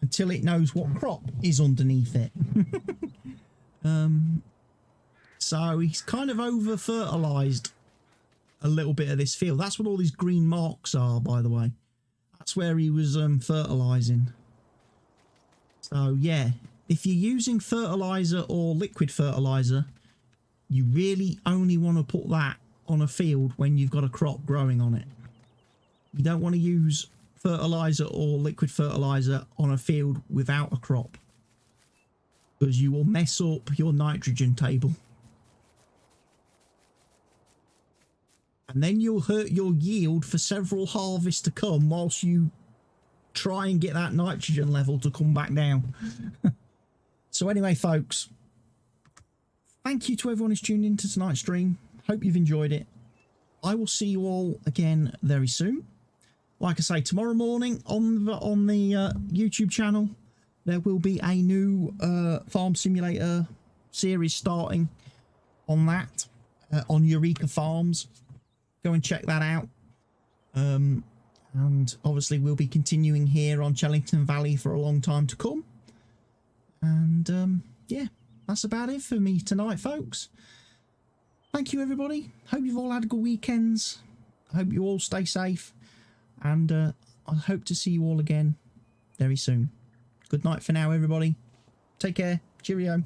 until it knows what crop is underneath it. So he's kind of over fertilized a little bit of this field. That's what all these green marks are, by the way. That's where he was fertilizing. So yeah, if you're using fertilizer or liquid fertilizer, you really only want to put that on a field when you've got a crop growing on it. You don't want to use fertilizer or liquid fertilizer on a field without a crop, because you will mess up your nitrogen table. And then you'll hurt your yield for several harvests to come whilst you try and get that nitrogen level to come back down. So anyway, folks, thank you to everyone who's tuned into tonight's stream. Hope you've enjoyed it. I will see you all again very soon. Like I say, tomorrow morning on the YouTube channel, there will be a new Farm Simulator series starting on that, on Eureka Farms. Go and check that out. And obviously we'll be continuing here on Chellington Valley for a long time to come. And yeah, that's about it for me tonight, folks. Thank you, everybody. Hope you've all had good weekends. I hope you all stay safe. And I hope to see you all again very soon. Good night for now, everybody. Take care. Cheerio.